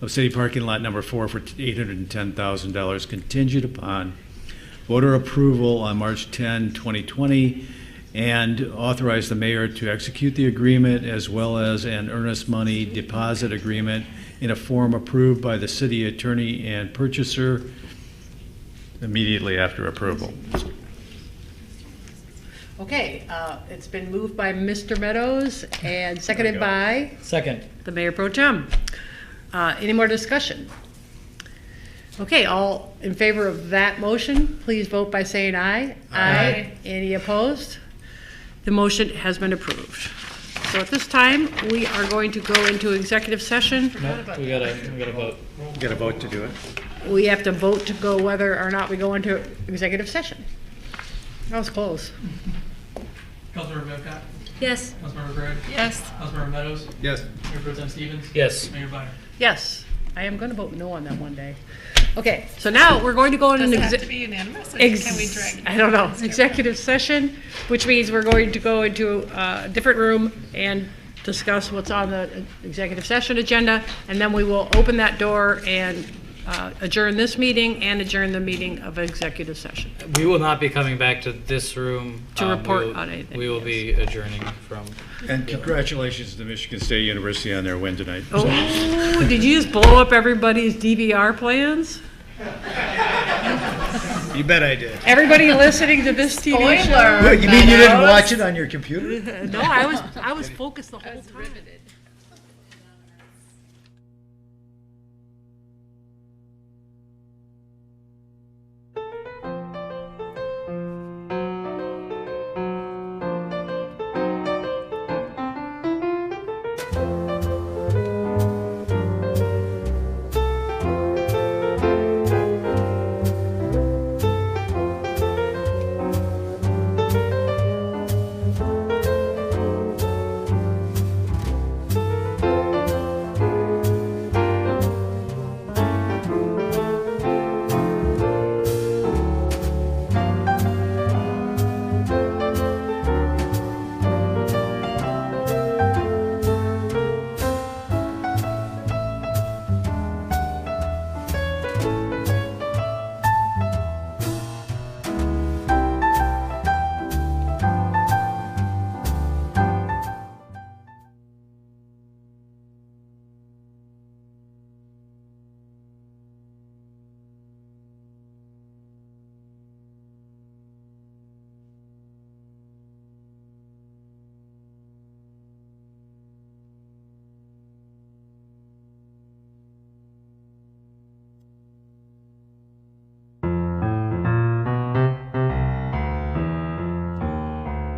of city parking lot number 4 for $810,000, contingent upon voter approval on March 10, 2020, and authorize the mayor to execute the agreement as well as an earnest money deposit agreement in a form approved by the city attorney and purchaser immediately after approval. Okay, it's been moved by Mr. Meadows and seconded by? Second. The Mayor Pro Tem. Any more discussion? Okay, all in favor of that motion, please vote by saying aye. Aye. Any opposed? The motion has been approved. So at this time, we are going to go into executive session. No, we gotta vote. We got a vote to do it. We have to vote to go whether or not we go into executive session. That was close. Councilmember Babcock? Yes. Councilmember Gregg? Yes. Councilmember Meadows? Yes. Mayor Pro Tem Stevens? Yes. Mayor Byer? Yes, I am going to vote no on that one day. Okay, so now we're going to go into Does it an have to be unanimous, or can we drag? I don't know, executive session, which means we're going to go into a different room and discuss what's on the executive session agenda, and then we will open that door and adjourn this meeting and adjourn the meeting of executive session. We will not be coming back to this room. To report we will- on anything, We will be adjourning from. And congratulations to Michigan State University on their win tonight. Oh, did you just blow up everybody's DVR plans? You bet I did. Everybody listening to this TV show? What, you mean you didn't watch it on your computer? No, I was focused the whole time.